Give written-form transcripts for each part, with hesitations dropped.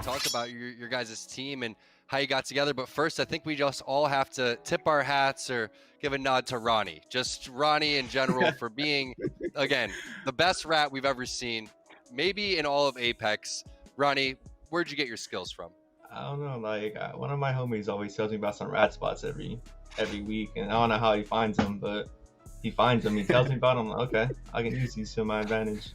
Talk about your guys' team and how you got together. But first, I think we just all have to tip our hats or give a nod to Ronnie. Just Ronnie in general for being, again, the best rat we've ever seen, maybe in all of Apex. Ronnie, where'd you get your skills from? I don't know. Like one of my homies always tells me about some rat spots every week, and I don't know how he finds them, but he finds them. He tells me about them. Like, okay, I can use these to my advantage.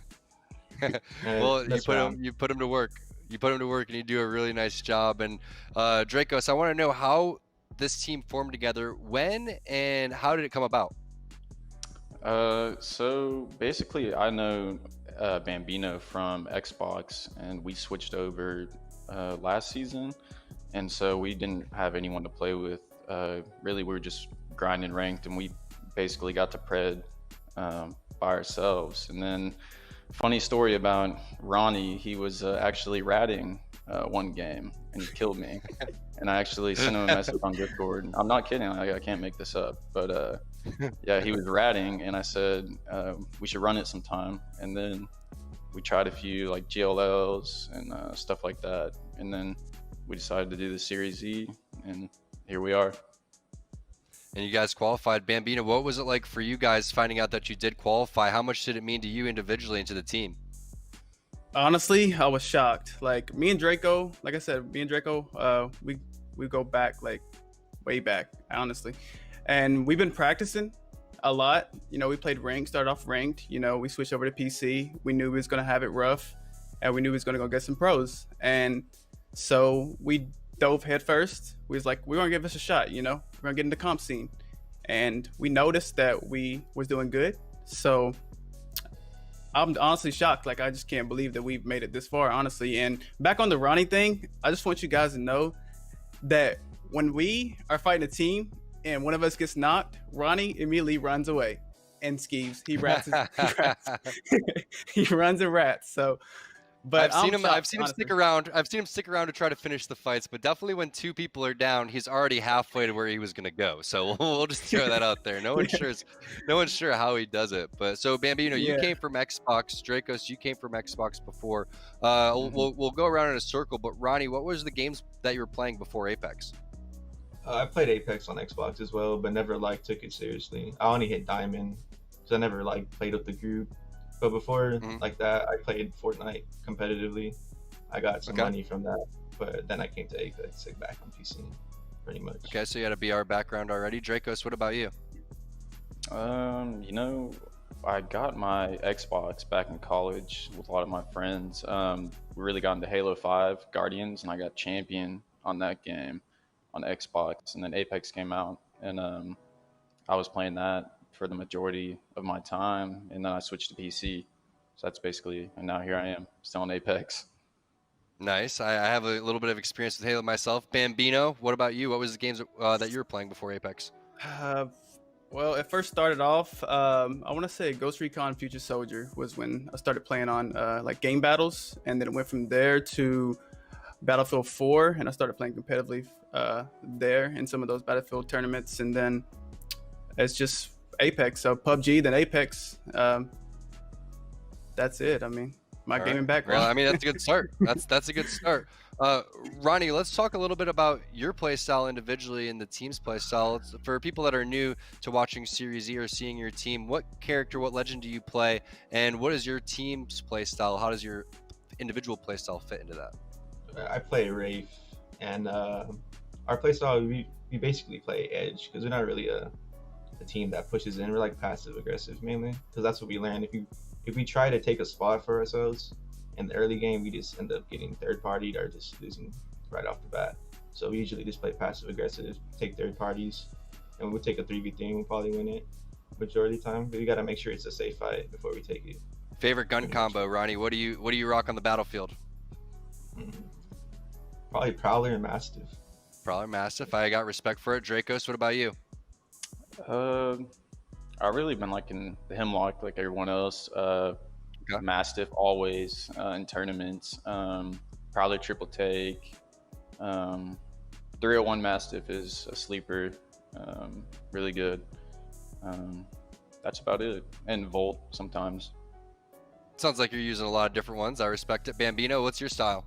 Well, you put him to work. You put him to work, and you do a really nice job. And Dracos, I want to know how this team formed together, when, and how did it come about? So basically, I know Bambino from Xbox, and we switched over last season, and so we didn't have anyone to play with. Really, we were just grinding ranked, and we basically got to pred by ourselves. And then, funny story about Ronnie, he was actually ratting one game, and he killed me. And I actually sent him a message on Discord. I'm not kidding, I can't make this up. But yeah, he was ratting, and I said we should run it sometime. And then we tried a few like GLLs and stuff like that. And then we decided to do the Series E, and here we are. And you guys qualified. Bambino, what was it like for you guys finding out that you did qualify? How much did it mean to you individually and to the team? Honestly, I was shocked. Like me and Draco, like I said, we go back like way back, honestly. And we've been practicing a lot. You know, we played ranked, started off ranked. You know, we switched over to PC. We knew we was gonna have it rough, and we knew we was gonna go get some pros. And so we dove head first. We was like, we're gonna give this a shot. You know, we're gonna get into comp scene, and we noticed that we was doing good. So I'm honestly shocked. Like, I just can't believe that we've made it this far, honestly. And back on the Ronnie thing, I just want you guys to know that when we are fighting a team and one of us gets knocked, Ronnie immediately runs away and skeeves. He rats. He runs and rats. So, but I've seen him stick around. I've seen him stick around to try to finish the fights, but definitely when two people are down, he's already halfway to where he was gonna go. So we'll just throw that out there. No one's sure how he does it. But so Bambino, you came from Xbox. Dracos, you came from Xbox before. We'll go around in a circle. But Ronnie, what was the games that you were playing before Apex? I played Apex on Xbox as well, but never like took it seriously. I only hit Diamond, so I never like played with the group. But before like that, I played Fortnite competitively. I got some money from that, but then I came to Apex, like back on PC, pretty much. Okay, so you had a BR background already. Dracos, what about you? You know, I got my Xbox back in college with a lot of my friends. We really got into Halo 5 Guardians, and I got champion on that game on Xbox. And then Apex came out, and I was playing that for the majority of my time, and then I switched to PC. So that's basically, and now here I am, still on Apex. Nice. I have a little bit of experience with Halo myself. Bambino, what about you? What was the games that you were playing before Apex? Well, it first started off, I want to say Ghost Recon Future Soldier was when I started playing on like game battles, and then it went from there to Battlefield 4, and I started playing competitively there in some of those Battlefield tournaments, and then it's just Apex. So PUBG, then Apex. That's it. I mean, my gaming background. Well, I mean, that's a good start. That's a good start. Ronnie, let's talk a little bit about your play style individually and the team's play style. For people that are new to watching Series E or seeing your team, what character, what legend do you play, and what is your team's play style? How does your individual play style fit into that? I play Wraith, and our play style, we basically play Edge, because we're not really a team that pushes in. We're like passive aggressive mainly, because that's what we learned. If we try to take a spot for ourselves in the early game, we just end up getting third partied or just losing right off the bat. So we usually just play passive aggressive, take third parties, and we'll take a 3v3 and we'll probably win it majority of the time. But we got to make sure it's a safe fight before we take it. Favorite gun combo, Ronnie? What do you rock on the battlefield? Probably Prowler and Mastiff. Probably Mastiff. I got respect for it. Dracos, what about you? I've really been liking the Hemlock like everyone else. Okay. Mastiff always in tournaments. Prowler triple take. 301 Mastiff is a sleeper. Really good. That's about it. And Volt sometimes. Sounds like you're using a lot of different ones. I respect it. Bambino, what's your style?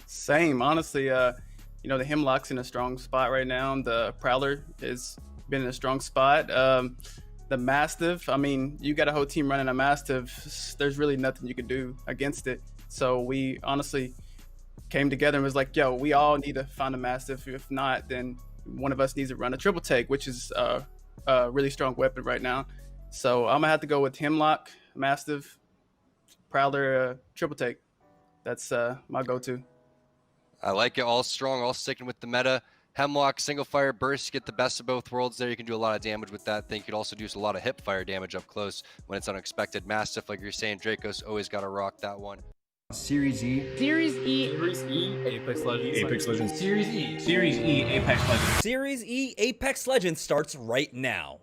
Same, honestly. The Hemlock's in a strong spot right now. The Prowler has been in a strong spot. The Mastiff, I mean, you got a whole team running a Mastiff. There's really nothing you can do against it. So we honestly came together and was like, yo, we all need to find a Mastiff. If not, then one of us needs to run a triple take, which is a really strong weapon right now. So I'm gonna have to go with Hemlock, Mastiff, Prowler, triple take. That's my go-to. I like it. All strong, all sticking with the meta. Hemlock, single fire burst, get the best of both worlds there. You can do a lot of damage with that thing. You could also do a lot of hip fire damage up close when it's unexpected. Mastiff, like you're saying, Dracos always got to rock that one. Series E. Series E. Series E. Apex Legends. Apex Legends. Series E. Series E. Apex Legends. Series E Apex Legends starts right now.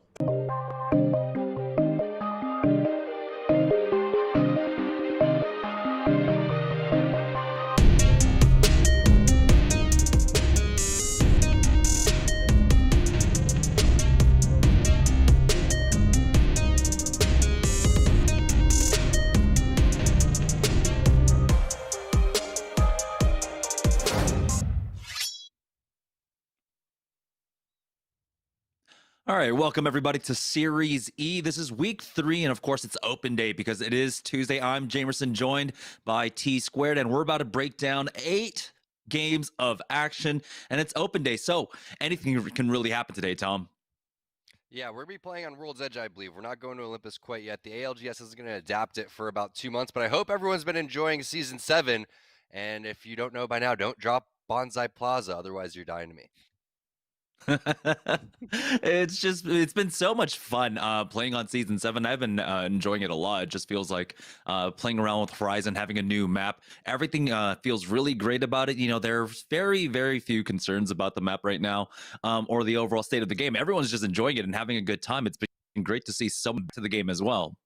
All right, welcome everybody to Series E. This is week 3, and of course it's open day because it is Tuesday. I'm Jamerson, joined by T Squared, and we're about to break down 8 games of action, and it's open day, so anything can really happen today, Tom. Yeah, we're going to be playing on World's Edge, I believe. We're not going to Olympus quite yet. The ALGS is going to adapt it for about 2 months, but I hope everyone's been enjoying Season 7, and if you don't know by now, don't drop Bonsai Plaza, otherwise you're dying to me. It's been so much fun playing on Season 7. I've been enjoying it a lot. It just feels like playing around with Horizon, having a new map. Everything feels really great about it. You know, there's very, very few concerns about the map right now, or the overall state of the game. Everyone's just enjoying it and having a good time. It's been great to see some to the game as well.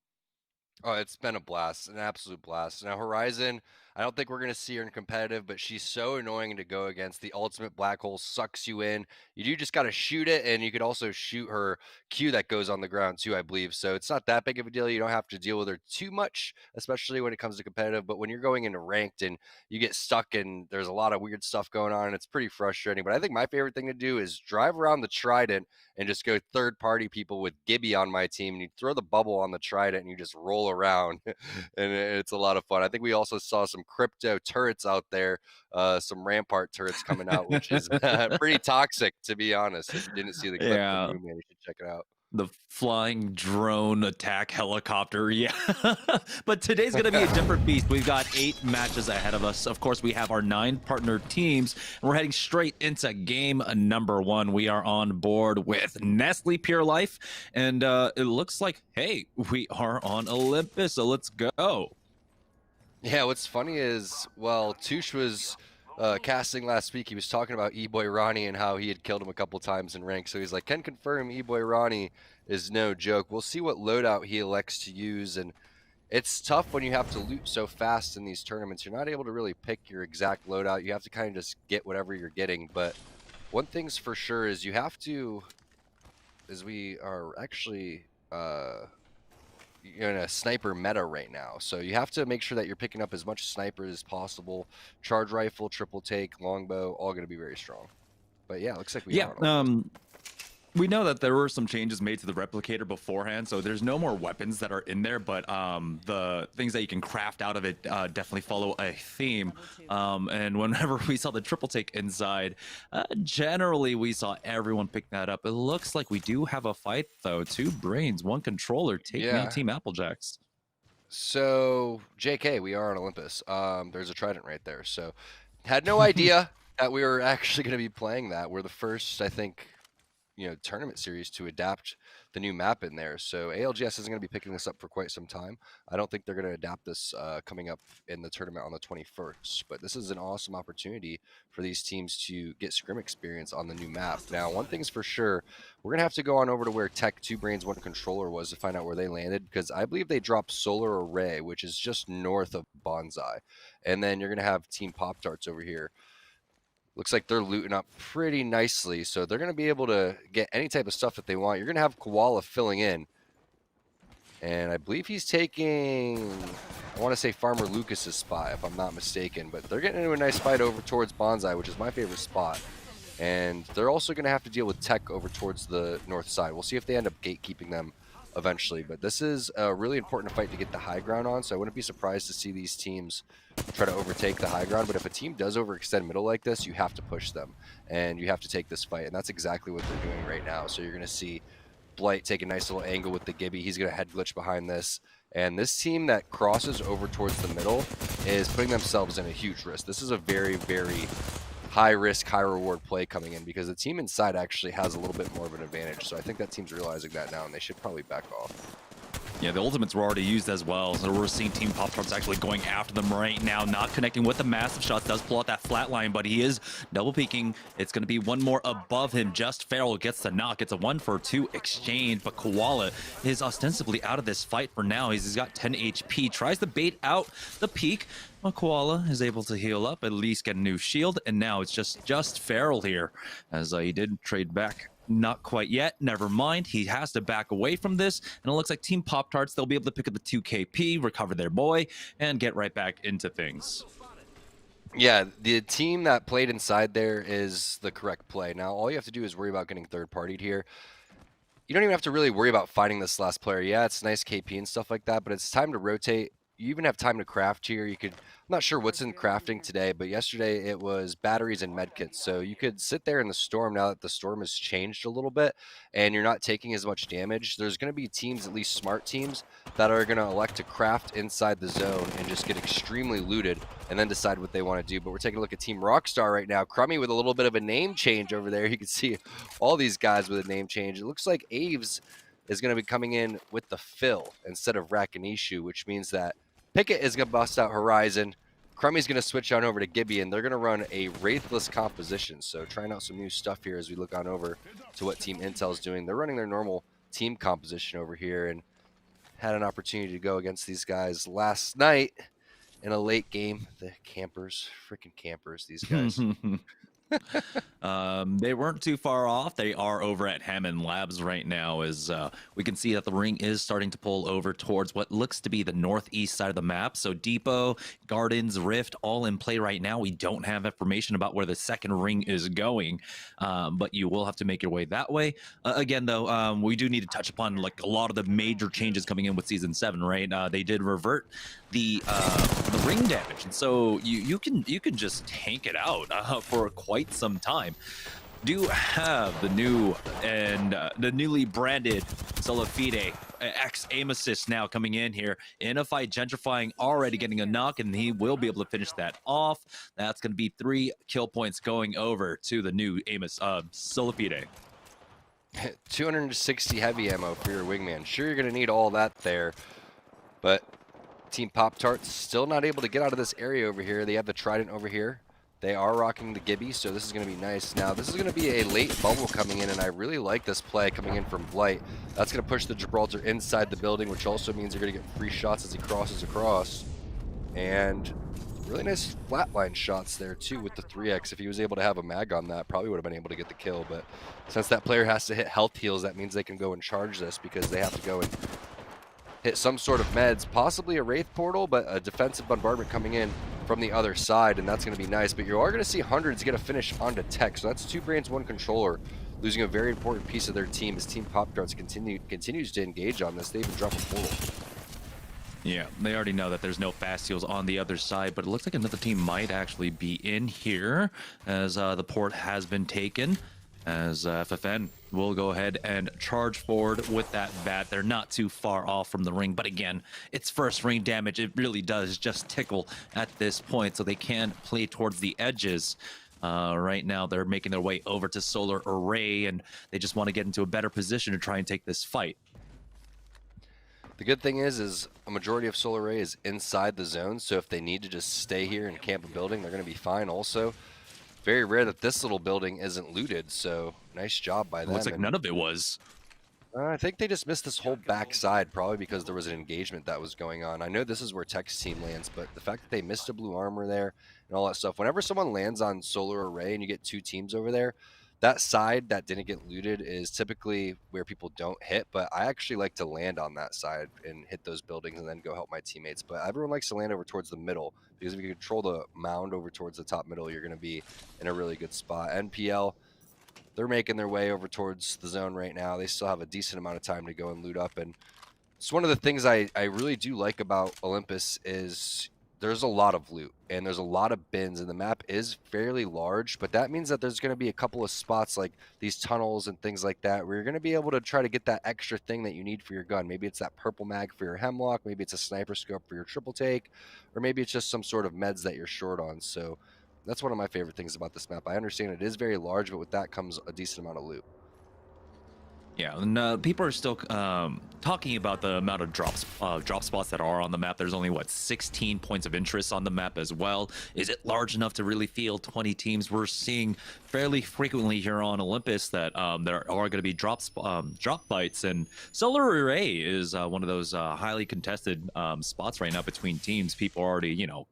Oh, it's been a blast, an absolute blast. Now, Horizon, I don't think we're going to see her in competitive, but she's so annoying to go against. The ultimate black hole sucks you in. You do just got to shoot it, and you could also shoot her Q that goes on the ground too, I believe. So it's not that big of a deal. You don't have to deal with her too much, especially when it comes to competitive. But when you're going into ranked and you get stuck and there's a lot of weird stuff going on, it's pretty frustrating. But I think my favorite thing to do is drive around the Trident and just go third-party people with Gibby on my team, and you throw the bubble on the Trident and you just roll around, and it's a lot of fun. I think we also saw some crypto turrets out there, some Rampart turrets coming out, which is pretty toxic, to be honest. If you didn't see the clip from Moon Man, you should check it out. The flying drone attack helicopter, yeah. But today's going to be a different beast. We've got 8 matches ahead of us. Of course, we have our 9 partner teams, and we're heading straight into game number 1. We are on board with Nestle Pure Life, and it looks like, hey, we are on Olympus, so let's go. Yeah, what's funny is, well, Touche was casting last week. He was talking about E-Boy Ronnie and how he had killed him a couple times in rank. So he's like, can confirm E-Boy Ronnie is no joke. We'll see what loadout he elects to use. And it's tough when you have to loot so fast in these tournaments. You're not able to really pick your exact loadout. You have to kind of just get whatever you're getting. But one thing's for sure is you have to, as we are actually in a sniper meta right now, so you have to make sure that you're picking up as much sniper as possible. Charge rifle, triple take, longbow, all going to be very strong. But yeah, looks like we we know that there were some changes made to the replicator beforehand, so there's no more weapons that are in there, but the things that you can craft out of it definitely follow a theme. And whenever we saw the triple take inside, generally we saw everyone pick that up. It looks like we do have a fight, though. 2 brains, 1 controller, taking Team Applejacks. So, JK, we are on Olympus. There's a Trident right there. So, had no idea that we were actually going to be playing that. We're the first, I think, tournament series to adapt the new map in there. So ALGS isn't going to be picking this up for quite some time. I don't think they're going to adapt this coming up in the tournament on the 21st. But this is an awesome opportunity for these teams to get scrim experience on the new map. Now, one thing's for sure, we're going to have to go on over to where Tech 2 Brains 1 Controller was to find out where they landed, because I believe they dropped Solar Array, which is just north of Bonsai. And then you're going to have Team Pop Tarts over here. Looks like they're looting up pretty nicely, so they're going to be able to get any type of stuff that they want. You're going to have Koala filling in. And I believe he's taking, I want to say Farmer Lucas's spot, if I'm not mistaken. But they're getting into a nice fight over towards Bonsai, which is my favorite spot. And they're also going to have to deal with Tech over towards the north side. We'll see if they end up gatekeeping them eventually. But this is a really important fight to get the high ground on, so I wouldn't be surprised to see these teams try to overtake the high ground. But if a team does overextend middle like this, you have to push them, and you have to take this fight, and that's exactly what they're doing right now. So you're going to see Blight take a nice little angle with the Gibby. He's going to head glitch behind this, and this team that crosses over towards the middle is putting themselves in a huge risk. This is a very, very high risk, high reward play coming in, because the team inside actually has a little bit more of an advantage. So I think that team's realizing that now, and they should probably back off. Yeah, the ultimates were already used as well, so we're seeing Team Pop Tarts actually going after them right now, not connecting with the massive shots. Does pull out that flat line, but he is double peeking. It's going to be one more above him. Just Feral gets the knock. It's a 1-for-2 exchange, but Koala is ostensibly out of this fight for now. He's got 10 HP, tries to bait out the peak. Well, Koala is able to heal up, at least get a new shield, and now it's just Feral here, as he did trade back. Not quite yet. Never mind. He has to back away from this. And it looks like Team Pop Tarts, they'll be able to pick up the 2 KP, recover their boy, and get right back into things. Yeah, the team that played inside there is the correct play. Now, all you have to do is worry about getting third-partied here. You don't even have to really worry about fighting this last player. Yeah, it's nice KP and stuff like that, but it's time to rotate. You even have time to craft here. You could, I'm not sure what's in crafting today, but yesterday it was batteries and medkits. So you could sit there in the storm now that the storm has changed a little bit and you're not taking as much damage. There's going to be teams, at least smart teams, that are going to elect to craft inside the zone and just get extremely looted and then decide what they want to do. But we're taking a look at Team Rockstar right now. Crummy with a little bit of a name change over there. You can see all these guys with a name change. It looks like Aves is going to be coming in with the fill instead of Rakanishu, which means that Pickett is going to bust out Horizon. Crummy's going to switch on over to Gibby, and they're going to run a Wraithless composition. So trying out some new stuff here as we look on over to what Team Intel's doing. They're running their normal team composition over here and had an opportunity to go against these guys last night in a late game. The campers, freaking campers, these guys. They weren't too far off. They are over at Hammond Labs right now, as we can see that the ring is starting to pull over towards what looks to be the northeast side of the map. So Depot, Gardens, Rift, all in play right now. We don't have information about where the second ring is going, but you will have to make your way that way. Again, though, we do need to touch upon like a lot of the major changes coming in with Season 7, right? They did revert the ring damage, and so you can just tank it out for quite some time. Do have the new and the newly branded Solifide X Aim Assist now coming in here in a fight. Gentrifying already getting a knock, and he will be able to finish that off. That's going to be 3 kill points going over to the new Amos Solifide. 260 heavy ammo for your wingman. Sure, you're going to need all that there, but Team Pop Tarts still not able to get out of this area over here. They have the Trident over here. They are rocking the Gibby, so this is going to be nice. Now, this is going to be a late bubble coming in, and I really like this play coming in from Blight. That's going to push the Gibraltar inside the building, which also means you're going to get free shots as he crosses across. And really nice flatline shots there, too, with the 3X. If he was able to have a mag on that, probably would have been able to get the kill. But since that player has to hit health heals, that means they can go and charge this because they have to go and hit some sort of meds, possibly a Wraith Portal, but a defensive bombardment coming in from the other side, and that's going to be nice. But you are going to see Hundreds get a finish onto Tech, so that's 2 Brains, 1 Controller, losing a very important piece of their team as Team Pop Tarts continues to engage on this. They even drop a portal. Yeah, they already know that there's no fast heals on the other side, but it looks like another team might actually be in here as the port has been taken, as FFN will go ahead and charge forward with that bat. They're not too far off from the ring, but again, it's first ring damage. It really does just tickle at this point, so they can play towards the edges. Right now, they're making their way over to Solar Array, and they just want to get into a better position to try and take this fight. The good thing is a majority of Solar Array is inside the zone, so if they need to just stay here and camp a building, they're going to be fine. Also, very rare that this little building isn't looted, so nice job by It them. looks like none of it was. I think they just missed this whole back side, probably because there was an engagement that was going on. I know this is where Tech's team lands, but the fact that they missed a blue armor there and all that stuff. Whenever someone lands on Solar Array and you get 2 teams over there, that side that didn't get looted is typically where people don't hit, but I actually like to land on that side and hit those buildings and then go help my teammates. But everyone likes to land over towards the middle, because if you control the mound over towards the top middle, you're going to be in a really good spot. NPL, they're making their way over towards the zone right now. They still have a decent amount of time to go and loot up. And it's one of the things I really do like about Olympus is there's a lot of loot and there's a lot of bins, and the map is fairly large, but that means that there's going to be a couple of spots like these tunnels and things like that where you're going to be able to try to get that extra thing that you need for your gun. Maybe it's that purple mag for your Hemlock, maybe it's a sniper scope for your triple take, or maybe it's just some sort of meds that you're short on. So that's one of my favorite things about this map. I understand it is very large, but with that comes a decent amount of loot. Yeah, and people are still talking about the amount of drop spots that are on the map. There's only, what, 16 points of interest on the map as well. Is it large enough to really field 20 teams? We're seeing fairly frequently here on Olympus that there are going to be drop fights, and Solar Array is one of those highly contested spots right now between teams. People are already, you know,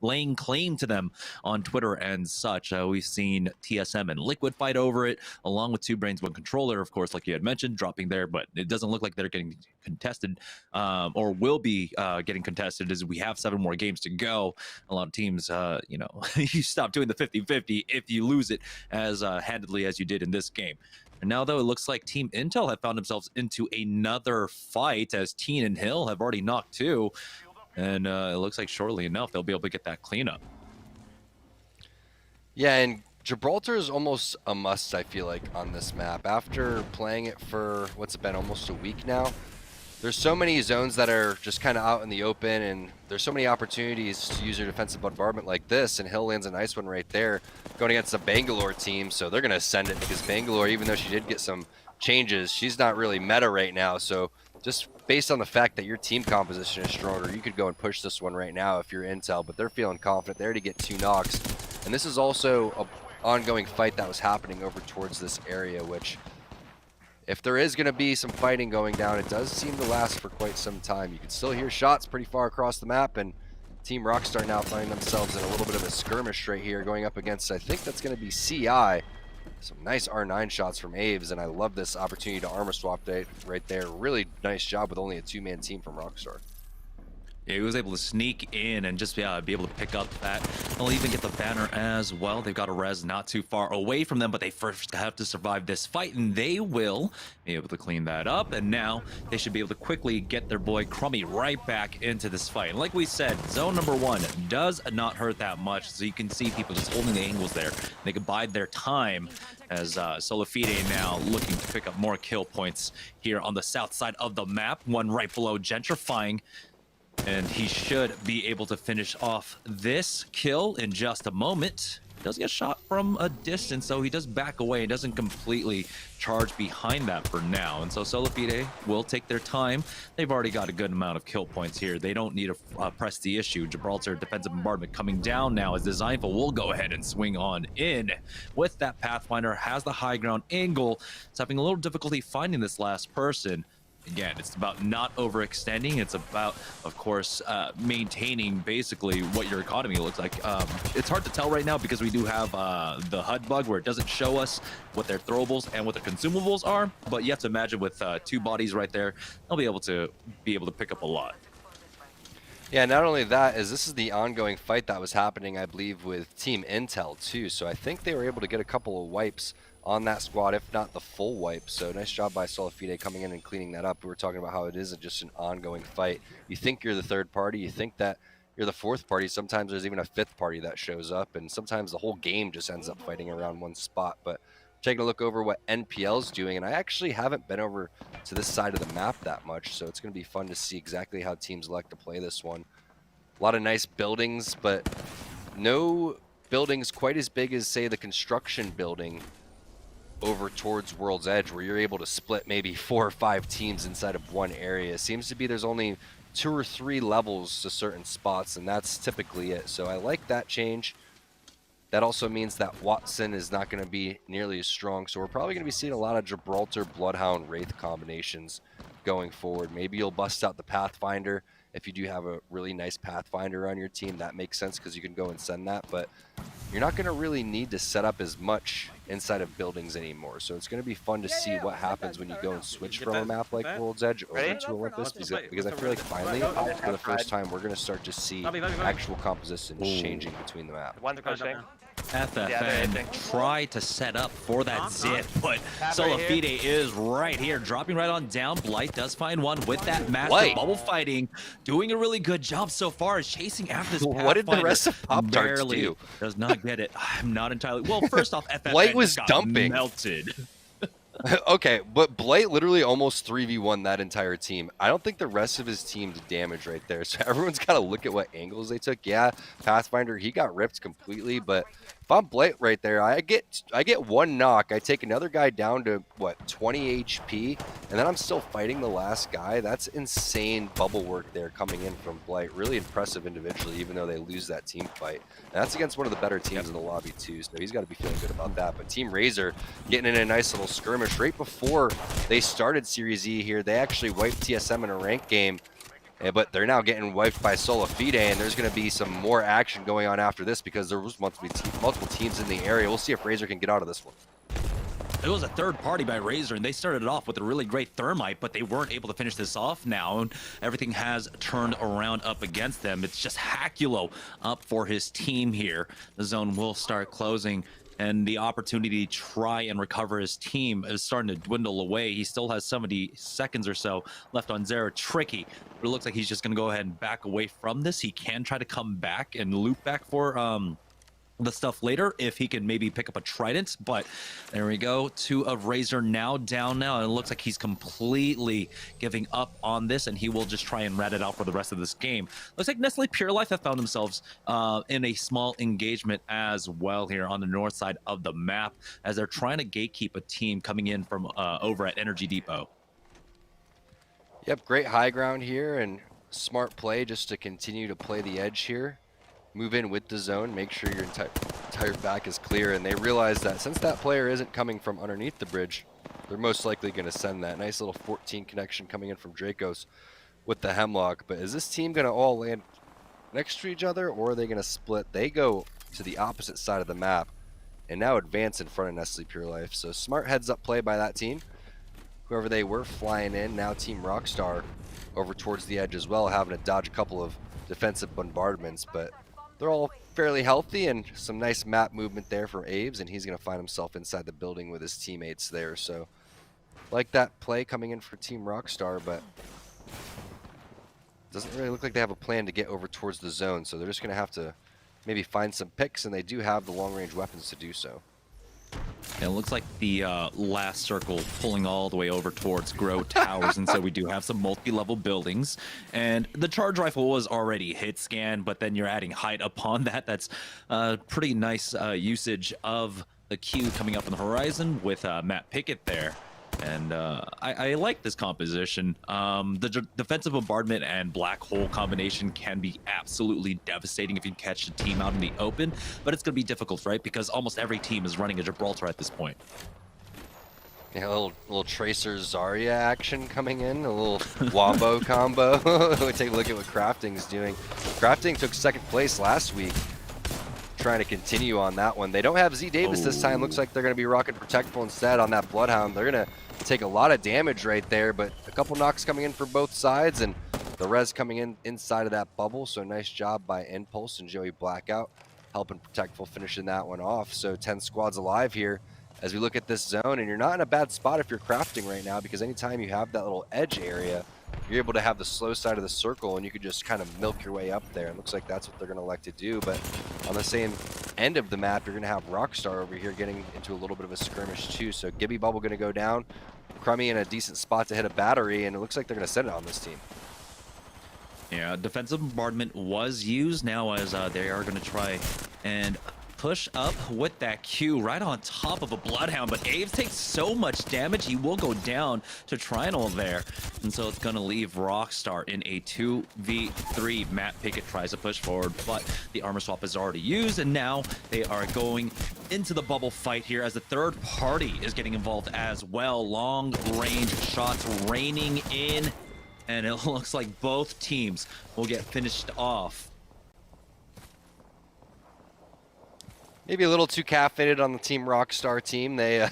laying claim to them on Twitter and such. We've seen TSM and Liquid fight over it, along with Two Brains One Controller, of course, like you had mentioned, dropping there, but it doesn't look like they're getting contested or will be getting contested, as we have 7 more games to go. A lot of teams, you know, you stop doing the 50-50 if you lose it as handedly as you did in this game. And now, though, it looks like Team Intel have found themselves into another fight, as Teen and Hill have already knocked 2. And it looks like shortly enough, they'll be able to get that cleanup. Yeah, and Gibraltar is almost a must, I feel like, on this map. After playing it for, what's it been, almost a week now, there's so many zones that are just kind of out in the open, and there's so many opportunities to use your defensive bombardment like this, and Hill lands a nice one right there, going against the Bangalore team, so they're going to send it, because Bangalore, even though she did get some changes, she's not really meta right now, so just based on the fact that your team composition is stronger, you could go and push this one right now if you're Intel, but they're feeling confident. They already get 2 knocks. And this is also an ongoing fight that was happening over towards this area, which, if there is going to be some fighting going down, it does seem to last for quite some time. You can still hear shots pretty far across the map, and Team Rockstar now finding themselves in a little bit of a skirmish right here, going up against, I think that's going to be CI. Some nice R9 shots from Aves, and I love this opportunity to armor swap right there. Really nice job with only a 2-man team from Rockstar. Yeah, he was able to sneak in and just be able to pick up that. They'll even get the banner as well. They've got a res not too far away from them, but they first have to survive this fight, and they will be able to clean that up. And now they should be able to quickly get their boy Crummy right back into this fight. And like we said, zone number 1 does not hurt that much, so you can see people just holding the angles there. They can bide their time, as Solifide now looking to pick up more kill points here on the south side of the map. One right below Gentrifying. And he should be able to finish off this kill in just a moment. He does get shot from a distance, so he does back away. He doesn't completely charge behind that for now. And so Solifide will take their time. They've already got a good amount of kill points here. They don't need to press the issue. Gibraltar defensive bombardment coming down now, as Designful will go ahead and swing on in. With that, Pathfinder has the high ground angle. It's having a little difficulty finding this last person. Again, it's about not overextending. It's about, of course, maintaining basically what your economy looks like. It's hard to tell right now because we do have the HUD bug where it doesn't show us what their throwables and what their consumables are. But you have to imagine with 2 bodies right there, they'll be able to pick up a lot. Yeah, not only that, is this is the ongoing fight that was happening, I believe, with Team Intel too. So I think they were able to get a couple of wipes on that squad, if not the full wipe. So nice job by Solifide coming in and cleaning that up. We were talking about how it isn't just an ongoing fight. You think you're the 3rd party, you think that you're the 4th party. Sometimes there's even a 5th party that shows up, and sometimes the whole game just ends up fighting around one spot. But taking a look over what NPL's doing, and I actually haven't been over to this side of the map that much, so it's going to be fun to see exactly how teams like to play this one. A lot of nice buildings, but no buildings quite as big as, say, the construction building over towards World's Edge, where you're able to split maybe 4 or 5 teams inside of one area. It seems to be there's only 2 or 3 levels to certain spots, and that's typically it. So I like that change. That also means that Watson is not going to be nearly as strong, so we're probably going to be seeing a lot of Gibraltar, Bloodhound, Wraith combinations going forward. Maybe you'll bust out the Pathfinder. If you do have a really nice Pathfinder on your team, that makes sense because you can go and send that, but you're not going to really need to set up as much inside of buildings anymore. So it's going to be fun to see what happens when you go and switch from a map like World's Edge over to Olympus, because I feel like finally, for the first time, we're going to start to see actual compositions changing between the map. One's crossing. FFN try to set up for that zip, but Solafide is right here, dropping right on down. Blight does find one with that master Blight. bubble fighting, doing a really good job so far, is chasing after this What did the Pathfinder. rest of Pop-Tarts Barely do? does not get it. I'm not entirely well. First off, FFN Blight was just got dumping. melted. Okay, but Blight literally almost 3v1 that entire team. I don't think the rest of his team did damage right there. So everyone's got to look at what angles they took. Yeah, Pathfinder, he got ripped completely, but if I'm Blight right there, I get one knock. I take another guy down to, what, 20 HP, and then I'm still fighting the last guy. That's insane bubble work there coming in from Blight. Really impressive individually, even though they lose that team fight. And that's against one of the better teams in the lobby, too, so he's got to be feeling good about that. But Team Razor getting in a nice little skirmish right before they started Series E here. They actually wiped TSM in a ranked game, but they're now getting wiped by Solafide, and there's going to be some more action going on after this because there was multiple teams in the area. We'll see if Razor can get out of this one. It was a third party by Razor, and they started it off with a really great thermite, but they weren't able to finish this off now, and everything has turned around up against them. It's just Hakulo up for his team here. The zone will start closing, and the opportunity to try and recover his team is starting to dwindle away. He still has 70 seconds or so left on Zera. Tricky, but it looks like he's just going to go ahead and back away from this. He can try to come back and loop back for the stuff later if he can maybe pick up a trident, but there we go. 2 of Razor now down now, and it looks like he's completely giving up on this, and he will just try and rat it out for the rest of this game. Looks like Nestle Pure Life have found themselves in a small engagement as well here on the north side of the map, as they're trying to gatekeep a team coming in from over at Energy Depot. Yep, great high ground here and smart play just to continue to play the edge here. Move in with the zone, make sure your entire back is clear, and they realize that since that player isn't coming from underneath the bridge, they're most likely going to send that. Nice little 14 connection coming in from Dracos with the Hemlock, but is this team going to all land next to each other, or are they going to split? They go to the opposite side of the map and now advance in front of Nestle Pure Life, so smart heads-up play by that team. Whoever they were flying in, now Team Rockstar over towards the edge as well, having to dodge a couple of defensive bombardments, but they're all fairly healthy, and some nice map movement there for Aves, and he's going to find himself inside the building with his teammates there. So like that play coming in for Team Rockstar, but doesn't really look like they have a plan to get over towards the zone, so they're just going to have to maybe find some picks, and they do have the long-range weapons to do so. And it looks like the last circle pulling all the way over towards Grow Towers, and so we do have some multi-level buildings. And the charge rifle was already hit scan, but then you're adding height upon that. That's pretty nice usage of the Q coming up on the horizon with Matt Pickett there. And I like this composition. The defensive bombardment and black hole combination can be absolutely devastating if you catch the team out in the open, but it's going to be difficult, right? Because almost every team is running a Gibraltar at this point. Yeah, a little Tracer Zarya action coming in, a little Wombo combo. We take a look at what Crafting's doing. Crafting took second place last week. Trying to continue on that one. They don't have Z Davis this time. Looks like they're going to be rocking Protectful instead on that Bloodhound. They're going to take a lot of damage right there, but a couple knocks coming in for both sides, and the res coming in inside of that bubble. So nice job by Impulse and Joey Blackout helping Protectful finishing that one off. So 10 squads alive here as we look at this zone, and you're not in a bad spot if you're crafting right now, because anytime you have that little edge area, you're able to have the slow side of the circle, and you could just kind of milk your way up there. It looks like that's what they're going to elect to do, but on the same end of the map, you're going to have Rockstar over here getting into a little bit of a skirmish too. So Gibby Bubble going to go down, Crummy in a decent spot to hit a battery, and it looks like they're going to send it on this team. Yeah, defensive bombardment was used now as they are going to try and push up with that Q right on top of a Bloodhound, but Aves takes so much damage, he will go down to Trinal there. And so it's going to leave Rockstar in a 2v3. Matt Pickett tries to push forward, but the armor swap is already used, and now they are going into the bubble fight here as the third party is getting involved as well. Long range shots raining in, and it looks like both teams will get finished off. Maybe a little too caffeinated on the Team Rockstar team. They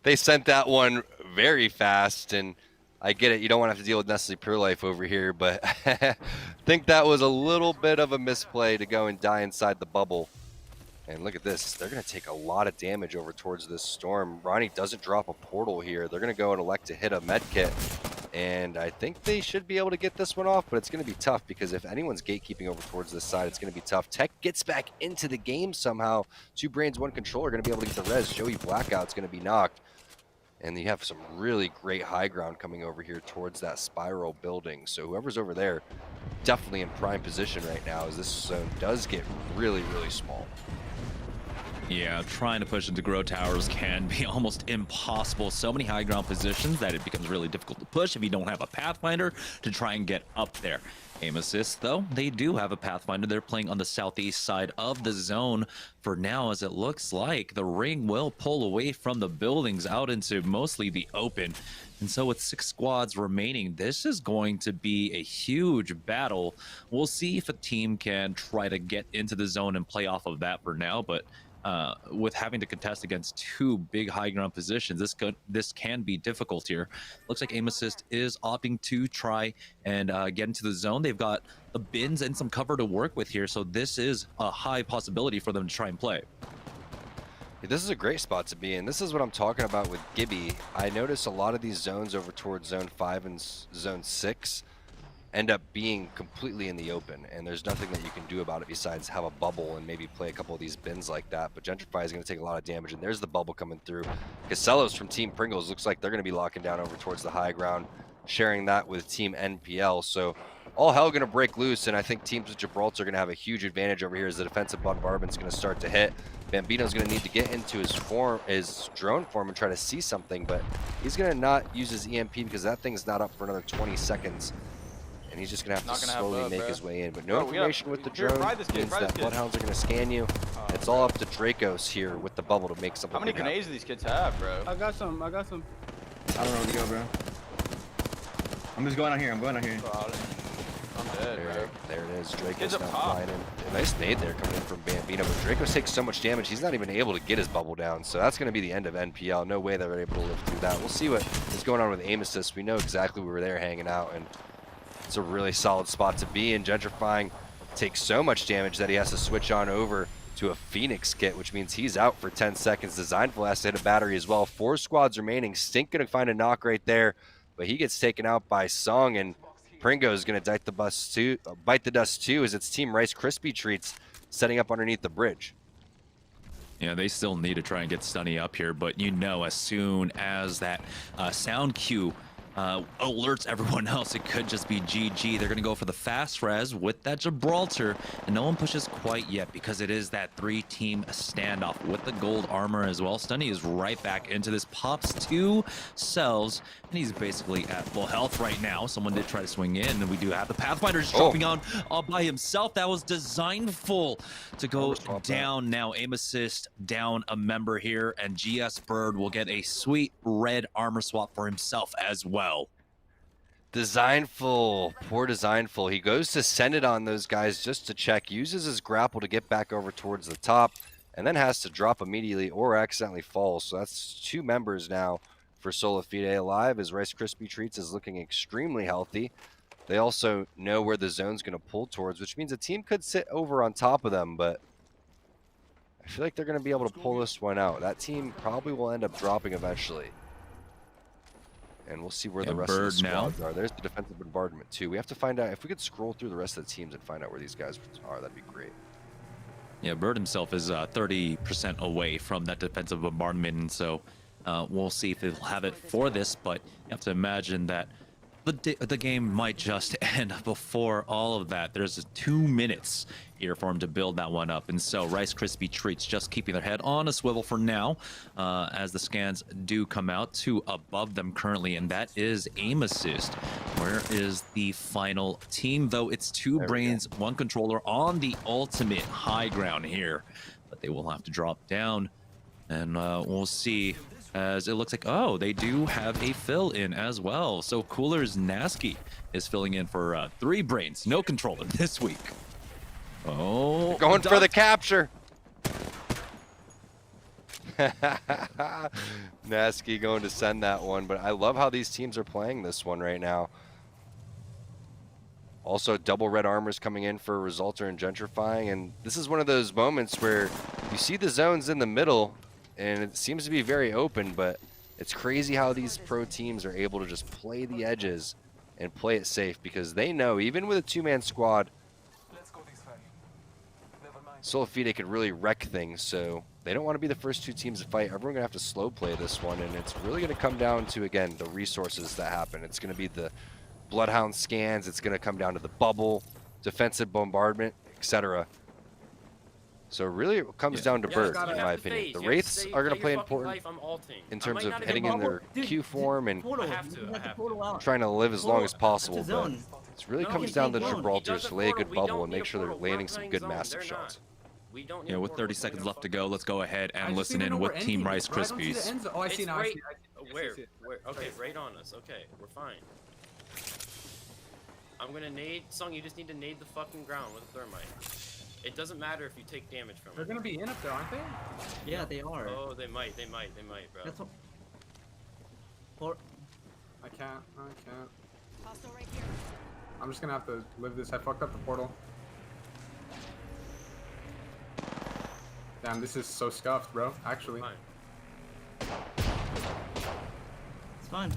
they sent that one very fast, and I get it. You don't want to have to deal with Nestle Pure Life over here, but I think that was a little bit of a misplay to go and die inside the bubble. And look at this. They're going to take a lot of damage over towards this storm. Ronnie doesn't drop a portal here. They're going to go and elect to hit a med kit. And I think they should be able to get this one off, but it's going to be tough because if anyone's gatekeeping over towards this side, it's going to be tough. Tech gets back into the game somehow. 2 Brains, 1 Controller going to be able to get the res. Joey Blackout's going to be knocked. And you have some really great high ground coming over here towards that spiral building. So whoever's over there, definitely in prime position right now as this zone does get really, really small. Yeah, trying to push into grow towers can be almost impossible. So many high ground positions that it becomes really difficult to push if you don't have a Pathfinder to try and get up there. Aim assist, though, they do have a Pathfinder. They're playing on the southeast side of the zone for now, as it looks like the ring will pull away from the buildings out into mostly the open. And so with 6 squads remaining, this is going to be a huge battle. We'll see if a team can try to get into the zone and play off of that for now, but with having to contest against 2 big high ground positions, this can be difficult here. Looks like Aim Assist is opting to try and get into the zone. They've got the bins and some cover to work with here, so this is a high possibility for them to try and play. This is a great spot to be in. This is what I'm talking about with Gibby. I notice a lot of these zones over towards Zone 5 and Zone 6 end up being completely in the open, and there's nothing that you can do about it besides have a bubble and maybe play a couple of these bins like that. But Gentrify is going to take a lot of damage, and there's the bubble coming through. Casellos from Team Pringles looks like they're going to be locking down over towards the high ground, sharing that with Team NPL. So all hell going to break loose, and I think teams with Gibraltar are going to have a huge advantage over here as the defensive bombardment's going to start to hit. Bambino's going to need to get into his drone form and try to see something, but he's going to not use his EMP because that thing's not up for another 20 seconds. And he's just going to have to slowly make his way in. But no information with the drone means that Bloodhounds are going to scan you. It's all up to Dracos here with the bubble to make something. How many grenades do these kids have, bro? I got some. I don't know where to go, bro. I'm just going out here. I'm going out here. I'm dead, bro. There it is. Dracos Kids up now top. flying in. Nice nade there coming in from Bambino. But Dracos takes so much damage, he's not even able to get his bubble down. So that's going to be the end of NPL. No way they're able to live through that. We'll see what is going on with Aim Assist. We know exactly we were there hanging out, and it's a really solid spot to be in. Gentrifying takes so much damage that he has to switch on over to a Phoenix kit, which means he's out for 10 seconds. Designful has to hit a battery as well. 4 squads remaining. Stink going to find a knock right there, but he gets taken out by Sung, and Pringo is going to bite the dust too as it's Team Rice Krispie Treats setting up underneath the bridge. Yeah, they still need to try and get Sunny up here, but you know, as soon as that sound cue alerts everyone else, it could just be GG. They're going to go for the fast res with that Gibraltar, and no one pushes quite yet because it is that 3-team standoff with the gold armor as well. Stunny is right back into this, pops 2 cells, and he's basically at full health right now. Someone did try to swing in, and we do have the Pathfinder's dropping on all by himself. That was Designful to go down now. Aim Assist down a member here, and GS Bird will get a sweet red armor swap for himself as well. Designful, poor Designful. He goes to send it on those guys just to check, uses his grapple to get back over towards the top, and then has to drop immediately or accidentally fall. So that's 2 members now for Solafide alive, as Rice Krispie Treats is looking extremely healthy. They also know where the zone's going to pull towards, which means a team could sit over on top of them, but I feel like they're going to be able to pull this one out. That team probably will end up dropping eventually. And we'll see where the rest of the squads are. There's the defensive bombardment too. We have to find out if we could scroll through the rest of the teams and find out where these guys are. That'd be great. Yeah, Bird himself is 30% away from that defensive bombardment, and so we'll see if he'll have it for this. But you have to imagine that the game might just end before all of that. There's 2 minutes here for him to build that one up. And so Rice Krispie Treats just keeping their head on a swivel for now as the scans do come out. 2 above them currently, and that is aim assist. Where is the final team, though? It's 2 brains, 1 controller on the ultimate high ground here. But they will have to drop down, and we'll see. As it looks like, oh, they do have a fill in as well. So Cooler's Nasky is filling in for 3 brains, no controller this week. Oh, Going for the capture. Nasky going to send that one, but I love how these teams are playing this one right now. Also, double red armors coming in for Resulter and Gentrifying, and this is one of those moments where you see the zones in the middle, and it seems to be very open, but it's crazy how these pro teams are able to just play the edges and play it safe, because they know even with a 2-man squad, Solifide could really wreck things, so they don't want to be the first 2 teams to fight. Everyone's going to have to slow play this one, and it's really going to come down to, again, the resources that happen. It's going to be the Bloodhound scans, it's going to come down to the bubble, defensive bombardment, etc. So really it comes down to Bird, in my opinion. The Wraiths are going to play important in terms of heading in their Q form and trying to live as long as possible, but it really comes down to Gibraltar to lay a good bubble and make sure they're landing some good massive shots. Yeah, with 30 seconds left to go, let's go ahead and listen in with Team Rice Krispies. Oh, I see now. Where? Okay, right on us. Okay, we're fine. I'm gonna nade. Song, you just need to nade the fucking ground with a thermite. It doesn't matter if you take damage from it. They're gonna be in up there, aren't they? Yeah, they are. Oh, they might, bro. That's I can't. I'm just gonna have to live this. I fucked up the portal. Damn, this is so scuffed, bro. Actually. It's fine.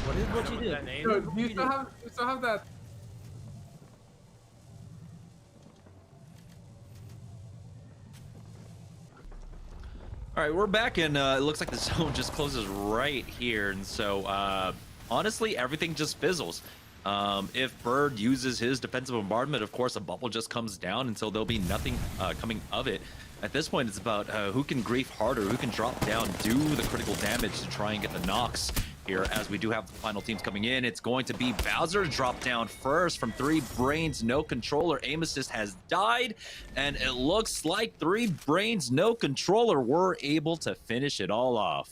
What you did? Dude, you still have that. All right, we're back, and it looks like the zone just closes right here, and so honestly, everything just fizzles. If Bird uses his defensive bombardment, of course, a bubble just comes down, and so there'll be nothing coming of it. At this point, it's about who can grief harder, who can drop down, do the critical damage to try and get the knocks here, as we do have the final teams coming in. It's going to be Bowser drop down first from 3 brains, no controller. Aim assist has died, and it looks like 3 brains, no controller were able to finish it all off.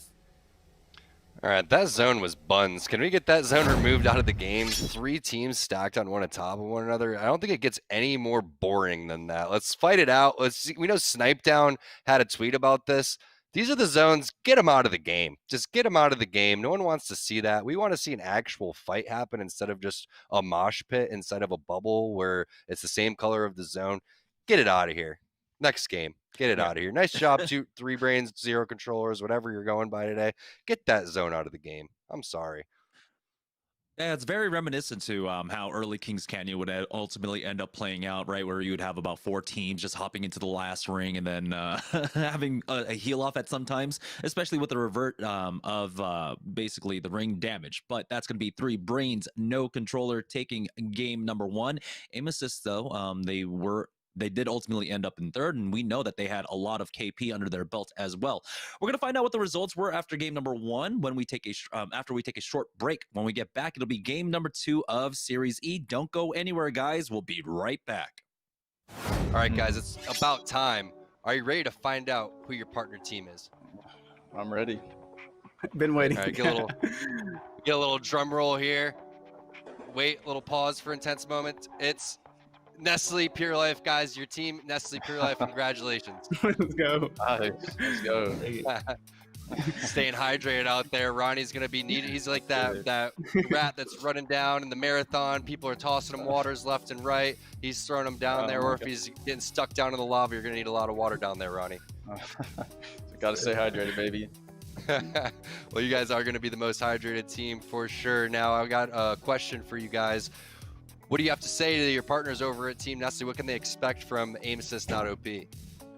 All right, that zone was buns. Can we get that zone removed out of the game? 3 teams stacked on one atop of one another. I don't think it gets any more boring than that. Let's fight it out. Let's see. We know Snipedown had a tweet about this. These are the zones. Get them out of the game. Just get them out of the game. No one wants to see that. We want to see an actual fight happen instead of just a mosh pit inside of a bubble where it's the same color of the zone. Get it out of here. Next game. Get it out of here. Nice job, 3 brains, 0 controllers, whatever you're going by today. Get that zone out of the game. I'm sorry. Yeah, it's very reminiscent to how early Kings Canyon would ultimately end up playing out, right? Where you would have about 4 teams just hopping into the last ring and then having a heal off at sometimes, especially with the revert of basically the ring damage. But that's going to be 3 brains, no controller, taking game number 1. Aim assist, though, they did ultimately end up in 3rd, and we know that they had a lot of KP under their belt as well. We're going to find out what the results were after game number 1 when we take after we take a short break. When we get back, it'll be game number 2 of Series E. Don't go anywhere, guys. We'll be right back. All right, guys, it's about time. Are you ready to find out who your partner team is? I'm ready. Been waiting. All right, get a little drum roll here. Wait, little pause for intense moment. It's Nestle Pure Life, guys. Your team, Nestle Pure Life. Congratulations. Let's go. Nice. Let's go. Staying hydrated out there. Ronnie's gonna be needed. He's like that rat that's running down in the marathon. People are tossing him waters left and right. He's throwing them down there, or if he's getting stuck down in the lava, you're gonna need a lot of water down there, Ronnie. Gotta stay hydrated, baby. Well, you guys are gonna be the most hydrated team for sure. Now, I've got a question for you guys. What do you have to say to your partners over at Team Nestle? What can they expect from Aim Assist Not OP?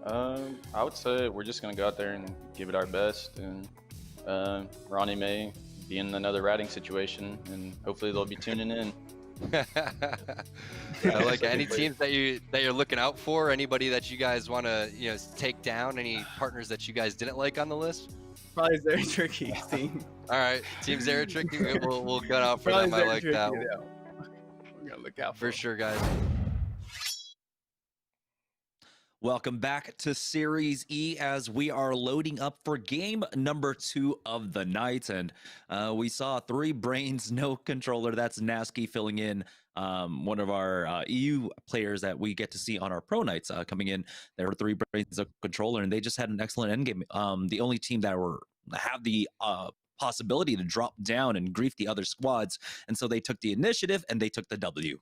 I would say we're just going to go out there and give it our best. And Ronnie may be in another ratting situation, and hopefully they'll be tuning in. Like any teams that you're looking out for, anybody that you guys want to take down, any partners that you guys didn't like on the list? Probably very tricky team. All right, Team Zera Tricky, we'll gun out for Probably them. I like Tricky, that. yeah. We gotta look out For sure, guys. Welcome back to Series E as we are loading up for game number 2 of the night. And we saw 3 brains, no controller. That's Nasky filling in, one of our EU players that we get to see on our pro nights coming in. There were 3 brains, a controller, and they just had an excellent endgame. The only team that have the possibility to drop down and grief the other squads. And so they took the initiative and they took the W.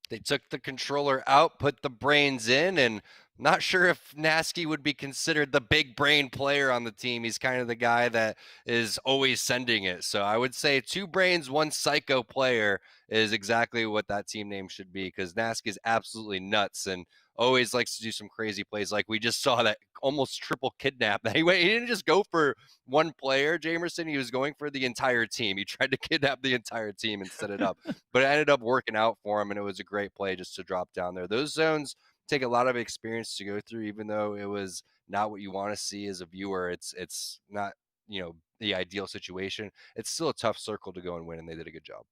They took the controller out, put the brains in, and not sure if Nasky would be considered the big brain player on the team. He's kind of the guy that is always sending it. So I would say 2 brains, 1 psycho player is exactly what that team name should be, because Nasky is absolutely nuts and always likes to do some crazy plays. Like we just saw that almost triple kidnap. He didn't just go for 1 player, Jamerson. He was going for the entire team. He tried to kidnap the entire team and set it up, but it ended up working out for him, and it was a great play just to drop down there. Those zones take a lot of experience to go through, even though it was not what you want to see as a viewer. It's not, the ideal situation. It's still a tough circle to go and win, and they did a good job.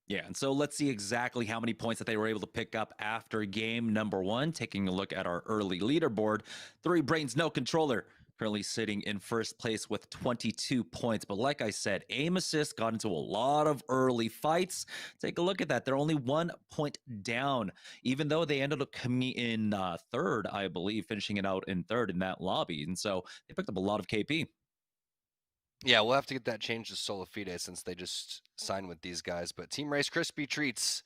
Yeah, and so let's see exactly how many points that they were able to pick up after game number 1. Taking a look at our early leaderboard, 3 brains, no controller, currently sitting in first place with 22 points. But like I said, Aim Assist got into a lot of early fights. Take a look at that. They're only 1 point down, even though they ended up coming in 3rd, I believe, finishing it out in 3rd in that lobby. And so they picked up a lot of KP. Yeah, we'll have to get that changed to Sola Fide since they just signed with these guys. But Team Rice Krispie Treats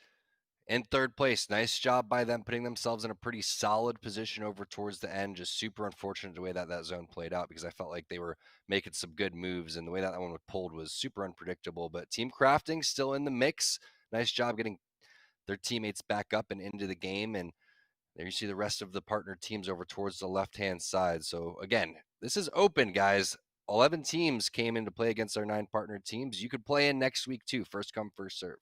in 3rd place. Nice job by them putting themselves in a pretty solid position over towards the end. Just super unfortunate the way that zone played out, because I felt like they were making some good moves, and the way that one was pulled was super unpredictable. But Team Crafting still in the mix. Nice job getting their teammates back up and into the game. And there you see the rest of the partner teams over towards the left-hand side. So again, this is open, guys. 11 teams came in to play against our 9 partner teams. You could play in next week too. First come, first serve.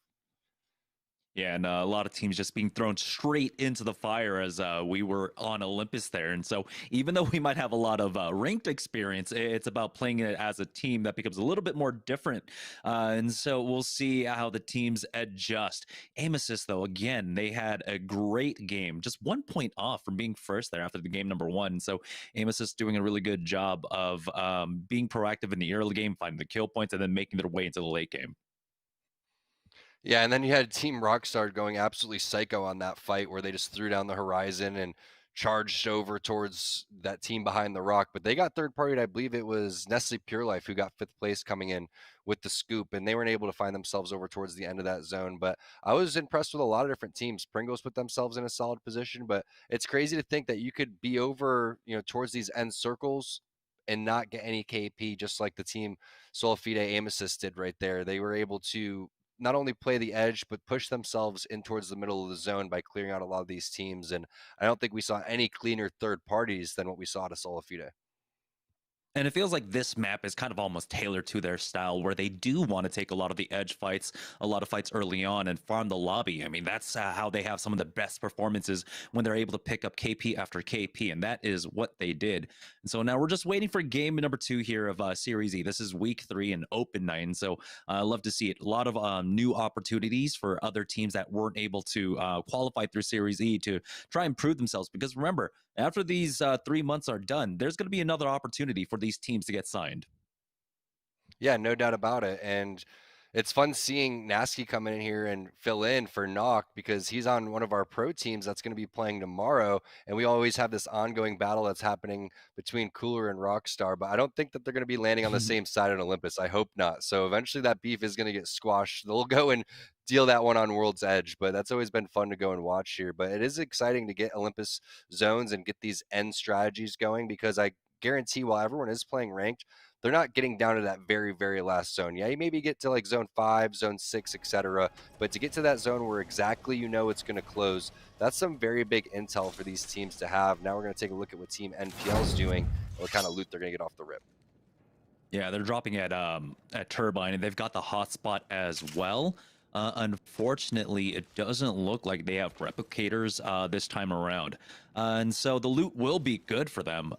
Yeah, and a lot of teams just being thrown straight into the fire as we were on Olympus there. And so even though we might have a lot of ranked experience, it's about playing it as a team that becomes a little bit more different. And so we'll see how the teams adjust. Aim Assist, though, again, they had a great game, just 1 point off from being first there after the game number 1. So Aim Assist doing a really good job of being proactive in the early game, finding the kill points, and then making their way into the late game. Yeah, and then you had Team Rockstar going absolutely psycho on that fight where they just threw down the horizon and charged over towards that team behind the rock. But they got third party. I believe it was Nestle Pure Life who got 5th place coming in with the scoop, and they weren't able to find themselves over towards the end of that zone. But I was impressed with a lot of different teams. Pringles put themselves in a solid position, but it's crazy to think that you could be over, towards these end circles and not get any KP, just like the team Sola Fide Aim Assist did right there. They were able to not only play the edge, but push themselves in towards the middle of the zone by clearing out a lot of these teams. And I don't think we saw any cleaner third parties than what we saw to Sola Fide. And it feels like this map is kind of almost tailored to their style, where they do want to take a lot of the edge fights, a lot of fights early on, and farm the lobby. I mean, that's how they have some of the best performances, when they're able to pick up KP after KP, and that is what they did. And so now we're just waiting for game number 2 here of Series E. This is week 3 and open night, and so I love to see it. A lot of new opportunities for other teams that weren't able to qualify through Series E to try and prove themselves, because remember, after these 3 months are done, there's going to be another opportunity for these teams to get signed. Yeah, no doubt about it. And it's fun seeing Nasky come in here and fill in for Knock, because he's on one of our pro teams that's going to be playing tomorrow. And we always have this ongoing battle that's happening between Cooler and Rockstar, but I don't think that they're going to be landing on the same side in Olympus. I hope not. So eventually that beef is going to get squashed. They'll go and deal that one on World's Edge, but that's always been fun to go and watch here. But it is exciting to get Olympus zones and get these end strategies going, because I guarantee while everyone is playing ranked, they're not getting down to that very, very last zone. Yeah, you maybe get to like zone 5, zone 6, etc. But to get to that zone where exactly it's going to close, that's some very big intel for these teams to have. Now we're going to take a look at what Team NPL is doing, and what kind of loot they're going to get off the rip. Yeah, they're dropping at Turbine, and they've got the hotspot as well. Unfortunately, it doesn't look like they have replicators this time around. And so the loot will be good for them.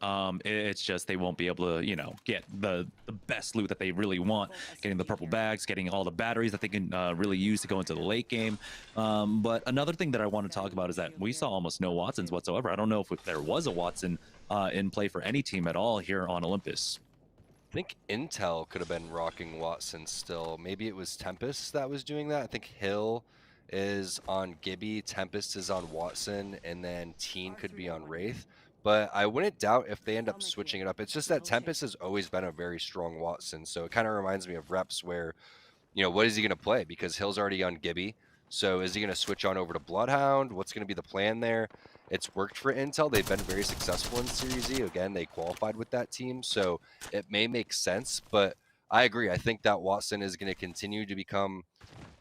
It's just they won't be able to, get the best loot that they really want, getting the purple bags, getting all the batteries that they can really use to go into the late game. But another thing that I want to talk about is that we saw almost no Watsons whatsoever. I don't know if there was a Watson in play for any team at all here on Olympus. I think Intel could have been rocking Watson still. Maybe it was Tempest that was doing that. I think Hill is on Gibby, Tempest is on Watson, and then Teen could be on Wraith. But I wouldn't doubt if they end up switching it up. It's just that Tempest has always been a very strong Watson. So it kind of reminds me of reps where, what is he going to play? Because Hill's already on Gibby. So is he going to switch on over to Bloodhound? What's going to be the plan there? It's worked for Intel. They've been very successful in Series E. Again, they qualified with that team, so it may make sense. But I agree. I think that Watson is going to continue to become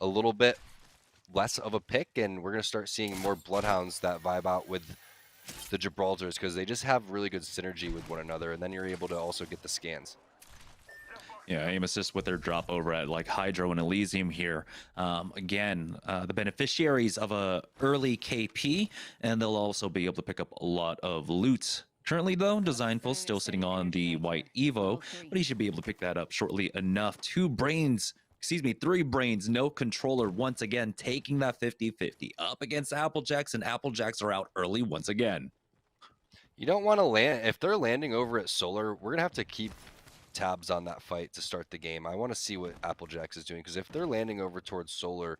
a little bit less of a pick, and we're going to start seeing more Bloodhounds that vibe out with the Gibraltars because they just have really good synergy with one another, and then you're able to also get the scans. Yeah, aim assist with their drop over at like Hydro and Elysium here. Again, the beneficiaries of a early KP, and they'll also be able to pick up a lot of loot. Currently, though, Designful still sitting on the white Evo, but he should be able to pick that up shortly enough. 3 brains, no controller once again, taking that 50-50 up against Applejacks, and Applejacks are out early once again. You don't want to land, if they're landing over at Solar, we're going to have to keep tabs on that fight to start the game. I want to see what Applejacks is doing, because if they're landing over towards Solar,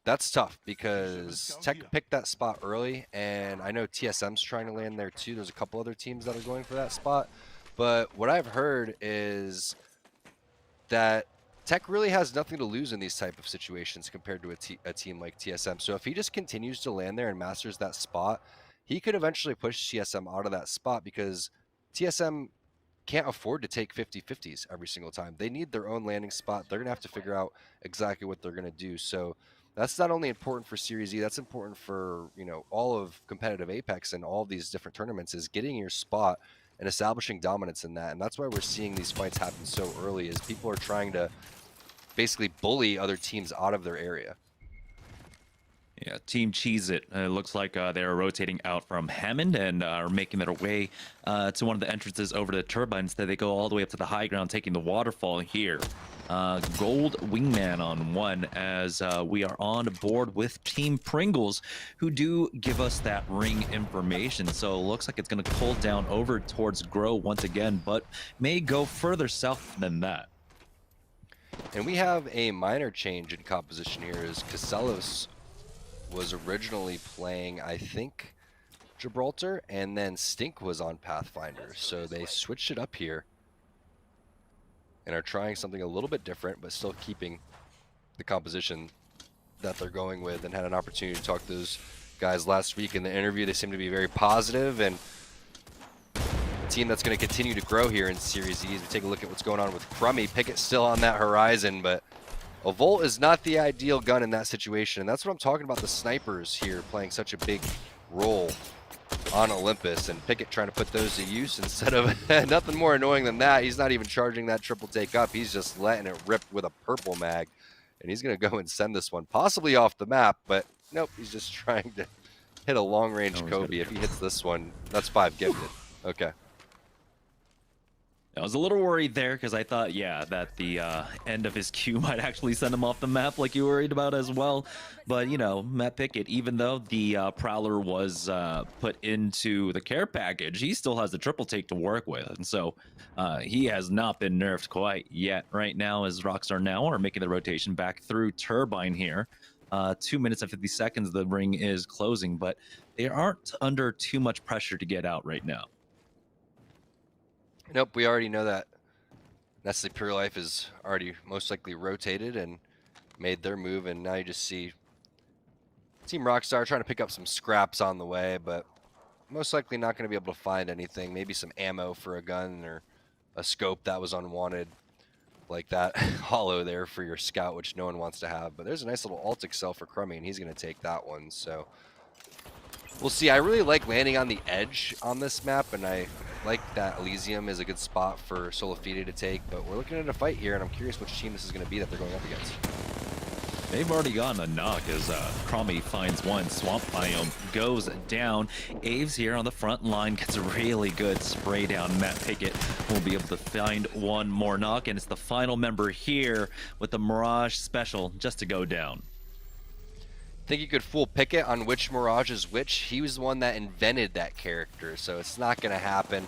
that's tough because Tech picked that spot early, and I know TSM's trying to land there too. There's a couple other teams that are going for that spot, but what I've heard is that Tech really has nothing to lose in these type of situations compared to a team like TSM. So if he just continues to land there and masters that spot, he could eventually push TSM out of that spot, because TSM can't afford to take 50-50s every single time. They need their own landing spot. They're going to have to figure out exactly what they're going to do. So that's not only important for Series E, that's important for, all of competitive Apex and all of these different tournaments, is getting your spot and establishing dominance in that. And that's why we're seeing these fights happen so early, is people are trying to basically bully other teams out of their area. Yeah, Team Cheese It. It looks like they're rotating out from Hammond and are making their way to one of the entrances over to the turbine. Instead, they go all the way up to the high ground, taking the waterfall here. Gold Wingman on 1, as we are on board with Team Pringles, who do give us that ring information. So it looks like it's going to pull down over towards Grow once again, but may go further south than that. And we have a minor change in composition here, as Casellos was originally playing, I think, Gibraltar, and then Stink was on Pathfinder. So they switched it up here and are trying something a little bit different, but still keeping the composition that they're going with, and had an opportunity to talk to those guys last week in the interview. They seem to be very positive, and a team that's going to continue to grow here in Series E. As we take a look at what's going on with Crummy. Pickett still on that horizon, but a Volt is not the ideal gun in that situation, and that's what I'm talking about, the snipers here playing such a big role on Olympus, and Pickett trying to put those to use instead of nothing more annoying than that. He's not even charging that triple take up. He's just letting it rip with a purple mag, and he's going to go and send this one possibly off the map, but nope, he's just trying to hit a long-range Kobe. If he hits this one, that's 5 gifted. Okay. I was a little worried there because I thought, that the end of his Q might actually send him off the map like you worried about as well. But, Matt Pickett, even though the Prowler was put into the care package, he still has the triple take to work with. And so he has not been nerfed quite yet right now, as Rockstar now are making the rotation back through Turbine here. 2 minutes and 50 seconds, the ring is closing, but they aren't under too much pressure to get out right now. Nope, we already know that Nestle Pure Life is already most likely rotated and made their move, and now you just see Team Rockstar trying to pick up some scraps on the way, but most likely not going to be able to find anything. Maybe some ammo for a gun or a scope that was unwanted, like that hollow there for your scout, which no one wants to have. But there's a nice little alt excel for Crummy, and he's going to take that one. So we'll see. I really like landing on the edge on this map, and I like that Elysium is a good spot for Solafide to take, but we're looking at a fight here, and I'm curious which team this is going to be that they're going up against. They've already gotten a knock as Cromie finds one. Swamp Biome goes down. Aves here on the front line gets a really good spray down. Matt Pickett will be able to find one more knock, and it's the final member here with the Mirage Special just to go down. Think you could fool Pickett on which Mirage is which? He was the one that invented that character, so it's not going to happen.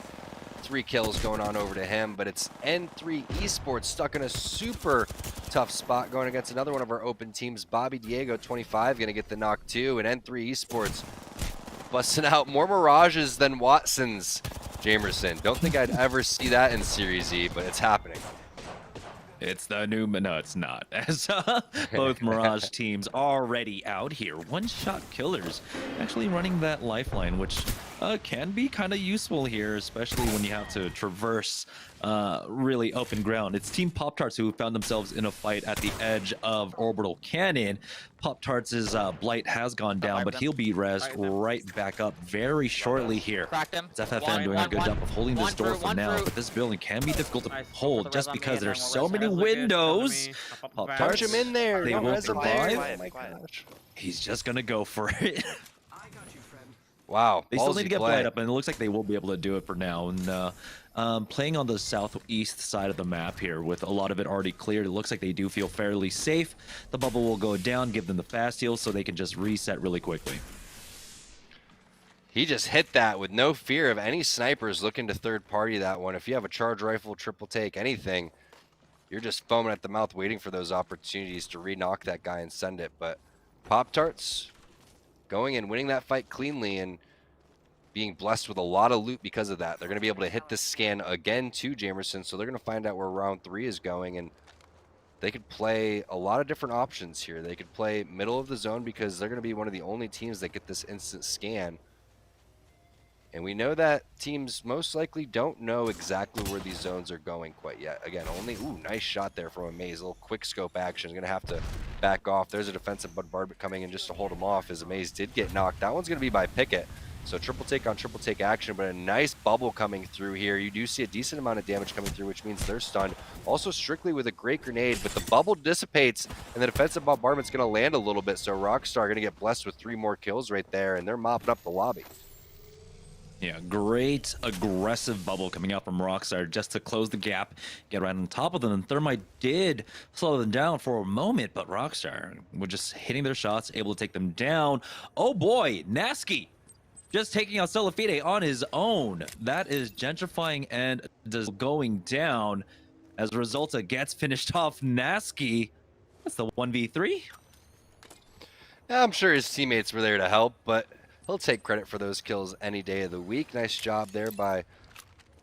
3 kills going on over to him, but it's N3 Esports stuck in a super tough spot going against another one of our open teams. Bobby Diego, 25, going to get the knock too, and N3 Esports busting out more Mirages than Watsons. Jamerson, don't think I'd ever see that in Series E, but it's happening. It's the new, no, it's not. As both Mirage teams already out here. One-shot killers actually running that lifeline, which can be kind of useful here, especially when you have to traverse really open ground. It's Team Pop-Tarts who found themselves in a fight at the edge of Orbital Cannon. Pop-Tarts' Blight has gone down, but he'll be rezzed right back up very shortly here. It's FFN doing a good job of holding this door for now, but this building can be difficult to hold just because there's so many windows. Punch him in there. They will survive. Oh my gosh. He's just gonna go for it. Wow. They still need ballsy to get play. Blight up, and it looks like they will be able to do it for now. And playing on the southeast side of the map here with a lot of it already cleared, it looks like they do feel fairly safe. The bubble will go down, give them the fast heal so they can just reset really quickly. He just hit that with no fear of any snipers looking to third party that one. If you have a charge rifle, triple take, anything, you're just foaming at the mouth waiting for those opportunities to re-knock that guy and send it. But Pop-Tarts going and winning that fight cleanly and being blessed with a lot of loot because of that. They're going to be able to hit this scan again to Jamerson, so they're going to find out where round 3 is going, and they could play a lot of different options here. They could play middle of the zone because they're going to be one of the only teams that get this instant scan. And we know that teams most likely don't know exactly where these zones are going quite yet. Again, only, ooh, nice shot there from Amaze. A little quick scope action. Is going to have to back off. There's a defensive bombardment coming in just to hold him off as Amaze did get knocked. That one's going to be by Pickett. So triple take on triple take action, but a nice bubble coming through here. You do see a decent amount of damage coming through, which means they're stunned. Also Strictly with a great grenade, but the bubble dissipates and the defensive bombardment's going to land a little bit. So Rockstar going to get blessed with 3 more kills right there, and they're mopping up the lobby. Yeah, great aggressive bubble coming out from Rockstar just to close the gap, get right on top of them. And Thermite did slow them down for a moment, but Rockstar were just hitting their shots, able to take them down. Oh boy, Nasky just taking out Celafide on his own. That is gentrifying and just going down. As a result, it gets finished off. Nasky, that's the 1v3. I'm sure his teammates were there to help, but he'll take credit for those kills any day of the week. Nice job there by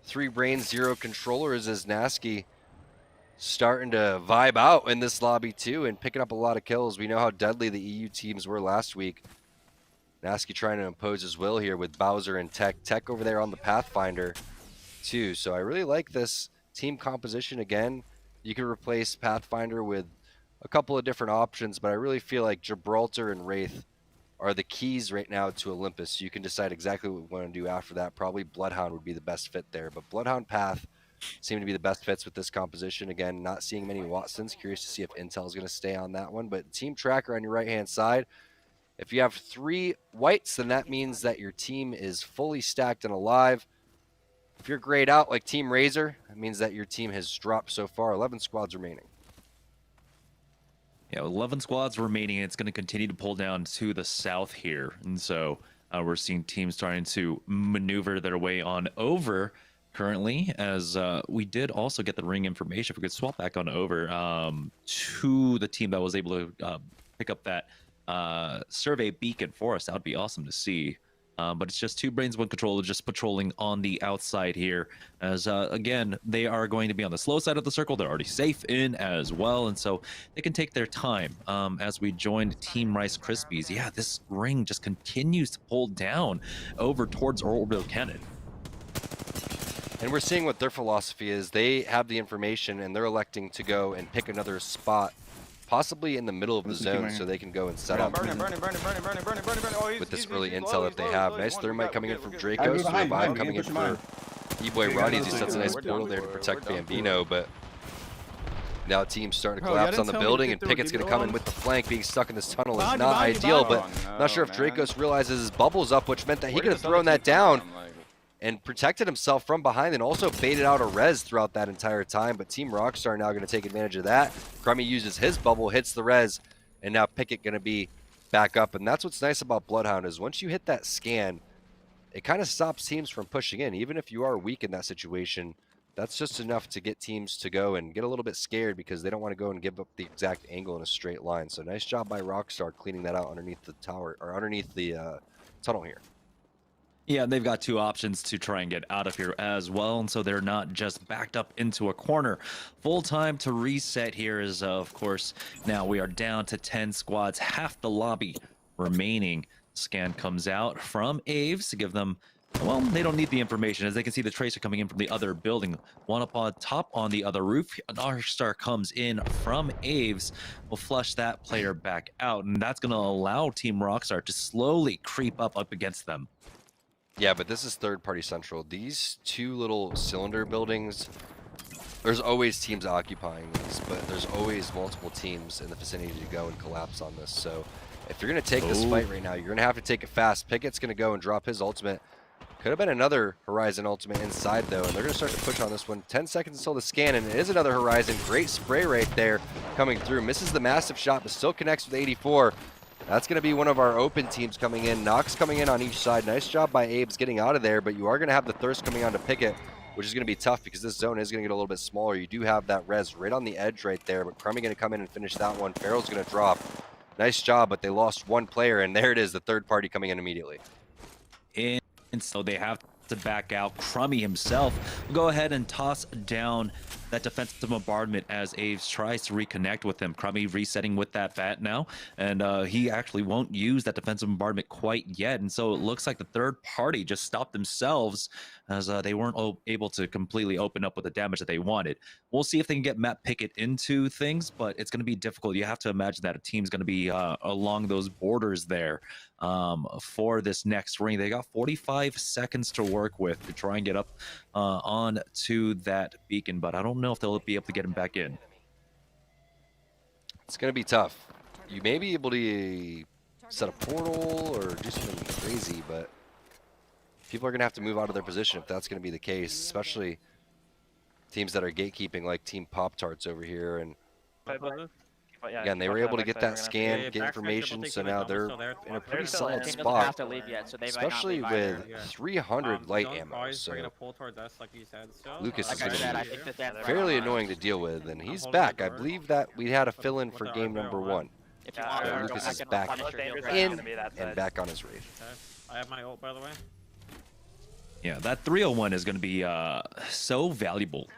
3 Brains, 0 Controllers as Nasky starting to vibe out in this lobby too and picking up a lot of kills. We know how deadly the EU teams were last week. Nasky trying to impose his will here with Bowser and Tech. Tech over there on the Pathfinder too. So I really like this team composition. Again, you can replace Pathfinder with a couple of different options, but I really feel like Gibraltar and Wraith are the keys right now to Olympus. So you can decide exactly what we want to do after that. Probably Bloodhound would be the best fit there, but Bloodhound Path seem to be the best fits with this composition. Again, not seeing many Watsons. Curious to see if Intel is going to stay on that one, but Team Tracker on your right-hand side. If you have 3 whites, then that means that your team is fully stacked and alive. If you're grayed out like Team Razor, it means that your team has dropped so far. 11 squads remaining. Yeah, 11 squads remaining, and it's going to continue to pull down to the south here. And so we're seeing teams starting to maneuver their way on over currently, as we did also get the ring information. If we could swap back on over to the team that was able to pick up that survey beacon for us, that would be awesome to see. But it's just 2 Brains, 1 Controller just patrolling on the outside here. As again, they are going to be on the slow side of the circle. They're already safe in as well, and so they can take their time. As we joined Team Rice Krispies, yeah, this ring just continues to pull down over towards Orbital Cannon. And we're seeing what their philosophy is. They have the information and they're electing to go and pick another spot, possibly in the middle of the zone, so they can go and set up with this early intel that they have. Nice Thermite coming in from Draco, so Revive coming in for E-Boy Ronnie's. He sets a nice portal there to protect Bambino, but Now team's starting to Bro, y'all collapse on didn't the tell me to building, get and through. Pickett's Leave going me to come in alone. with the flank. Being stuck in this tunnel is Behind you, not behind you, ideal, behind but Oh, not sure if no, Dracos realizes his bubble's up, which meant that he Where could did have this other thrown that team come down from? Like, and protected himself from behind, and also baited out a res throughout that entire time. But Team Rockstar now going to take advantage of that. Crummy uses his bubble, hits the res, and now Pickett going to be back up. And that's what's nice about Bloodhound is once you hit that scan, it kind of stops teams from pushing in. Even if you are weak in that situation, that's just enough to get teams to go and get a little bit scared because they don't want to go and give up the exact angle in a straight line. So nice job by Rockstar cleaning that out underneath the tower, or underneath the tunnel here. Yeah, they've got two options to try and get out of here as well, and so they're not just backed up into a corner. Full time to reset here is, of course, now we are down to 10 squads, half the lobby remaining. Scan comes out from Aves to give them, well, they don't need the information, as they can see the tracer coming in from the other building. One up on top on the other roof. An Star comes in from Aves. Will flush that player back out, and that's going to allow Team Rockstar to slowly creep up against them. Yeah, but this is third-party central. These two little cylinder buildings, there's always teams occupying these, but there's always multiple teams in the vicinity to go and collapse on this. So if you're going to take this fight right now, you're going to have to take it fast. Pickett's going to go and drop his ultimate. Could have been another Horizon ultimate inside, though, and they're going to start to push on this one. 10 seconds until the scan, and it is another Horizon. Great spray right there coming through. Misses the massive shot, but still connects with 84. That's going to be one of our open teams coming in. Nox coming in on each side. Nice job by Abe's getting out of there, but you are going to have the Thirst coming on to Pickett, which is going to be tough because this zone is going to get a little bit smaller. You do have that res right on the edge right there, but Crummy going to come in and finish that one. Farrell's going to drop. Nice job, but they lost one player, and there it is, the third party coming in immediately. And so they have to back out. Crummy himself will go ahead and toss down that defensive bombardment as Aves tries to reconnect with him. Crummy resetting with that bat now, and he actually won't use that defensive bombardment quite yet, and so it looks like the third party just stopped themselves as they weren't able to completely open up with the damage that they wanted. We'll see if they can get Matt Pickett into things, but it's going to be difficult. You have to imagine that a team's going to be along those borders there for this next ring. They got 45 seconds to work with to try and get up on to that beacon, but I don't know if they'll be able to get him back in. It's going to be tough. You may be able to set a portal or do something crazy, but people are going to have to move out of their position if that's going to be the case, especially teams that are gatekeeping like Team Pop-Tarts over here. And again, they were able to get that scan, get information, so now they're in a pretty solid spot, especially with 300 light ammo. So Lucas is going to be fairly annoying to deal with, and he's back. I believe that we had a fill-in for game number 1. So Lucas is back in and back on his Wraith. I have my ult, by the way. Yeah, that 301 is going to be so valuable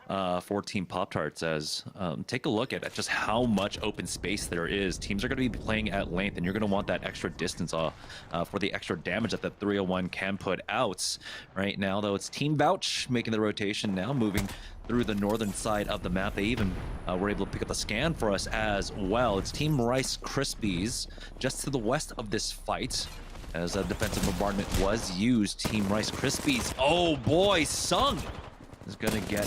for Team Pop-Tarts as take a look at just how much open space there is. Teams are going to be playing at length, and you're going to want that extra distance for the extra damage that the 301 can put out. Right now, though, it's Team Vouch making the rotation now, moving through the northern side of the map. They even were able to pick up a scan for us as well. It's Team Rice Krispies just to the west of this fight, as a defensive bombardment was used. Team Rice Krispies. Oh boy, Sung is gonna get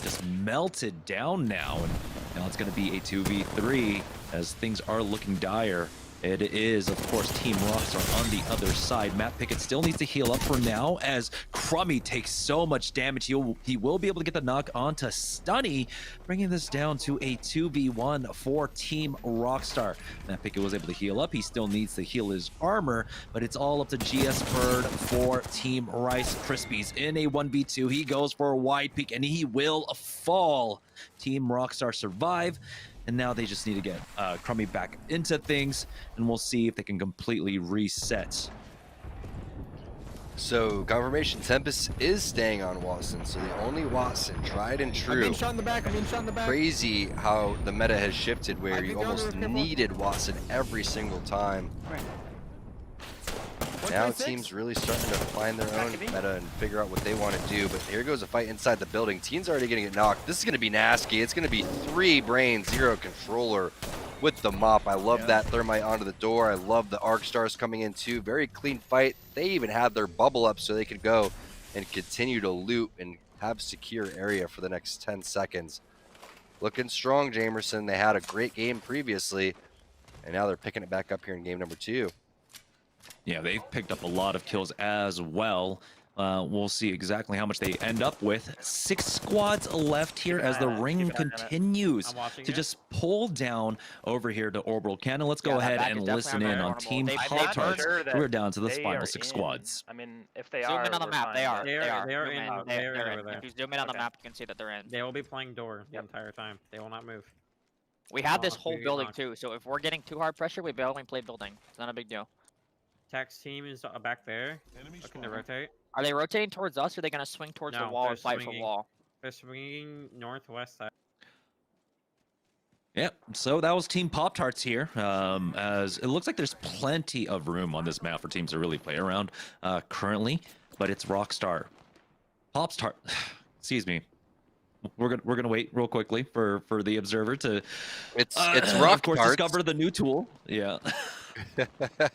just melted down now, and now it's gonna be a 2v3 as things are looking dire. It is, of course, Team Rockstar on the other side. Matt Pickett still needs to heal up for now as Crummy takes so much damage. He will be able to get the knock onto Stunny, bringing this down to a 2v1 for Team Rockstar. Matt Pickett was able to heal up. He still needs to heal his armor, but it's all up to GS Bird for Team Rice Krispies. In a 1v2, he goes for a wide peek, and he will fall. Team Rockstar survive. And now they just need to get Crummy back into things, and we'll see if they can completely reset. So confirmation Tempest is staying on Watson. So the only Watson, tried and true. I'm shot in the back. I'm being shot in the back. Crazy how the meta has shifted where you almost needed Watson every single time. Right. Now teams really starting to find their own meta and figure out what they want to do. But here goes a fight inside the building. Team's already going to get knocked. This is going to be nasty. It's going to be 3 brains, 0 controller with the mop. I love that thermite onto the door. I love the Arc Stars coming in too. Very clean fight. They even had their bubble up so they could go and continue to loot and have secure area for the next 10 seconds. looking strong, Jamerson. They had a great game previously, and now they're picking it back up here in game number 2. Yeah, they've picked up a lot of kills as well. We'll see exactly how much they end up with. 6 squads left here as the ring continues to just pull down over here to Orbital Cannon. Let's go ahead and listen in on Team Pop-Tarts. We're down to the final 6 squads. I mean, if they Zoom are, in on the map. They are. They They're in. in. They're in. If you zoom in on the map, you can see that they're in. They will be playing door the entire time. They will not move. We have this whole building too, so if we're getting too hard pressure, we only play building. It's not a big deal. Tax team is back there. Looking to rotate. Are they rotating towards us, or are they gonna swing towards the wall and fight for wall? They're swinging northwest side. Yep, so that was Team Pop-Tarts here, as it looks like there's plenty of room on this map for teams to really play around currently, but it's Rockstar. Pop-Tart, excuse me. We're gonna wait real quickly for the observer to It's of course Rockstarts. discover the new tool. Yeah.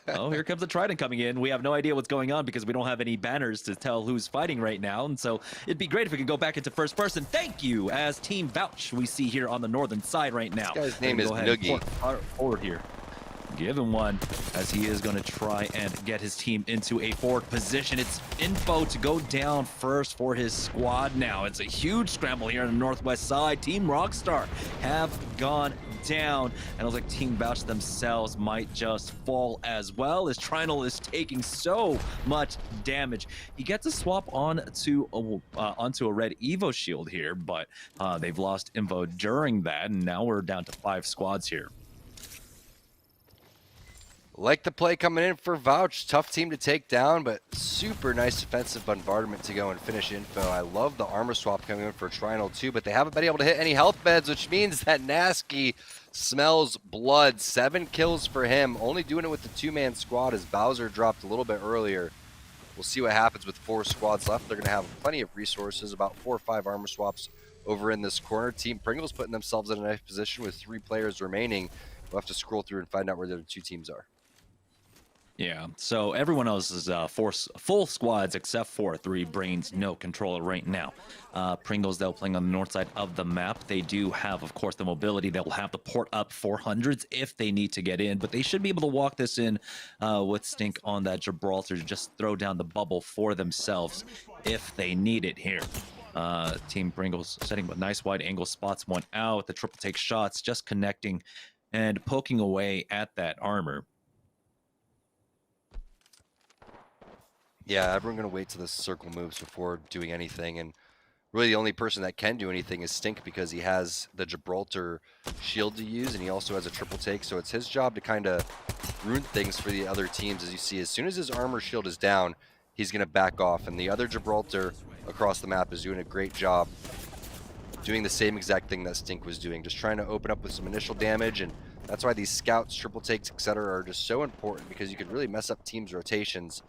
Oh, here comes the Trident coming in. We have no idea what's going on because we don't have any banners to tell who's fighting right now. And so it'd be great if we could go back into first person. Thank you, as Team Vouch we see here on the northern side right now. This guy's name is Noogie. Forward here. Give him one, as he is going to try and get his team into a forward position. It's Info to go down first for his squad now. It's a huge scramble here on the northwest side. Team Rockstar have gone down, and it looks like Team Vouch themselves might just fall as well, as Trinal is taking so much damage. He gets a swap onto a red Evo shield here, but they've lost Info during that, and now we're down to 5 squads here. Like the play coming in for Vouch. Tough team to take down, but super nice defensive bombardment to go and finish Info. I love the armor swap coming in for Trinal too, but they haven't been able to hit any health beds, which means that Nasky smells blood. 7 kills for him. Only doing it with the 2-man squad as Bowser dropped a little bit earlier. We'll see what happens with 4 squads left. They're going to have plenty of resources, about 4 or 5 armor swaps over in this corner. Team Pringles putting themselves in a nice position with 3 players remaining. We'll have to scroll through and find out where the other 2 teams are. Yeah, so everyone else is full squads except for 3 Brains, no controller right now. Pringles, they'll playing on the north side of the map. They do have, of course, the mobility. They'll have the port up 400s if they need to get in, but they should be able to walk this in with Stink on that Gibraltar to just throw down the bubble for themselves if they need it here. Team Pringles setting up nice wide angle spots, one out. The triple take shots, just connecting and poking away at that armor. Yeah, everyone's going to wait till the circle moves before doing anything, and really the only person that can do anything is Stink because he has the Gibraltar shield to use, and he also has a triple take, so it's his job to kind of ruin things for the other teams. As you see, as soon as his armor shield is down, he's going to back off, and the other Gibraltar across the map is doing a great job doing the same exact thing that Stink was doing, just trying to open up with some initial damage, and that's why these scouts, triple takes, etc. are just so important, because you could really mess up teams' rotations.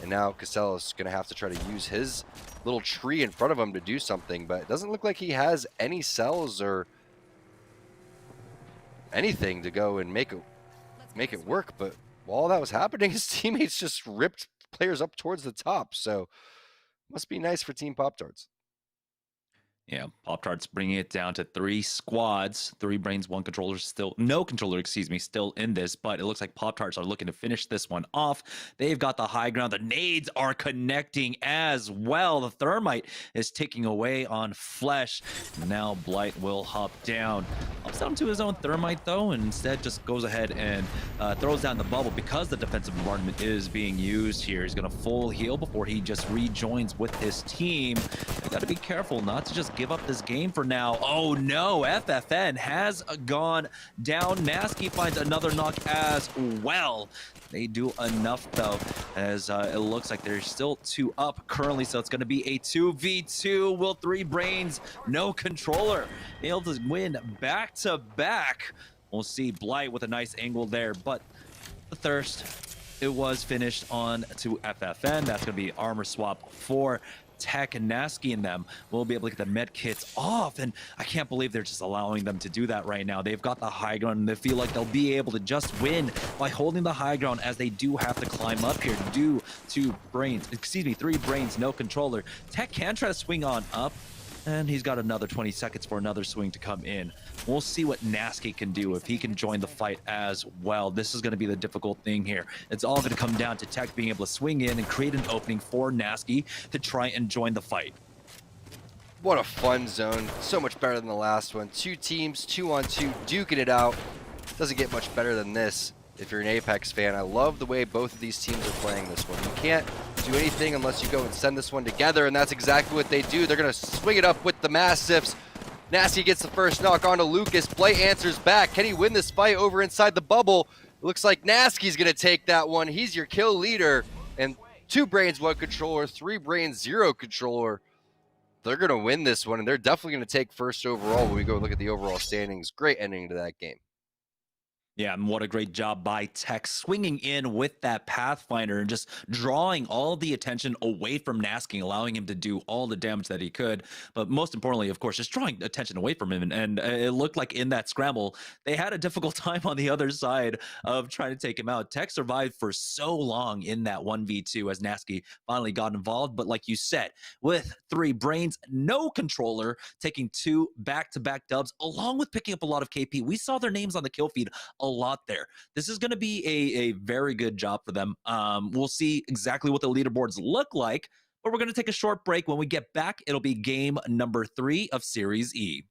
And now Casellas going to have to try to use his little tree in front of him to do something, but it doesn't look like he has any cells or anything to go and make it work. But while that was happening, his teammates just ripped players up towards the top, so must be nice for Team Pop-Tarts. Yeah, Pop-Tarts bringing it down to 3 squads, 3 Brains, 1 controller, no controller, still in this, but it looks like Pop-Tarts are looking to finish this one off. They've got the high ground. The nades are connecting as well. The Thermite is ticking away on Flesh. Now Blight will hop down. Hops down to his own Thermite though, and instead just goes ahead and throws down the bubble because the defensive bombardment is being used here. He's going to full heal before he just rejoins with his team. They got to be careful not to just give up this game for now. Oh no, FFN has gone down. Nasky finds another knock as well. They do enough though, as it looks like there's still 2 up currently, so it's going to be a 2v2. Will 3 Brains, no controller, able to win back to back? We'll see. Blight with a nice angle there, but the Thirst, it was finished on to FFN. That's going to be armor swap for Tech, and Nasky and them will be able to get the med kits off, and I can't believe they're just allowing them to do that right now. They've got the high ground, and they feel like they'll be able to just win by holding the high ground, as they do have to climb up here due to 3 Brains, no controller. Tech can try to swing on up, And he's got another 20 seconds for another swing to come in. We'll see what Nasky can do if he can join the fight as well. This is going to be the difficult thing here. It's all going to come down to Tech being able to swing in and create an opening for Nasky to try and join the fight. What a fun zone. So much better than the last one. 2 teams, 2-on-2, duking it out. Doesn't get much better than this if you're an Apex fan. I love the way both of these teams are playing this one. You can't do anything unless you go and send this one together, and that's exactly what they do. They're going to swing it up with the Mastiffs. Nasty gets the first knock onto Lucas. Blay answers back. Can he win this fight over inside the bubble? It looks like Nasky's going to take that one. He's your kill leader. And 2 brains, 1 controller, 3 brains, 0 controller. They're going to win this one, and they're definitely going to take first overall when we go look at the overall standings. Great ending to that game. Yeah, and what a great job by Tech swinging in with that Pathfinder and just drawing all the attention away from Nasky, allowing him to do all the damage that he could. But most importantly, of course, just drawing attention away from him. And it looked like in that scramble, they had a difficult time on the other side of trying to take him out. Tech survived for so long in that 1v2 as Nasky finally got involved. But like you said, with 3 brains, no controller, taking 2 back-to-back dubs, along with picking up a lot of KP. We saw their names on the kill feed a lot there. This is going to be a very good job for them. We'll see exactly what the leaderboards look like, but we're going to take a short break. When we get back, it'll be game number 3 of Series E.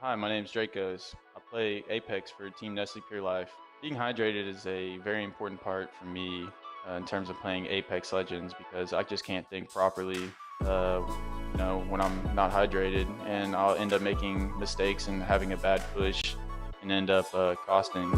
Hi, my name's Dracos. I play Apex for Team Nestle Pure Life. Being hydrated is a very important part for me in terms of playing Apex Legends because I just can't think properly when I'm not hydrated, and I'll end up making mistakes and having a bad push and end up costing.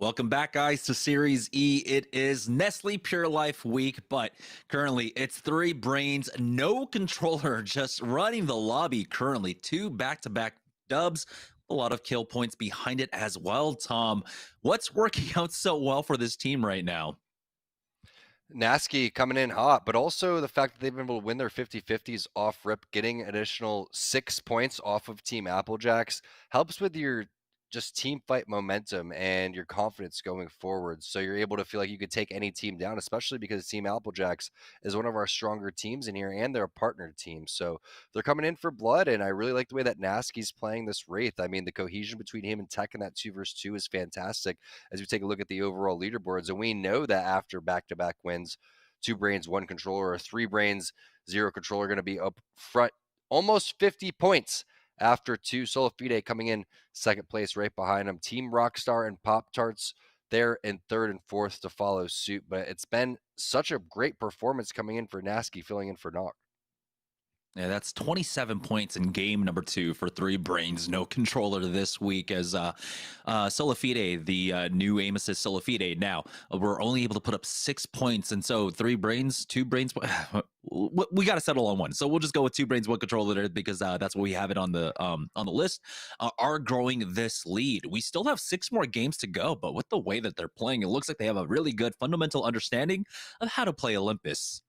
Welcome back, guys, to Series E. It is Nestle Pure Life Week, but currently it's 3 brains, no controller, just running the lobby currently. 2 back-to-back dubs, a lot of kill points behind it as well. Tom, what's working out so well for this team right now? Nasky coming in hot, but also the fact that they've been able to win their 50-50s off rip, getting additional 6 points off of Team Applejacks helps with your just team fight momentum and your confidence going forward. So you're able to feel like you could take any team down, especially because Team Applejacks is one of our stronger teams in here and they're a partner team. So they're coming in for blood, and I really like the way that Nasky's playing this Wraith. I mean, the cohesion between him and Tech in that 2 versus 2 is fantastic as we take a look at the overall leaderboards. And we know that after back-to-back wins, 2 brains, 1 controller, or 3 brains, 0 controller, going to be up front almost 50 points after 2. Solafide coming in second place right behind him. Team Rockstar and Pop Tarts there in 3rd and 4th to follow suit. But it's been such a great performance coming in for Nasky, filling in for Nock. Yeah, that's 27 points in game number 2 for 3 brains, no controller this week as Solafide, the new aim assist Solafide. Now, we're only able to put up 6 points, and so 3 brains, 2 brains, we got to settle on 1. So we'll just go with 2 brains, 1 controller because that's what we have it on the list, are growing this lead. We still have 6 more games to go, but with the way that they're playing, it looks like they have a really good fundamental understanding of how to play Olympus.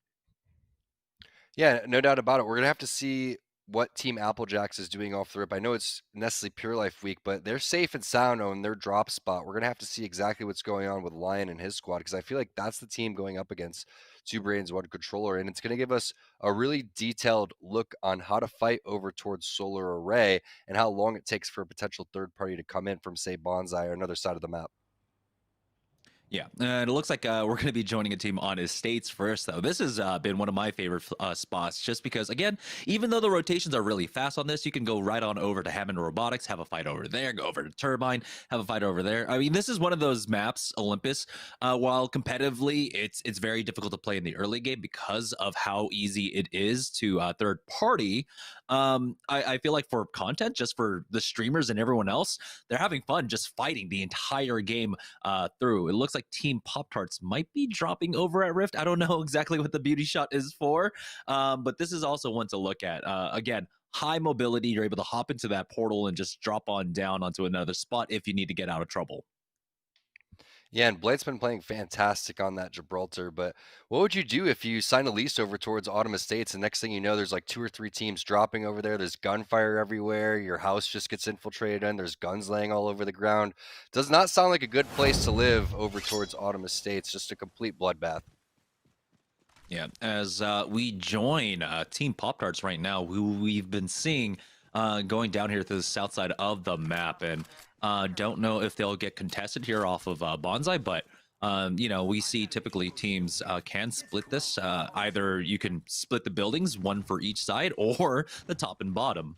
Yeah, no doubt about it. We're going to have to see what Team Applejacks is doing off the rip. I know it's Nestle Pure Life Week, but they're safe and sound on their drop spot. We're going to have to see exactly what's going on with Lion and his squad, because I feel like that's the team going up against 2 brains, 1 controller, and it's going to give us a really detailed look on how to fight over towards Solar Array and how long it takes for a potential third party to come in from, say, Bonsai or another side of the map. Yeah, and it looks like we're going to be joining a team on Estates first, though. This has been one of my favorite spots, just because, again, even though the rotations are really fast on this, you can go right on over to Hammond Robotics, have a fight over there, go over to Turbine, have a fight over there. I mean, this is one of those maps, Olympus, while competitively, it's very difficult to play in the early game because of how easy it is to third party. I feel like for content, just for the streamers and everyone else, they're having fun just fighting the entire game through. It looks like Team Pop Tarts might be dropping over at Rift. I don't know exactly what the beauty shot is for, but this is also one to look at. Again, high mobility. You're able to hop into that portal and just drop on down onto another spot if you need to get out of trouble. Yeah, and Blade's been playing fantastic on that Gibraltar, but what would you do if you sign a lease over towards Autumn Estates and next thing you know, there's like 2 or 3 teams dropping over there, there's gunfire everywhere, your house just gets infiltrated and there's guns laying all over the ground. Does not sound like a good place to live over towards Autumn Estates, just a complete bloodbath. Yeah, as we join Team Pop Tarts right now, who we've been seeing going down here to the south side of the map, and don't know if they'll get contested here off of Bonsai, but you know, we see typically teams can split this. Either you can split the buildings, 1 for each side, or the top and bottom.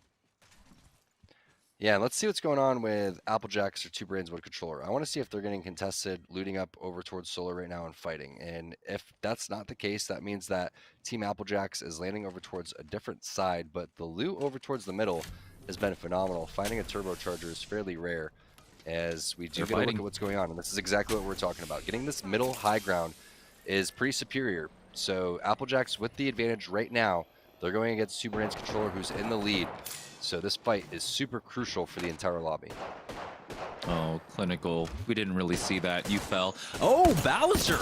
Yeah, let's see what's going on with Applejacks or 2 brains, 1 controller. I want to see if they're getting contested, looting up over towards Solar right now and fighting. And if that's not the case, that means that Team Applejacks is landing over towards a different side, but the loot over towards the middle has been phenomenal. Finding a turbocharger is fairly rare as we do get a look at what's going on. And this is exactly what we're talking about. Getting this middle high ground is pretty superior. So Applejacks with the advantage right now. They're going against 2 brains controller who's in the lead. So this fight is super crucial for the entire lobby. Oh, Clinical. We didn't really see that. You fell. Oh, Bowser!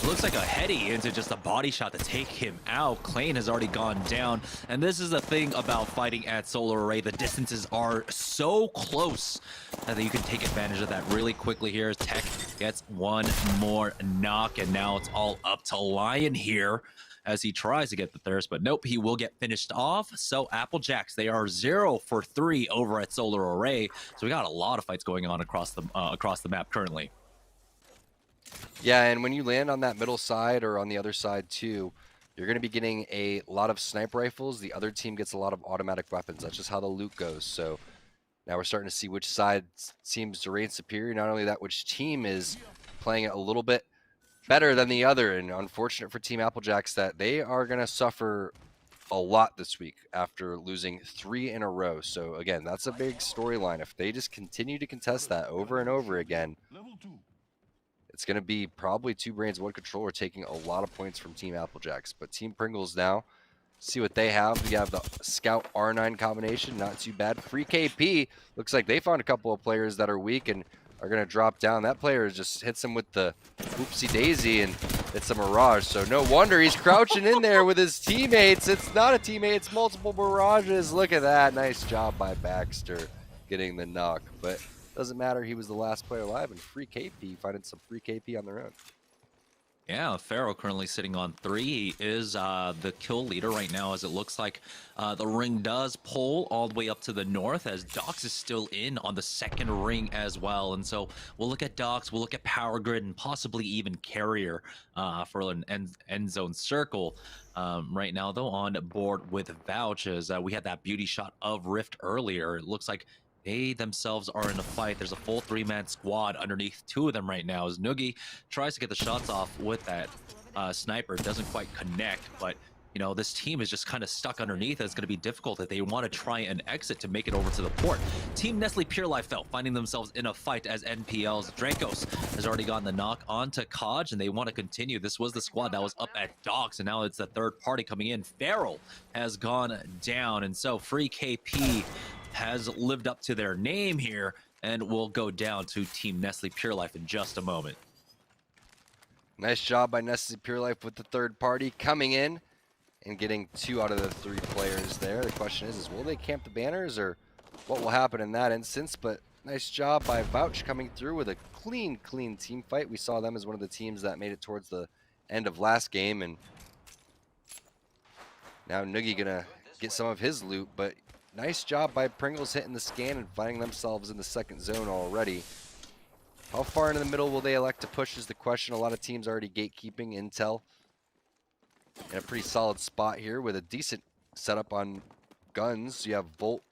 Looks like a heady into just a body shot to take him out. Klain has already gone down. And this is the thing about fighting at Solar Array. The distances are so close that you can take advantage of that really quickly here. Tech gets 1 more knock, and now it's all up to Lion here as he tries to get the thirst, but nope, he will get finished off. So Applejacks, they are 0 for 3 over at Solar Array. So we got a lot of fights going on across the map currently. Yeah, and when you land on that middle side or on the other side too, you're going to be getting a lot of sniper rifles. The other team gets a lot of automatic weapons. That's just how the loot goes. So now we're starting to see which side seems to reign superior. Not only that, which team is playing it a little bit better than the other, and unfortunate for Team Applejacks that they are going to suffer a lot this week after losing 3 in a row. So again, that's a big storyline. If they just continue to contest that over and over again, it's going to be probably 2 Brains, 1 Controller taking a lot of points from Team Applejacks. But Team Pringles now, see what they have. We have the Scout R9 combination, not too bad. Free KP, looks like they found a couple of players that are weak and are going to drop down. That player just hits him with the oopsie daisy and it's a Mirage. So no wonder he's crouching in there with his teammates. It's not a teammate, it's multiple Mirages. Look at that. Nice job by Baxter getting the knock. But doesn't matter, he was the last player alive, and free KP, finding some free KP on their own. Yeah, Pharaoh currently sitting on 3. He is the kill leader right now, as it looks like the ring does pull all the way up to the north, as Dox is still in on the 2nd ring as well. And so we'll look at Dox, we'll look at Power Grid, and possibly even Carrier for an end zone circle. Right now, though, on board with Vouch, as we had that beauty shot of Rift earlier. It looks like they themselves are in a fight. There's a full 3-man squad underneath 2 of them right now, as Noogie tries to get the shots off with that sniper. Doesn't quite connect, but you know, this team is just kind of stuck underneath. It's going to be difficult if they want to try and exit to make it over to the port. Team Nestle Pure Life, though, finding themselves in a fight as NPL's Dracos has already gotten the knock onto Kaj, and they want to continue. This was the squad that was up at Dox, and now it's the 3rd party coming in. Feral has gone down, and so Free KP has lived up to their name here, and will go down to Team Nestle Pure Life in just a moment. Nice job by Nestle Pure Life with the 3rd party coming in and getting 2 out of the 3 players there. The question is will they camp the banners, or what will happen in that instance? But nice job by Vouch coming through with a clean team fight. We saw them as one of the teams that made it towards the end of last game, and now Noogie gonna get some of his loot. But nice job by Pringles hitting the scan and finding themselves in the 2nd zone already. How far into the middle will they elect to push is the question. A lot of teams already gatekeeping Intel in a pretty solid spot here with a decent setup on guns. You have Volt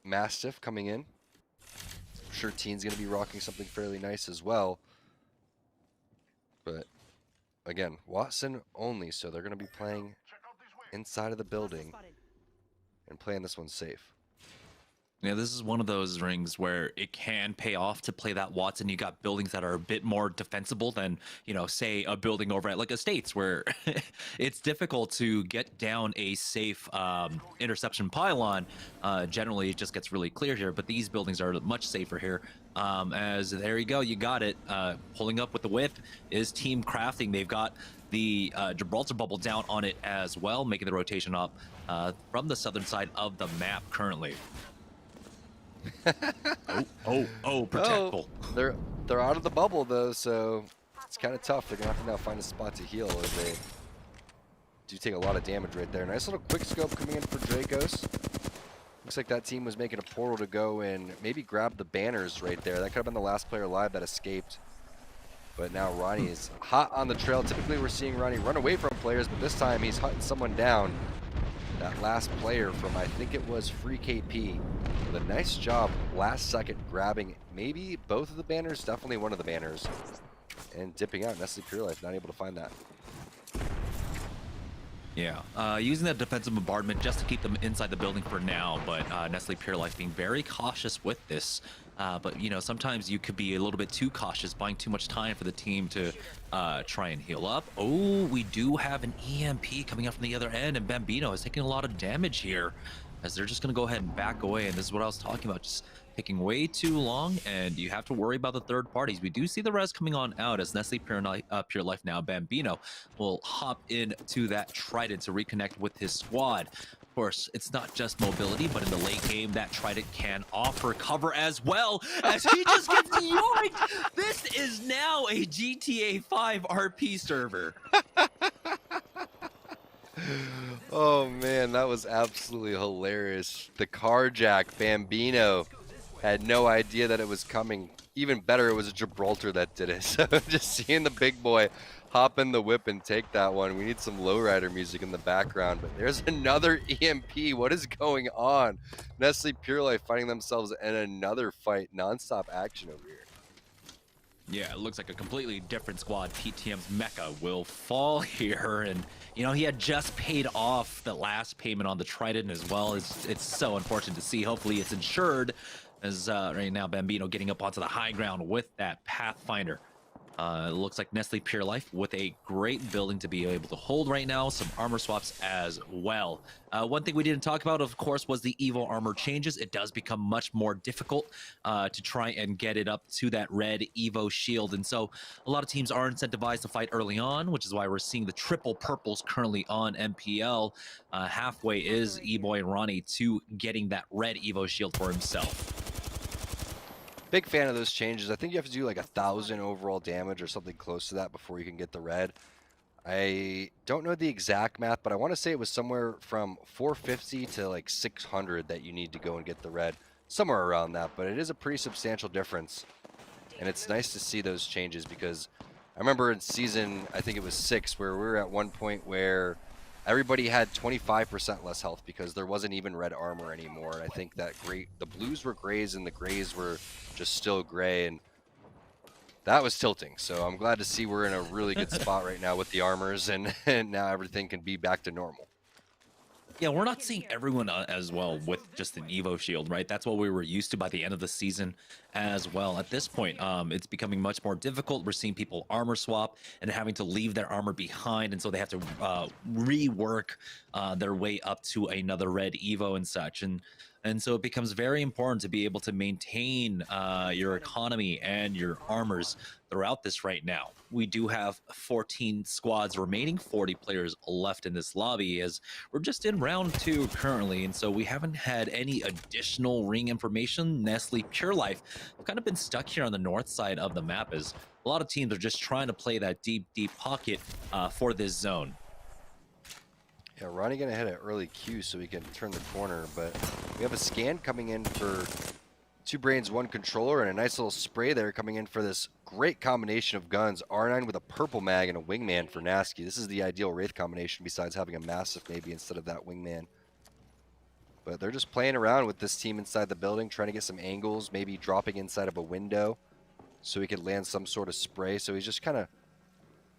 Mastiff coming in. I'm sure Teen's going to be rocking something fairly nice as well. But again, Watson only, so they're going to be playing inside of the building and playing this one safe. Yeah, this is one of those rings where it can pay off to play that Watson. You got buildings that are a bit more defensible than, you know, say a building over at like Estates, where it's difficult to get down a safe interception pylon. Generally, it just gets really clear here, but these buildings are much safer here. As there you go, you got it. Pulling up with the whip is Team Crafting. They've got the Gibraltar bubble down on it as well, making the rotation up from the southern side of the map currently. Protectable. They're out of the bubble though, so it's kind of tough. They're gonna have to now find a spot to heal, as they do take a lot of damage right there. Nice little quick scope coming in for Dracos. Looks like that team was making a portal to go and maybe grab the banners right there. That could have been the last player alive that escaped. But now Ronnie is hot on the trail. Typically we're seeing Ronnie run away from players, but this time he's hunting someone down. That last player from, I think it was Free KP, with a nice job last second grabbing maybe both of the banners, definitely one of the banners, and dipping out. Nestle Pure Life not able to find that. Yeah, using that defensive bombardment just to keep them inside the building for now, but Nestle Pure Life being very cautious with this. But, you know, sometimes you could be a little bit too cautious, buying too much time for the team to try and heal up. Oh, we do have an EMP coming up from the other end, and Bambino is taking a lot of damage here, as they're just going to go ahead and back away. And this is what I was talking about, just taking way too long, and you have to worry about the 3rd parties. We do see the res coming on out as Nestle Pure Life now. Bambino will hop into that Trident to reconnect with his squad. Of course, it's not just mobility, but in the late game, that Trident can offer cover as well, as he just gets yoinked. This is now a GTA 5 RP server. Oh man, that was absolutely hilarious. The carjack, Bambino had no idea that it was coming. Even better, it was a Gibraltar that did it. So just seeing the big boy hop in the whip and take that one. We need some lowrider music in the background, but there's another EMP. What is going on? Nestle Pure Life finding themselves in another fight. Non-stop action over here. Yeah, it looks like a completely different squad. PTM's Mecha will fall here, and You know, he had just paid off the last payment on the Trident as well. It's so unfortunate to see. Hopefully it's insured, as right now Bambino getting up onto the high ground with that Pathfinder. It looks like Nestle Pure Life with a great building to be able to hold right now. Some armor swaps as well. One thing we didn't talk about, of course, was the Evo armor changes. It does become much more difficult to try and get it up to that red Evo shield. And so a lot of teams are incentivized to fight early on, which is why we're seeing the triple purples currently on MPL. Halfway is E-Boy and Ronnie to getting that red Evo shield for himself. Big fan of those changes. I think you have to do like 1,000 overall damage or something close to that before you can get the red. I don't know the exact math, but I want to say it was somewhere from 450 to like 600 that you need to go and get the red. Somewhere around that, but it is a pretty substantial difference. And it's nice to see those changes because I remember in season, I think it was 6, where we were at one point where everybody had 25% less health because there wasn't even red armor anymore. And I think that the blues were grays and the grays were just still gray, and that was tilting. So I'm glad to see we're in a really good spot right now with the armors, and now everything can be back to normal. Yeah, we're not seeing everyone as well with just an Evo shield, right? That's what we were used to by the end of the season as well. At this point, it's becoming much more difficult. We're seeing people armor swap and having to leave their armor behind, and so they have to rework their way up to another red Evo and such. And so it becomes very important to be able to maintain your economy and your armors throughout this right now. We do have 14 squads remaining, 40 players left in this lobby, as we're just in round 2 currently, and so we haven't had any additional ring information. Nestle Pure Life have kind of been stuck here on the north side of the map, as a lot of teams are just trying to play that deep pocket for this zone. Yeah, Ronnie gonna hit an early Q so he can turn the corner, but we have a scan coming in for 2 brains, 1 controller, and a nice little spray there coming in for this great combination of guns. R9 with a purple mag and a wingman for Nasky. This is the ideal Wraith combination besides having a massive maybe instead of that wingman. But they're just playing around with this team inside the building, trying to get some angles, maybe dropping inside of a window so he could land some sort of spray. So he's just kind of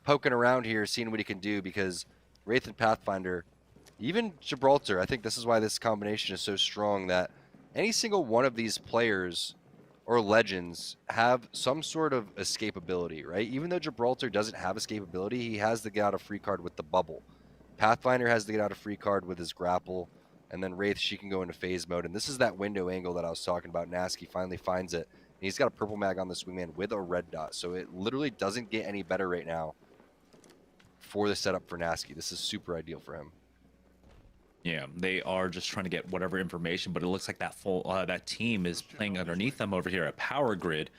poking around here, seeing what he can do, because Wraith and Pathfinder, even Gibraltar, I think this is why this combination is so strong, that any single one of these players or legends have some sort of escapability, right? Even though Gibraltar doesn't have escapability, he has the get out of free card with the bubble. Pathfinder has the get out of free card with his grapple, and then Wraith, she can go into phase mode. And this is that window angle that I was talking about. Nasky finally finds it, and he's got a purple mag on this wingman with a red dot. So it literally doesn't get any better right now for the setup for Nasky. This is super ideal for him. Yeah, they are just trying to get whatever information, but it looks like that team is playing underneath them over here at Power Grid.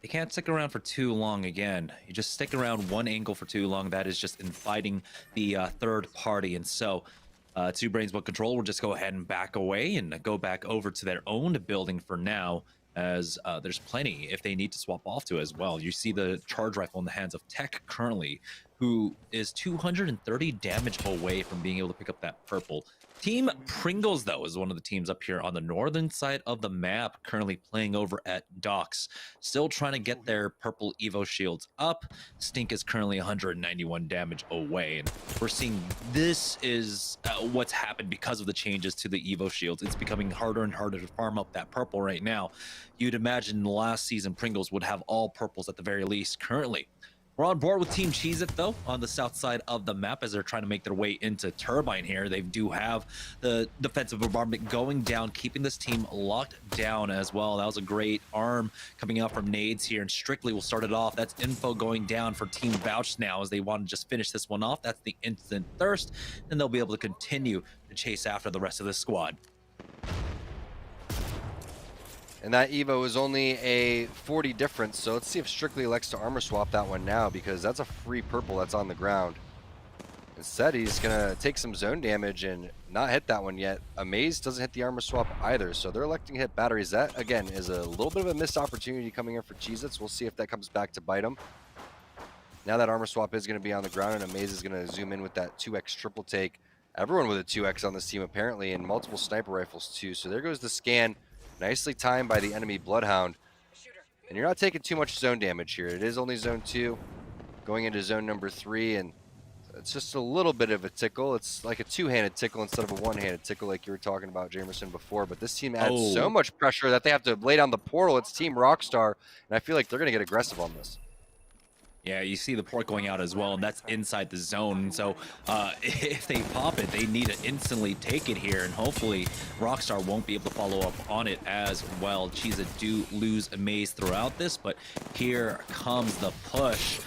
They can't stick around for too long again. You just stick around one angle for too long, that is just inviting the third party. And so 2 brains, 1 control will just go ahead and back away and go back over to their own building for now, as there's plenty if they need to swap off to as well. You see the charge rifle in the hands of Tech currently, who is 230 damage away from being able to pick up that purple. Team Pringles, though, is one of the teams up here on the northern side of the map, currently playing over at Docks, still trying to get their purple Evo shields up. Stink is currently 191 damage away, and we're seeing this is what's happened because of the changes to the Evo shields. It's becoming harder and harder to farm up that purple right now. You'd imagine last season Pringles would have all purples at the very least currently. We're on board with Team Cheez-It, though, on the south side of the map as they're trying to make their way into Turbine here. They do have the defensive bombardment going down, keeping this team locked down as well. That was a great arm coming out from nades here, and Strictly will start it off. That's info going down for Team Vouch now as they want to just finish this one off. That's the instant thirst, and they'll be able to continue to chase after the rest of the squad. And that Evo is only a 40 difference, so let's see if Strictly elects to armor swap that one now, because that's a free purple that's on the ground. Instead, he's going to take some zone damage and not hit that one yet. Amaze doesn't hit the armor swap either, so they're electing to hit batteries. That, again, is a little bit of a missed opportunity coming in for Cheez-Its. We'll see if that comes back to bite him. Now that armor swap is going to be on the ground, and Amaze is going to zoom in with that 2x triple take. Everyone with a 2x on this team, apparently, and multiple sniper rifles, too. So there goes the scan. Nicely timed by the enemy Bloodhound. And you're not taking too much zone damage here. It is only zone 2, going into zone number 3, and it's just a little bit of a tickle. It's like a two-handed tickle instead of a one-handed tickle like you were talking about, Jamerson, before. But this team adds so much pressure that they have to lay down the portal. It's Team Rockstar, and I feel like they're going to get aggressive on this. Yeah, you see the port going out as well, and that's inside the zone. So if they pop it, they need to instantly take it here, and hopefully Rockstar won't be able to follow up on it as well. Chiza do lose a maze throughout this, but here comes the push.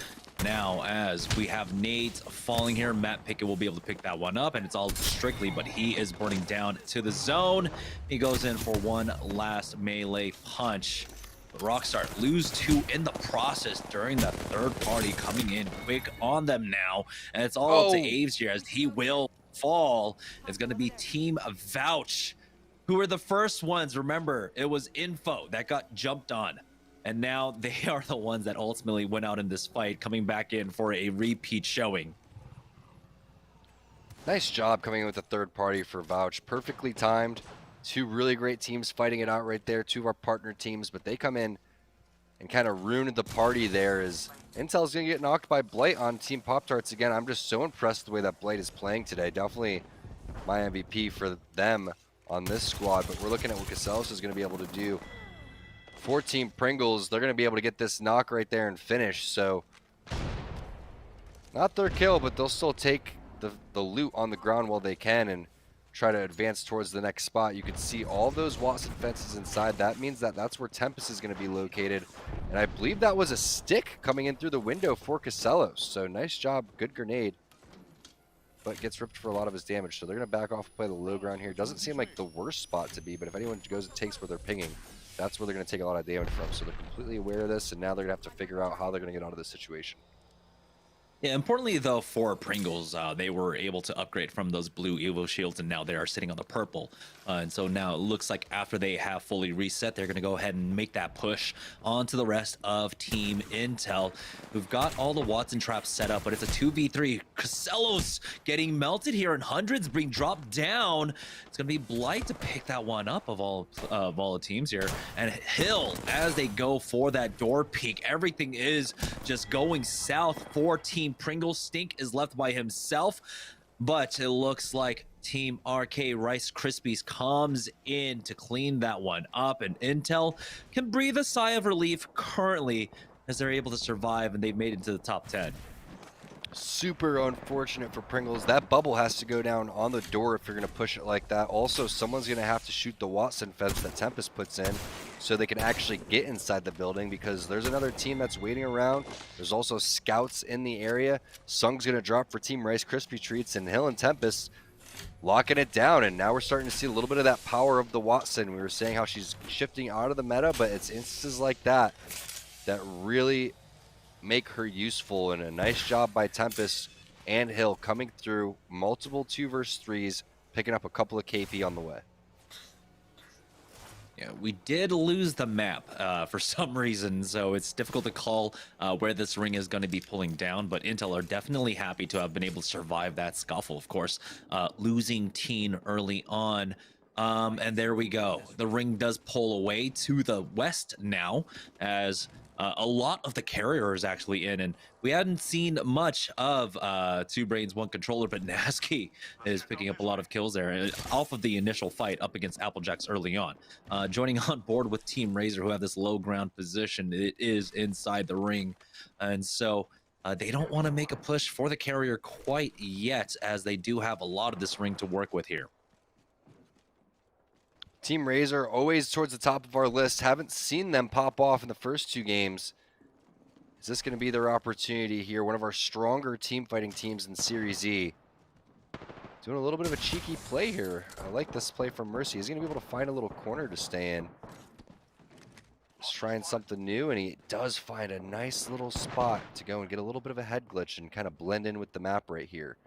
Now, as we have nades falling here, Matt Pickett will be able to pick that one up, and it's all strictly, but he is burning down to the zone. He goes in for one last melee punch. But Rockstar lose 2 in the process during that third party coming in quick on them now. And it's all up to Aves here as he will fall. It's going to be Team Vouch, who are the first ones. Remember, it was Info that got jumped on. And now they are the ones that ultimately went out in this fight, coming back in for a repeat showing. Nice job coming in with the third party for Vouch. Perfectly timed. 2 really great teams fighting it out right there. 2 of our partner teams, but they come in and kind of ruined the party there as Intel's going to get knocked by Blight on Team Pop-Tarts again. I'm just so impressed the way that Blight is playing today. Definitely my MVP for them on this squad, but we're looking at what Casellas is going to be able to do. For Team Pringles, they're going to be able to get this knock right there and finish. So not their kill, but they'll still take the loot on the ground while they can and try to advance towards the next spot. You can see all those Watson fences inside. That means that that's where Tempest is going to be located. And I believe that was a stick coming in through the window for Casellas. So nice job, good grenade. But gets ripped for a lot of his damage. So they're going to back off and play the low ground here. Doesn't seem like the worst spot to be, but if anyone goes and takes where they're pinging, that's where they're going to take a lot of damage from. So they're completely aware of this, and now they're going to have to figure out how they're going to get out of this situation. Yeah, importantly though, for Pringles, they were able to upgrade from those blue Evo shields, and now they are sitting on the purple. And so now it looks like after they have fully reset, they're going to go ahead and make that push onto the rest of Team Intel. We've got all the Watson traps set up, but it's a 2v3. Casellas getting melted here, and hundreds being dropped down. It's going to be Blight to pick that one up of all the teams here. And Hill, as they go for that door peek, everything is just going south for Team Pringles. Stink is left by himself, but it looks like Team RK Rice Krispies comes in to clean that one up, and Intel can breathe a sigh of relief currently as they're able to survive, and they've made it to the top 10. Super unfortunate for Pringles. That bubble has to go down on the door if you're going to push it like that. Also, someone's going to have to shoot the Watson fence that Tempest puts in so they can actually get inside the building, because there's another team that's waiting around. There's also scouts in the area. Sung's going to drop for Team Rice Krispie Treats, and Hill and Tempest locking it down. And now we're starting to see a little bit of that power of the Watson. We were saying how she's shifting out of the meta, but it's instances like that that really make her useful. And a nice job by Tempest and Hill coming through multiple 2v3s, picking up a couple of KP on the way. Yeah, we did lose the map for some reason, so it's difficult to call where this ring is going to be pulling down, but Intel are definitely happy to have been able to survive that scuffle, of course, losing Teen early on. And there we go. The ring does pull away to the west now, as a lot of the carrier is actually in, and we hadn't seen much of 2 Brains 1 Controller, but Nasky is picking up a lot of kills there off of the initial fight up against Applejacks early on. Joining on board with Team Razor, who have this low ground position. It is inside the ring, and so they don't want to make a push for the carrier quite yet, as they do have a lot of this ring to work with here. Team Razor always towards the top of our list. Haven't seen them pop off in the first 2 games. Is this going to be their opportunity here? One of our stronger team fighting teams in Series E. Doing a little bit of a cheeky play here. I like this play from Mercy. He's going to be able to find a little corner to stay in. Just trying something new, and he does find a nice little spot to go and get a little bit of a head glitch and kind of blend in with the map right here.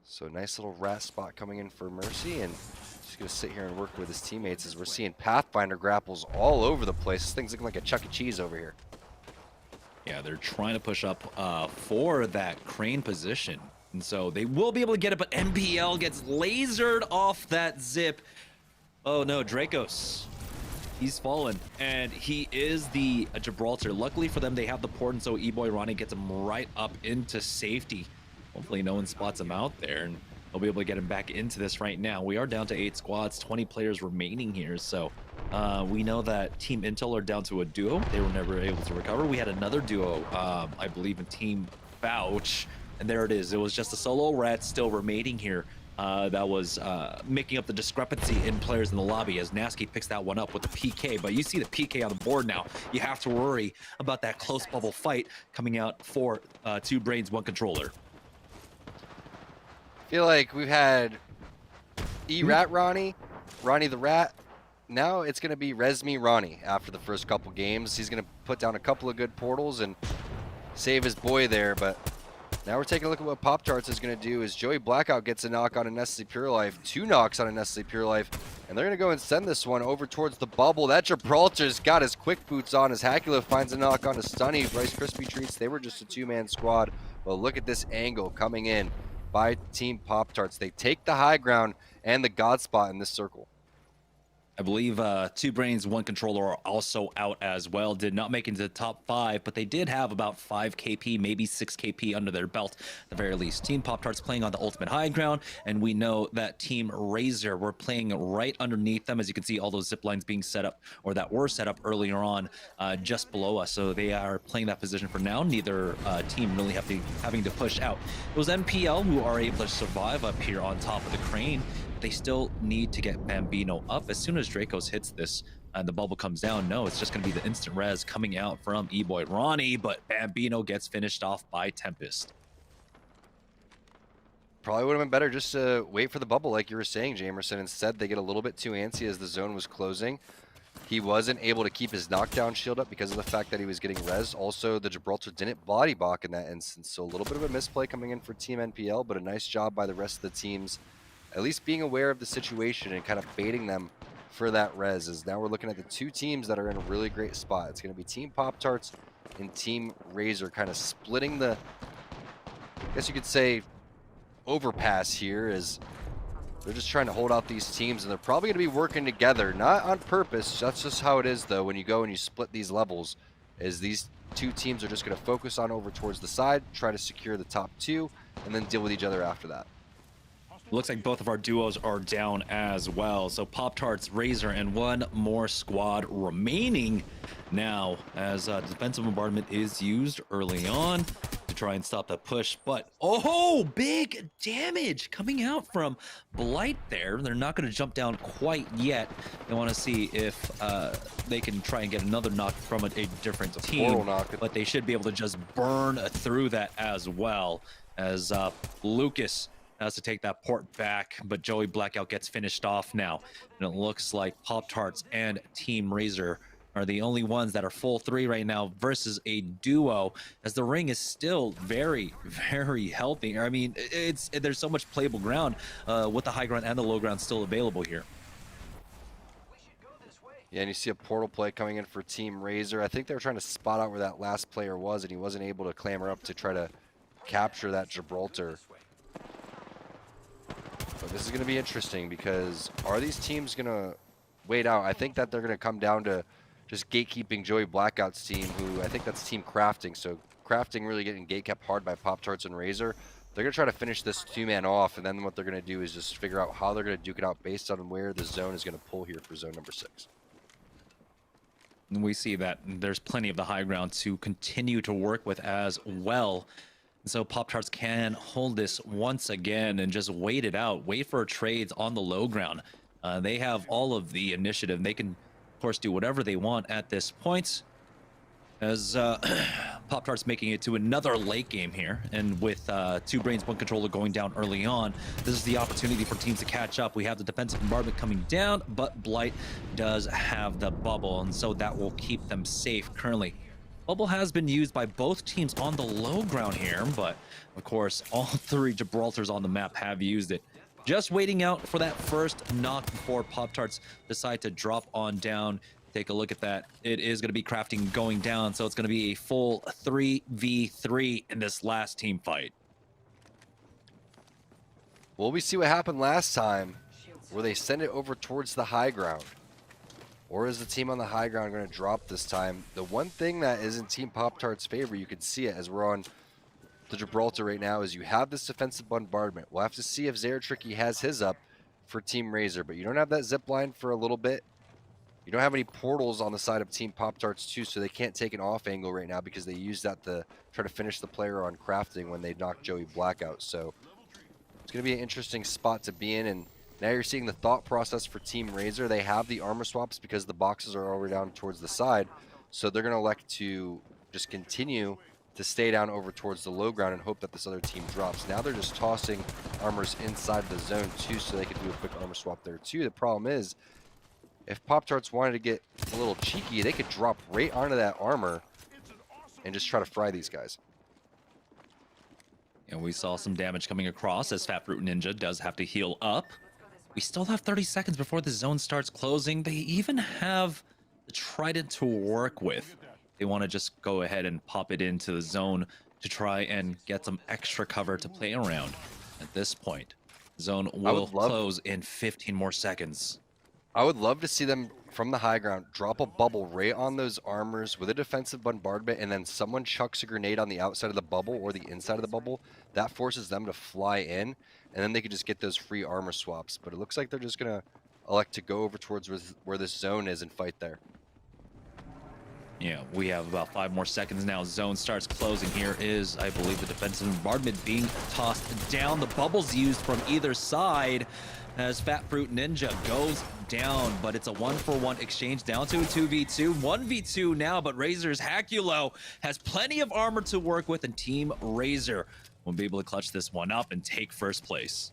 So nice little rat spot coming in for Mercy, and just going to sit here and work with his teammates as we're seeing Pathfinder grapples all over the place. This thing's looking like a Chuck E. Cheese over here. Yeah, they're trying to push up for that crane position, and so they will be able to get it, but MPL gets lasered off that zip. Oh no, Dracos He's fallen, and he is the Gibraltar. Luckily for them, they have the port, and so E-Boy Ronnie gets him right up into safety. Hopefully no one spots him out there, and they'll be able to get him back into this right now. We are down to 8 squads, 20 players remaining here, so we know that Team Intel are down to a duo. They were never able to recover. We had another duo, I believe, in Team Vouch, and there it is. It was just a solo rat still remaining here. That was making up the discrepancy in players in the lobby as Nasky picks that one up with the PK. But you see the PK on the board now. You have to worry about that close bubble fight coming out for 2 brains, 1 controller. I feel like we've had E-Rat Ronnie, Ronnie the Rat. Now it's going to be Resmi Ronnie after the first couple games. He's going to put down a couple of good portals and save his boy there, but now we're taking a look at what Pop Tarts is going to do. Is Joey Blackout gets a knock on a Nestle Pure Life, 2 knocks on a Nestle Pure Life, and they're going to go and send this one over towards the bubble. That Gibraltar's got his quick boots on as Hacula finds a knock on a Stunny. Rice Krispie Treats, they were just a 2-man squad. Well, look at this angle coming in by Team Pop Tarts. They take the high ground and the God spot in this circle. I believe 2 brains, 1 controller are also out as well. Did not make it into the top 5, but they did have about 5 KP, maybe 6 KP under their belt at the very least. Team Pop Tarts playing on the ultimate high ground, and we know that Team Razor were playing right underneath them. As you can see, all those zip lines being set up, or that were set up earlier on, just below us. So they are playing that position for now. Neither team really having to push out. It was NPL who are able to survive up here on top of the crane. They still need to get Bambino up. As soon as Dracos hits this and the bubble comes down, no, it's just going to be the instant res coming out from E-Boy Ronnie, but Bambino gets finished off by Tempest. Probably would have been better just to wait for the bubble like you were saying, Jamerson. Instead, they get a little bit too antsy as the zone was closing. He wasn't able to keep his knockdown shield up because of the fact that he was getting rezzed. Also, the Gibraltar didn't body block in that instance, so a little bit of a misplay coming in for Team NPL, but a nice job by the rest of the teams at least being aware of the situation and kind of baiting them for that res. As now we're looking at the 2 teams that are in a really great spot. It's going to be Team Pop Tarts and Team Razor kind of splitting the, I guess you could say, overpass here, as they're just trying to hold out these teams, and they're probably going to be working together, not on purpose. That's just how it is, though, when you go and you split these levels, is these 2 teams are just going to focus on over towards the side, try to secure the top 2, and then deal with each other after that. Looks like both of our duos are down as well. So Pop Tarts, Razor, and 1 more squad remaining now, as defensive bombardment is used early on to try and stop that push. But oh, big damage coming out from Blight there. They're not going to jump down quite yet. They want to see if they can try and get another knock from a different team, but they should be able to just burn through that as well, as Lucas has to take that port back, but Joey Blackout gets finished off now. And it looks like Pop Tarts and Team Razor are the only ones that are full 3 right now versus a duo, as the ring is still very, very healthy. I mean, there's so much playable ground with the high ground and the low ground still available here. Yeah, and you see a portal play coming in for Team Razor. I think they were trying to spot out where that last player was, and he wasn't able to clamber up to try to capture that Gibraltar. But this is going to be interesting, because are these teams going to wait out? I think that they're going to come down to just gatekeeping Joey Blackout's team, who I think that's Team Crafting. So Crafting really getting gate kept hard by Pop Tarts and Razor. They're going to try to finish this 2-man off, and then what they're going to do is just figure out how they're going to duke it out based on where the zone is going to pull here for zone number 6. And we see that there's plenty of the high ground to continue to work with as well. So Pop Tarts can hold this once again and just wait it out, wait for trades on the low ground. They have all of the initiative. They can, of course, do whatever they want at this point. As Pop Tarts making it to another late game here, and with 2 brains, 1 controller going down early on, this is the opportunity for teams to catch up. We have the defensive bombardment coming down, but Blight does have the bubble, and so that will keep them safe currently. Bubble has been used by both teams on the low ground here, but of course, all 3 Gibraltars on the map have used it. Just waiting out for that first knock before Pop Tarts decide to drop on down. Take a look at that. It is going to be Crafting going down, so it's going to be a full 3v3 in this last team fight. Well, we see what happened last time, where they send it over towards the high ground. Or is the team on the high ground going to drop this time? The one thing that is in Team Pop-Tart's favor, you can see it as we're on the Gibraltar right now, is you have this defensive bombardment. We'll have to see if Zeratricky has his up for Team Razor, but you don't have that zip line for a little bit. You don't have any portals on the side of Team Pop-Tarts too, so they can't take an off angle right now because they used that to try to finish the player on crafting when they knocked Joey Black out. So it's going to be an interesting spot to be in, and now you're seeing the thought process for Team Razor. They have the armor swaps because the boxes are already down towards the side, so they're going to elect to just continue to stay down over towards the low ground and hope that this other team drops. Now they're just tossing armors inside the zone too, so they can do a quick armor swap there too. The problem is, if Pop-Tarts wanted to get a little cheeky, they could drop right onto that armor and just try to fry these guys. And we saw some damage coming across as Fat Fruit Ninja does have to heal up. We still have 30 seconds before the zone starts closing. They even have the Trident to work with. They want to just go ahead and pop it into the zone to try and get some extra cover to play around. At this point, zone will close in 15 more seconds. I would love to see them from the high ground drop a bubble right on those armors with a defensive bombardment, and then someone chucks a grenade on the outside of the bubble or the inside of the bubble. That forces them to fly in, and then they could just get those free armor swaps. But it looks like they're just going to elect to go over towards where this zone is and fight there. Yeah, we have about 5 more seconds now. Zone starts closing. Here is, I believe, the defensive bombardment being tossed down. The bubbles used from either side as Fat Fruit Ninja goes down, but it's a 1-for-1 exchange down to a 2v2. 1v2 now, but Razor's Hakulo has plenty of armor to work with, and Team Razor will be able to clutch this one up and take first place.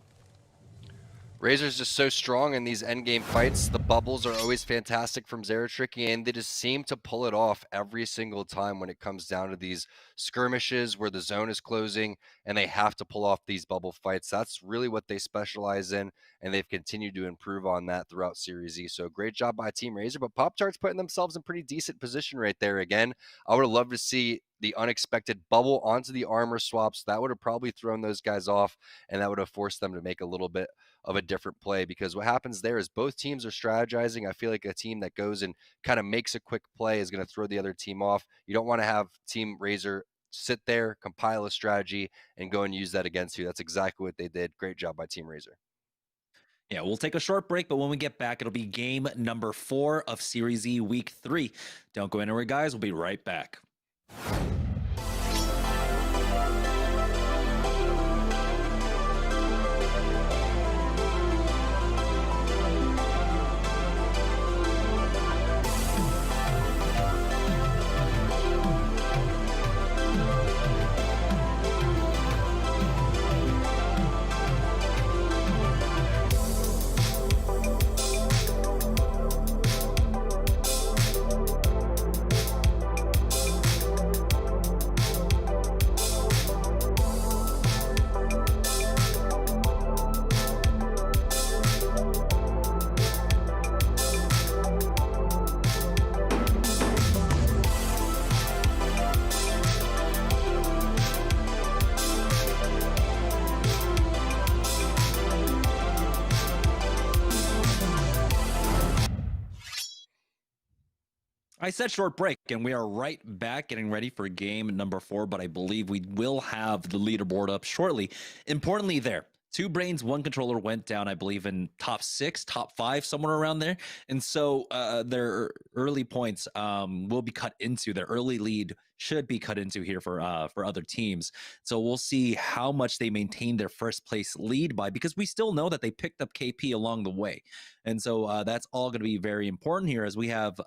Razor's just so strong in these endgame fights. The bubbles are always fantastic from Zeratricky, and they just seem to pull it off every single time when it comes down to these skirmishes where the zone is closing and they have to pull off these bubble fights. That's really what they specialize in, and they've continued to improve on that throughout Series E. So great job by Team Razor, but Pop-Tarts putting themselves in pretty decent position right there again. I would have loved to see the unexpected bubble onto the armor swaps. That would have probably thrown those guys off, and that would have forced them to make a little bit of a different play, because what happens there is both teams are strategizing. I feel like a team that goes and kind of makes a quick play is going to throw the other team off. You don't want to have Team Razor sit there, compile a strategy, and go and use that against you. That's exactly what they did. Great job by Team Razor. Yeah, we'll take a short break, but when we get back, it'll be game number 4 of Series E Week 3. Don't go anywhere, guys. We'll be right back. I said short break, and we are right back getting ready for game number 4, but I believe we will have the leaderboard up shortly. Importantly there, 2 brains, 1 controller went down, I believe, in top 6, top 5, somewhere around there. And so their early points will be cut into, their early lead should be cut into here for other teams. So we'll see how much they maintain their first place lead by, because we still know that they picked up KP along the way. And so that's all going to be very important here, as we have,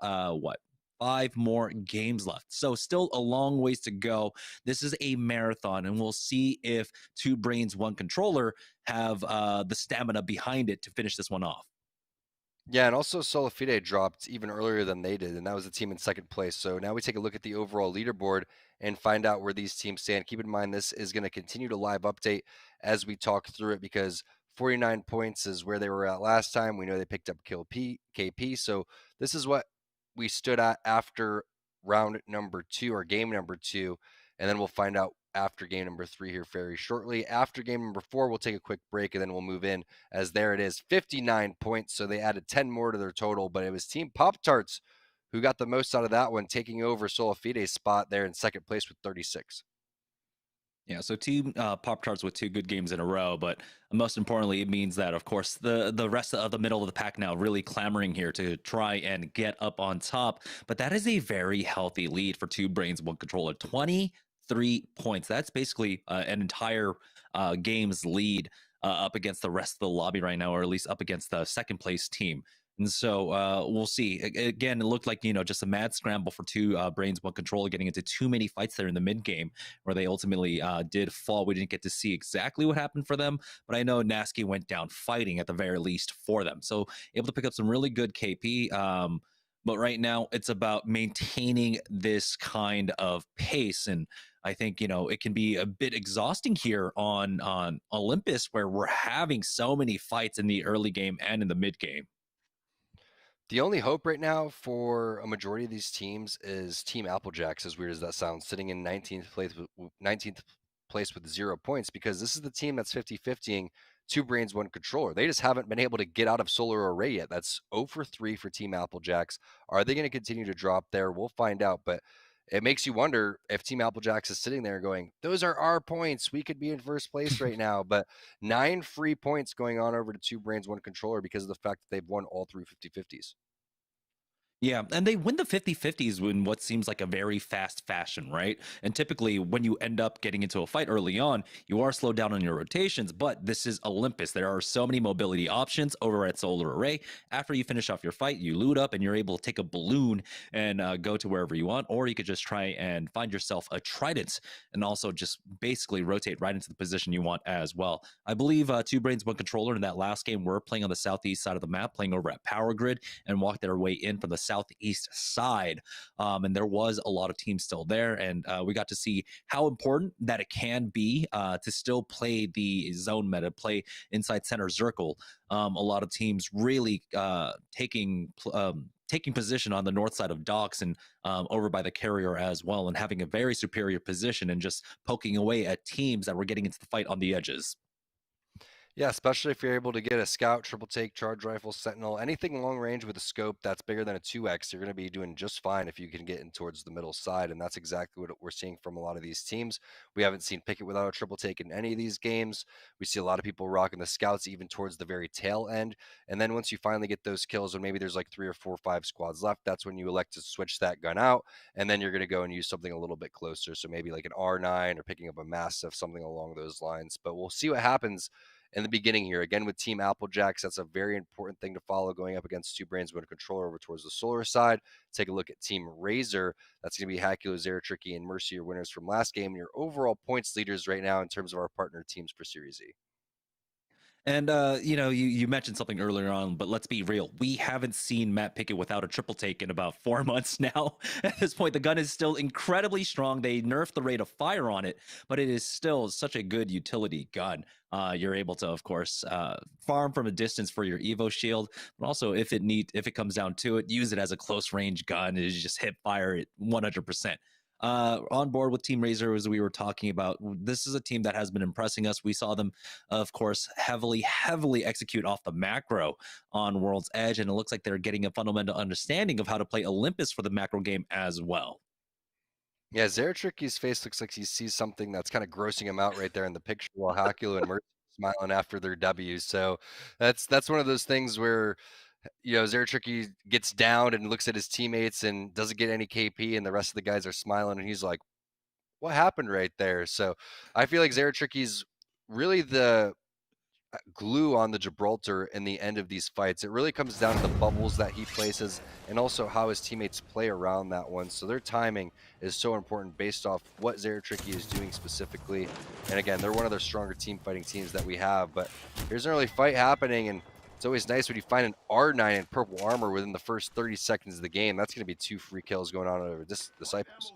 5 more games left. So still a long ways to go. This is a marathon, and we'll see if 2 brains, 1 controller have the stamina behind it to finish this one off. Yeah, and also Solafide dropped even earlier than they did, and that was the team in second place. So now we take a look at the overall leaderboard and find out where these teams stand. Keep in mind, this is going to continue to live update as we talk through it, because 49 points is where they were at last time. We know they picked up KP, so this is what we stood at after round number 2 or game number 2, and then we'll find out after game number 3 here very shortly. After game number 4, we'll take a quick break and then we'll move in, as there it is, 59 points. So they added 10 more to their total, but it was Team Pop-Tarts who got the most out of that one, taking over Solafide's spot there in second place with 36. Yeah, so Team Pop-Tarts with 2 good games in a row, but most importantly, it means that, of course, the rest of the middle of the pack now really clamoring here to try and get up on top. But that is a very healthy lead for 2 Brains, 1 Controller. 23 points. That's basically an entire game's lead up against the rest of the lobby right now, or at least up against the second place team. And so we'll see. Again, it looked like, just a mad scramble for 2 Brains, 1 Controller, getting into too many fights there in the mid game where they ultimately did fall. We didn't get to see exactly what happened for them, but I know Nasky went down fighting at the very least for them. So able to pick up some really good KP. But right now it's about maintaining this kind of pace. And I think, it can be a bit exhausting here on Olympus, where we're having so many fights in the early game and in the mid game. The only hope right now for a majority of these teams is Team Applejacks, as weird as that sounds, sitting in 19th place with 0 points, because this is the team that's 50-50ing 2 Brains, 1 Controller. They just haven't been able to get out of Solar Array yet. That's 0 for 3 for Team Applejacks. Are they going to continue to drop there? We'll find out, but it makes you wonder if Team Applejacks is sitting there going, those are our points. We could be in first place right now. But 9 free points going on over to 2 Brains, 1 Controller because of the fact that they've won all 3 50-50s. Yeah, and they win the 50-50s in what seems like a very fast fashion, right? And typically when you end up getting into a fight early on, you are slowed down on your rotations, but this is Olympus. There are so many mobility options over at Solar Array. After you finish off your fight, you loot up and you're able to take a balloon and go to wherever you want, or you could just try and find yourself a trident and also just basically rotate right into the position you want as well. I believe 2 Brains, 1 Controller in that last game were playing on the southeast side of the map, playing over at Power Grid, and walked their way in from the southeast side, and there was a lot of teams still there, and we got to see how important that it can be to still play the zone meta, play inside center circle. A lot of teams really taking position on the north side of docks and over by the carrier as well, and having a very superior position and just poking away at teams that were getting into the fight on the edges. Yeah, especially if you're able to get a scout, triple take, charge rifle, sentinel, anything long range with a scope that's bigger than a 2x, you're going to be doing just fine if you can get in towards the middle side. And that's exactly what we're seeing from a lot of these teams. We haven't seen Pickett without a triple take in any of these games. We see a lot of people rocking the scouts even towards the very tail end. And then once you finally get those kills, when maybe there's like 3 or 4 or 5 squads left, that's when you elect to switch that gun out. And then you're going to go and use something a little bit closer. So maybe like an R9 or picking up a Mastiff, something along those lines. But we'll see what happens in the beginning here. Again, with Team Applejacks, that's a very important thing to follow going up against 2 Brains, 1 Controller over towards the Solar side. Take a look at Team Razor. That's going to be Hakulo, Zeratricky, and Mercy, your winners from last game. Your overall points leaders right now in terms of our partner teams for Series E. And, you mentioned something earlier on, but let's be real. We haven't seen Matt Pickett without a triple take in about 4 months now. At this point, the gun is still incredibly strong. They nerfed the rate of fire on it, but it is still such a good utility gun. You're able to, of course, farm from a distance for your Evo shield, but also if it comes down to it, use it as a close range gun. It is just hip fire it 100%. On board with Team Razor, as we were talking about, this is a team that has been impressing us. We saw them, of course, heavily execute off the macro on World's Edge, and it looks like they're getting a fundamental understanding of how to play Olympus for the macro game as well. Yeah, Zeratricky's face looks like he sees something that's kind of grossing him out right there in the picture, while Hakulo and Mercy are smiling after their W's. So that's one of those things where, Zeratricky gets down and looks at his teammates and doesn't get any KP, and the rest of the guys are smiling, and he's like, what happened right there? So I feel like Zeratricky's really the glue on the Gibraltar in the end of these fights. It really comes down to the bubbles that he places and also how his teammates play around that one. So their timing is so important based off what Zeratricky is doing specifically. And again, they're one of the stronger team fighting teams that we have. But here's an early fight happening, and it's always nice when you find an R9 in purple armor within the first 30 seconds of the game. That's going to be 2 free kills going on over Disciples.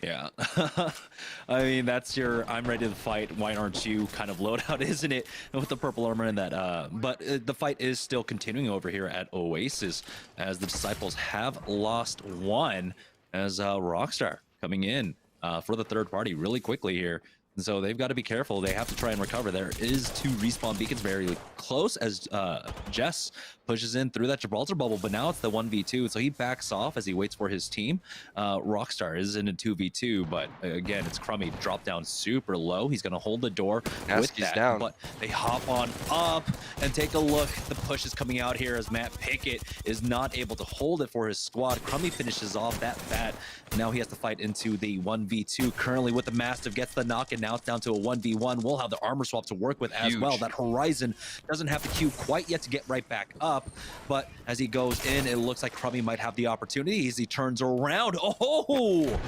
Yeah. I mean, that's your I'm ready to fight, why aren't you kind of loadout, isn't it? With the purple armor and that. But the fight is still continuing over here at Oasis, as the Disciples have lost one, as Rockstar coming in. for the third party really quickly here. And so they've got to be careful. They have to try and recover. There is 2 respawn beacons very close as Jess pushes in through that Gibraltar bubble, but now it's the 1v2. So he backs off as he waits for his team. Rockstar is in a 2v2, but again, it's Crummy dropped down super low. He's going to hold the door with that, down. but they hop on up and take a look. The push is coming out here as Matt Pickett is not able to hold it for his squad. Crummy finishes off that bat. Now he has to fight into the 1v2 currently with the Mastiff, gets the knock, and now it's down to a 1v1. We'll have the armor swap to work with as well. That Horizon doesn't have the Q quite yet to get right back up, but as he goes in, it looks like Crummy might have the opportunity as he turns around. Oh!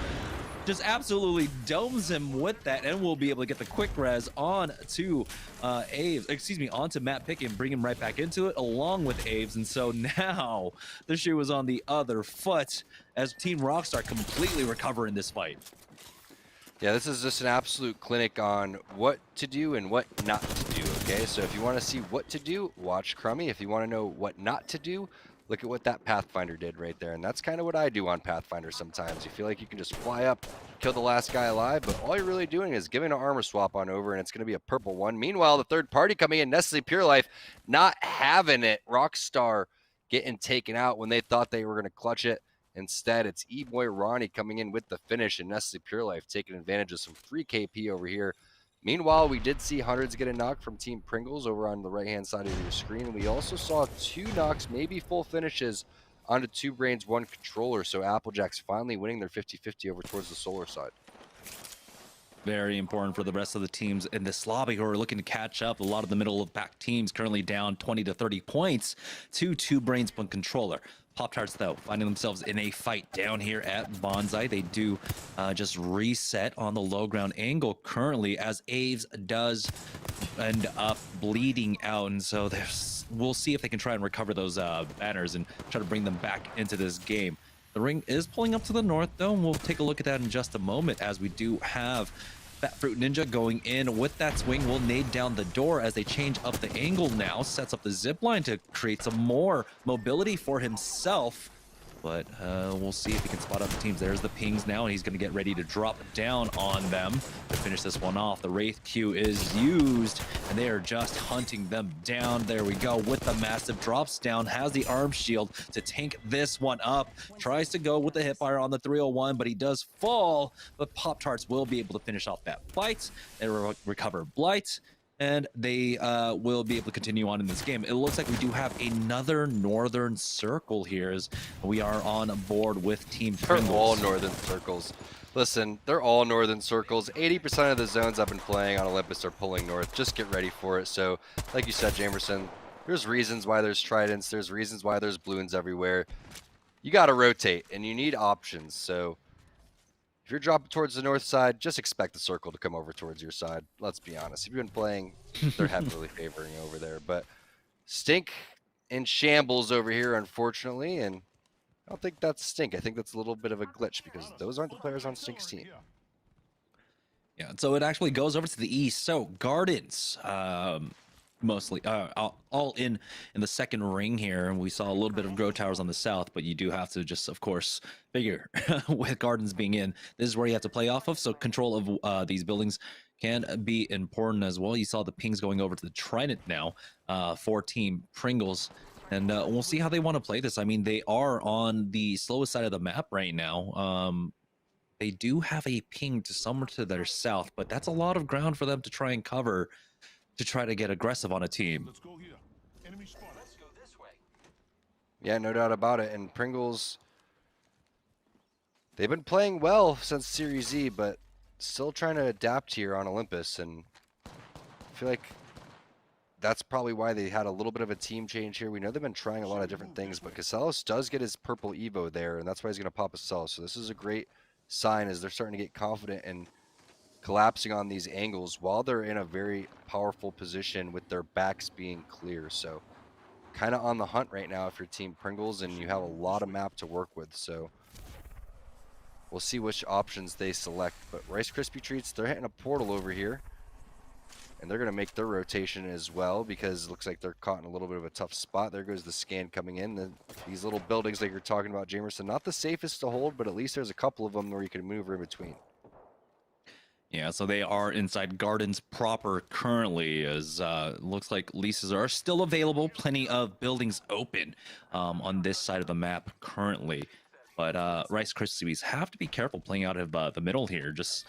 Just absolutely domes him with that, and we'll be able to get the quick res on to onto Matt Pickett and bring him right back into it along with Aves. And so now the shoe is on the other foot as Team Rockstar completely recover in this fight. Yeah, this is just an absolute clinic on what to do and what not to do, okay? So if you want to see what to do, watch Crummy. If you want to know what not to do, look at what that Pathfinder did right there. And that's kind of what I do on Pathfinder sometimes. You feel like you can just fly up, kill the last guy alive, but all you're really doing is giving an armor swap on over, and it's going to be a purple one. Meanwhile, the third party coming in, Nestle Pure Life, not having it. Rockstar getting taken out when they thought they were going to clutch it. Instead, it's E-Boy Ronnie coming in with the finish, and Nestle Pure Life taking advantage of some free KP over here. Meanwhile, we did see Hundreds get a knock from Team Pringles over on the right-hand side of your screen. We also saw 2 knocks, maybe full finishes, onto 2 Brains, 1 Controller. So Applejack's finally winning their 50-50 over towards the Solar side. Very important for the rest of the teams in this lobby who are looking to catch up. A lot of the middle of back teams currently down 20 to 30 points to 2 Brains, 1 Controller. Pop-Tarts, though, finding themselves in a fight down here at Bonsai. They do just reset on the low ground angle currently as Aves does end up bleeding out. And so we'll see if they can try and recover those banners and try to bring them back into this game. The ring is pulling up to the north, though, and we'll take a look at that in just a moment as we do have Fat Fruit Ninja going in with that swing. Will nade down the door as they change up the angle now. Sets up the zip line to create some more mobility for himself. But we'll see if he can spot out the teams. There's the pings now, and he's going to get ready to drop down on them to finish this one off. The Wraith Q is used, and they are just hunting them down. There we go with the Mastiff. Drops down, has the arm shield to tank this one up. Tries to go with the hipfire on the 301, but he does fall. But Pop-Tarts will be able to finish off that fight and recover Blight. And they will be able to continue on in this game. It looks like we do have another Northern Circle here as we are on board with Team Pringles. They're all Northern Circles. Listen, they're all Northern Circles. 80% of the zones I've been playing on Olympus are pulling north. Just get ready for it. So, like you said, Jamerson, there's reasons why there's Tridents. There's reasons why there's Bloons everywhere. You got to rotate, and you need options. So, if you're dropping towards the north side, just expect the circle to come over towards your side. Let's be honest. If you've been playing, they're heavily favoring over there. But Stink in shambles over here, unfortunately. And I don't think that's Stink. I think that's a little bit of a glitch because those aren't the players on Stink's team. Yeah, so it actually goes over to the east. So Gardens, mostly all in the second ring here, and we saw a little bit of Grow Towers on the south, but you do have to just, of course, figure with Gardens being in, this is where you have to play off of. So control of these buildings can be important as well. You saw the pings going over to the Trident now for Team Pringles. And we'll see how they want to play this. I mean, they are on the slowest side of the map right now. They do have a ping to somewhere to their south, but that's a lot of ground for them to try and cover to try to get aggressive on a team. Let's go here. Enemy spot. Let's go this way. Yeah, no doubt about it. And Pringles, they've been playing well since Series Z, but still trying to adapt here on Olympus. And I feel like that's probably why they had a little bit of a team change here. We know they've been trying a lot of different things, but Casellas does get his purple Evo there, and that's why he's going to pop a cell. So this is a great sign as they're starting to get confident and collapsing on these angles while they're in a very powerful position with their backs being clear. So kind of on the hunt right now if you're Team Pringles, and you have a lot of map to work with. So we'll see which options they select. But Rice Krispie Treats, they're hitting a portal over here, and they're going to make their rotation as well because it looks like they're caught in a little bit of a tough spot. There goes the scan coming in. These little buildings like you're talking about, Jamerson, not the safest to hold, but at least there's a couple of them where you can maneuver in between. Yeah, so they are inside Gardens proper currently, as looks like leases are still available. Plenty of buildings open on this side of the map currently. But Rice Krispies have to be careful playing out of the middle here. Just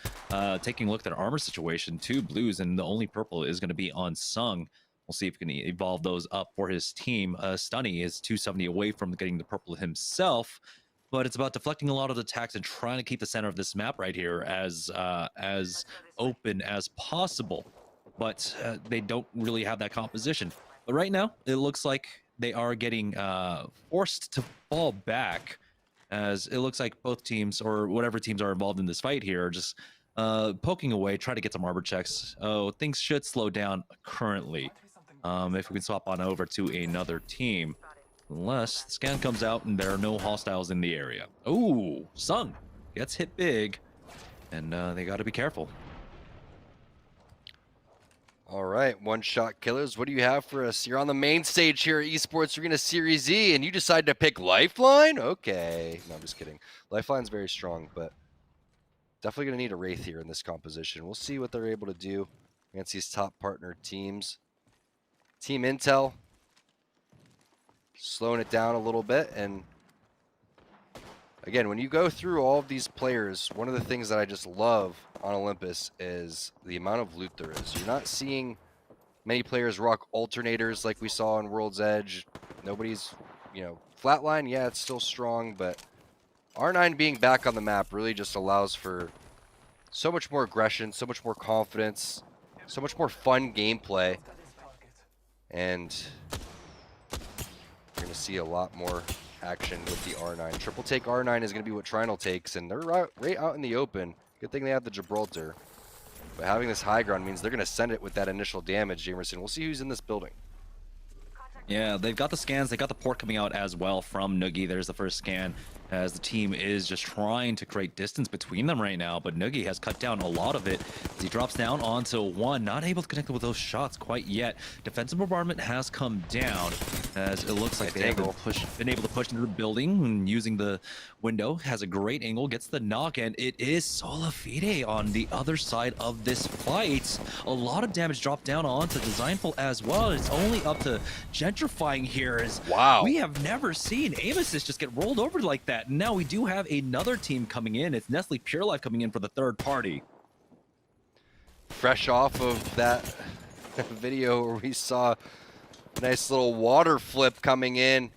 taking a look at their armor situation, 2 blues, and the only purple is going to be on Sung. We'll see if he can evolve those up for his team. Stunny is 270 away from getting the purple himself. But it's about deflecting a lot of the attacks and trying to keep the center of this map right here as open as possible. But they don't really have that composition. But right now, it looks like they are getting forced to fall back, as it looks like both teams, or whatever teams are involved in this fight here, are just poking away, try to get some armor checks. Oh, things should slow down currently if we can swap on over to another team. Unless the scan comes out and there are no hostiles in the area. Ooh, Sung gets hit big, and they got to be careful. All right, one-shot killers. What do you have for us? You're on the main stage here at Esports Arena Series E, and you decide to pick Lifeline? Okay. No, I'm just kidding. Lifeline's very strong, but definitely going to need a Wraith here in this composition. We'll see what they're able to do against these top partner teams. Team Intel slowing it down a little bit, and again, when you go through all of these players, one of the things that I just love on Olympus is the amount of loot there is. You're not seeing many players rock alternators like we saw in World's Edge. Nobody's, flatline, yeah, it's still strong, but R9 being back on the map really just allows for so much more aggression, so much more confidence, so much more fun gameplay, and you're going to see a lot more action with the R9. Triple take R9 is going to be what Trinal takes, and they're right out in the open. Good thing they have the Gibraltar. But having this high ground means they're going to send it with that initial damage, Jamerson. We'll see who's in this building. Yeah, they've got the scans. They got the port coming out as well from Noogie. There's the first scan, as the team is just trying to create distance between them right now. But Noogie has cut down a lot of it as he drops down onto 1. Not able to connect with those shots quite yet. Defensive bombardment has come down, as it looks like they have been able to push into the building and using the window. Has a great angle, gets the knock, and it is Solafide on the other side of this fight. A lot of damage dropped down onto Designful as well. It's only up to Gentrifying here, as wow, we have never seen Amosys just get rolled over like that. And now we do have another team coming in. It's Nestle Pure Life coming in for the third party. Fresh off of that video where we saw a nice little water flip coming in.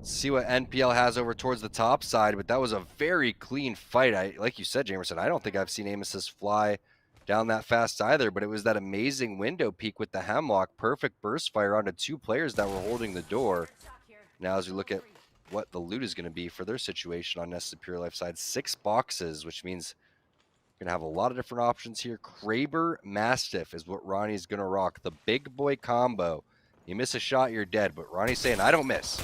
See what NPL has over towards the top side, but that was a very clean fight. Like you said, Jamerson, I don't think I've seen Amosys fly down that fast either, but it was that amazing window peek with the Hemlock. Perfect burst fire onto 2 players that were holding the door. Now as we look at what the loot is going to be for their situation on Nestle Pure Life side, 6 boxes, which means we're going to have a lot of different options here. Kraber Mastiff is what Ronnie's going to rock. The big boy combo. You miss a shot, you're dead, but Ronnie's saying, I don't miss.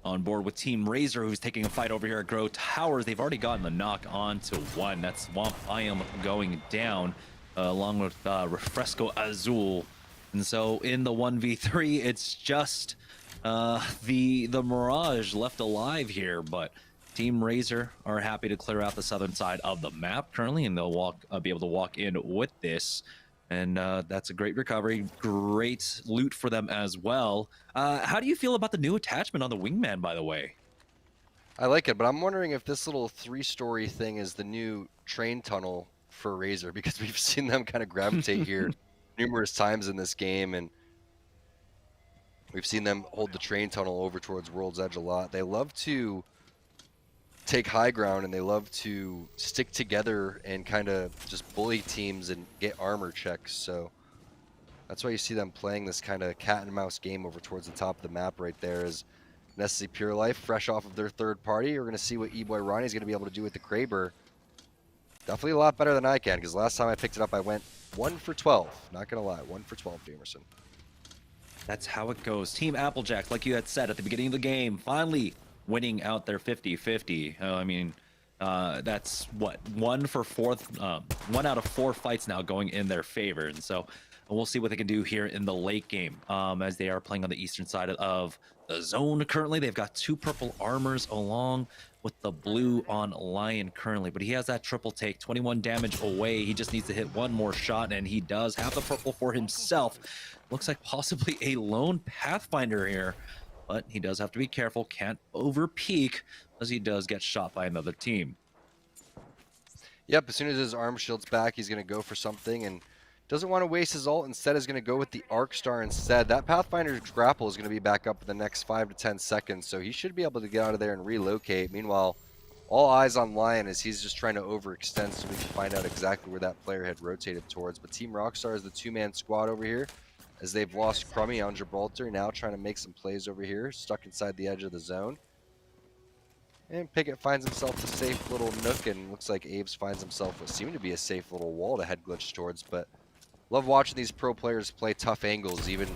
On board with Team Razor, who's taking a fight over here at Grow Towers. They've already gotten the knock on to 1. That's Swamp Biome going down, along with Refresco Azul. And so in the 1v3, it's just the Mirage left alive here. But Team Razor are happy to clear out the southern side of the map currently, and they'll be able to walk in with this. And that's a great recovery, great loot for them as well. How do you feel about the new attachment on the Wingman, by the way? I like it, but I'm wondering if this little 3-story thing is the new train tunnel for Razor, because we've seen them kind of gravitate here numerous times in this game, and we've seen them hold the train tunnel over towards World's Edge a lot. They love to take high ground, and they love to stick together and kind of just bully teams and get armor checks. So that's why you see them playing this kind of cat and mouse game over towards the top of the map right there. Is Nestle Pure Life fresh off of their third party. We're going to see what E-Boy Ronnie is going to be able to do with the Kraber. Definitely a lot better than I can, because last time I picked it up I went 1 for 12. Not going to lie, 1 for 12, Jamerson. That's how it goes. Team Applejack, like you had said at the beginning of the game, finally winning out their 50-50. I mean, that's what, 1 out of 4 fights now going in their favor. And so And we'll see what they can do here in the late game, as they are playing on the eastern side of the zone currently. They've got 2 purple armors along with the blue on Lion currently, but he has that triple take, 21 damage away. He just needs to hit one more shot, and he does have the purple for himself. Looks like possibly a lone Pathfinder here, but he does have to be careful, can't over peak, as he does get shot by another team. Yep, as soon as his arm shield's back, he's going to go for something and doesn't want to waste his ult. Instead, is going to go with the Arc Star instead. That Pathfinder's grapple is going to be back up in the next 5 to 10 seconds, so he should be able to get out of there and relocate. Meanwhile, all eyes on Lion as he's just trying to overextend so we can find out exactly where that player had rotated towards. But Team Rockstar is the 2-man squad over here as they've lost Crummy on Gibraltar, now trying to make some plays over here, stuck inside the edge of the zone. And Pickett finds himself a safe little nook, and looks like Aves finds himself what seemed to be a safe little wall to head glitch towards. But love watching these pro players play tough angles, even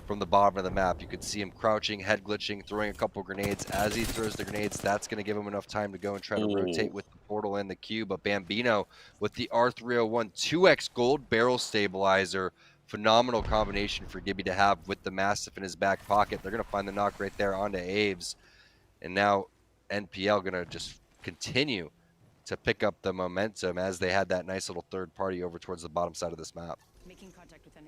from the bottom of the map. You could see him crouching, head glitching, throwing a couple grenades. As he throws the grenades, that's going to give him enough time to go and try to rotate with the portal and the cube. But Bambino with the R301 2x gold barrel stabilizer. Phenomenal combination for Gibby to have with the Mastiff in his back pocket. They're going to find the knock right there onto Aves. And now NPL going to just continue to pick up the momentum as they had that nice little third party over towards the bottom side of this map.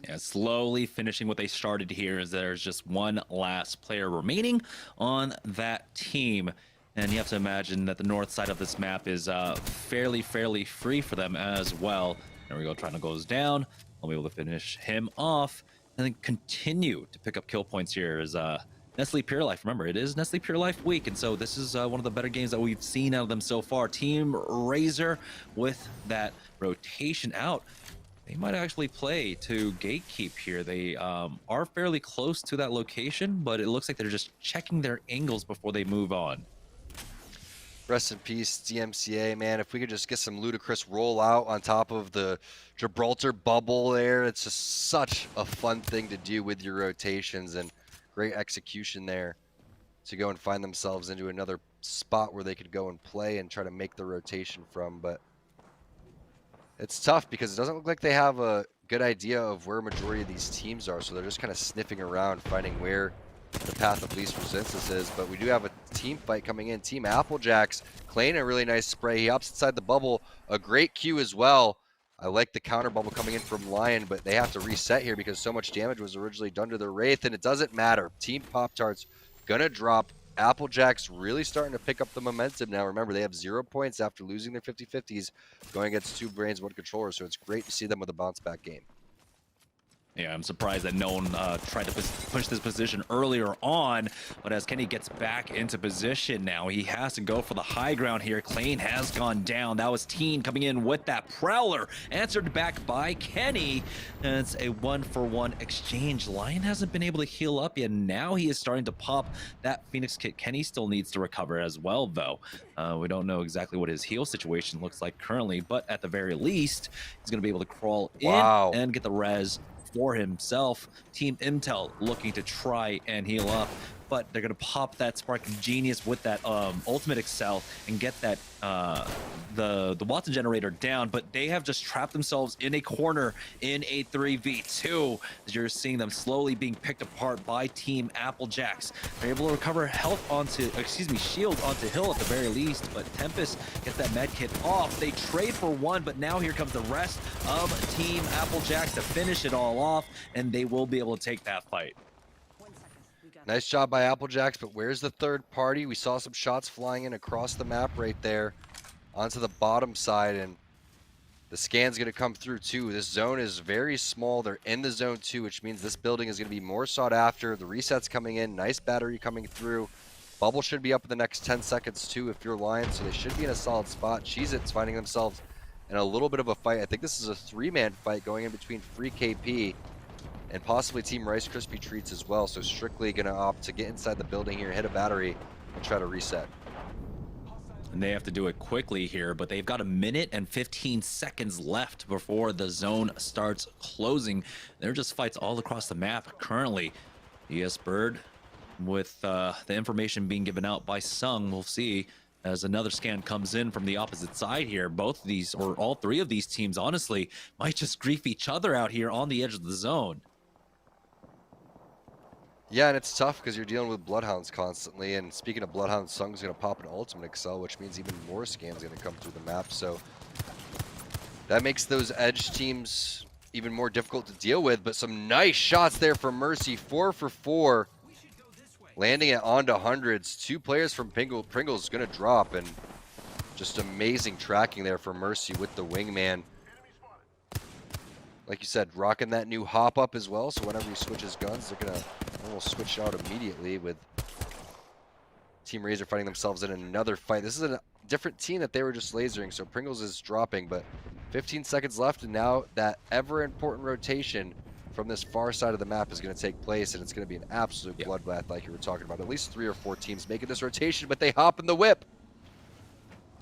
Yeah, slowly finishing what they started here, as there's just one last player remaining on that team. And you have to imagine that the north side of this map is fairly free for them as well. There we go, Trino goes down. I'll be able to finish him off and then continue to pick up kill points here as Nestle Pure Life. Remember, it is Nestle Pure Life week, and so this is one of the better games that we've seen out of them so far. Team Razor with that rotation out. They might actually play to gatekeep here. They are fairly close to that location, but it looks like they're just checking their angles before they move on. Rest in peace, DMCA, man. If we could just get some ludicrous rollout on top of the Gibraltar bubble there, it's just such a fun thing to do with your rotations, and great execution there to go and find themselves into another spot where they could go and play and try to make the rotation from. But it's tough because it doesn't look like they have a good idea of where a majority of these teams are, so they're just kind of sniffing around, finding where the path of least resistance is. But we do have a team fight coming in. Team Applejacks, Klein, a really nice spray. He hops inside the bubble. A great Q as well. I like the counter bubble coming in from Lion, but they have to reset here because so much damage was originally done to the Wraith, and it doesn't matter. Team Pop-Tarts gonna drop. Applejacks really starting to pick up the momentum now. Remember, they have 0 points after losing their 50-50s going against 2 Brains, 1 Controller, so it's great to see them with a bounce-back game. Yeah, I'm surprised that no one tried to push this position earlier on, but as Kenny gets back into position now, he has to go for the high ground here. Klein has gone down. That was Teen coming in with that Prowler, answered back by Kenny, and it's a 1-for-1 exchange. Lion hasn't been able to heal up yet. Now he is starting to pop that Phoenix kit. Kenny still needs to recover as well, though. We don't know exactly what his heal situation looks like currently, but at the very least, he's going to be able to crawl in and get the res for himself. Team Intel looking to try and heal up, but they're going to pop that Spark of Genius with that Ultimate Excel and get that the Watson generator down, but they have just trapped themselves in a corner in a 3v2 as you're seeing them slowly being picked apart by Team Applejacks. They're able to recover health onto, shield onto Hill at the very least, but Tempest gets that med kit off. They trade for one, but now here comes the rest of Team Applejacks to finish it all off, and they will be able to take that fight. Nice job by Applejacks, but where's the third party? We saw some shots flying in across the map right there onto the bottom side, and the scan's going to come through too. This zone is very small. They're in the zone too, which means this building is going to be more sought after. The reset's coming in. Nice battery coming through. Bubble should be up in the next 10 seconds too if you're Lion, so they should be in a solid spot. Cheez-Its finding themselves in a little bit of a fight. I think this is a 3-man fight going in between Free KP and possibly Team Rice Krispie Treats as well. So Strictly going to opt to get inside the building here, hit a battery, and try to reset. And they have to do it quickly here, but they've got 1 minute and 15 seconds left before the zone starts closing. There are just fights all across the map currently. ES Bird with the information being given out by Sung. We'll see as another scan comes in from the opposite side here. Both of these, or all three of these teams, honestly, might just grief each other out here on the edge of the zone. Yeah, and it's tough because you're dealing with Bloodhounds constantly. And speaking of Bloodhounds, Sung's going to pop an Ultimate Excel, which means even more scans going to come through the map. So that makes those edge teams even more difficult to deal with. But some nice shots there from Mercy, 4 for 4, landing it onto hundreds. 2 players from Pringles going to drop, and just amazing tracking there for Mercy with the wingman. Like you said, rocking that new hop up as well. So whenever he switches guns, they're going to almost switch out immediately, with Team Razor finding themselves in another fight. This is a different team that they were just lasering, so Pringles is dropping, but 15 seconds left, and now that ever important rotation from this far side of the map is going to take place, and it's going to be an absolute bloodbath like you were talking about. At least 3 or 4 teams making this rotation, but they hop in the whip.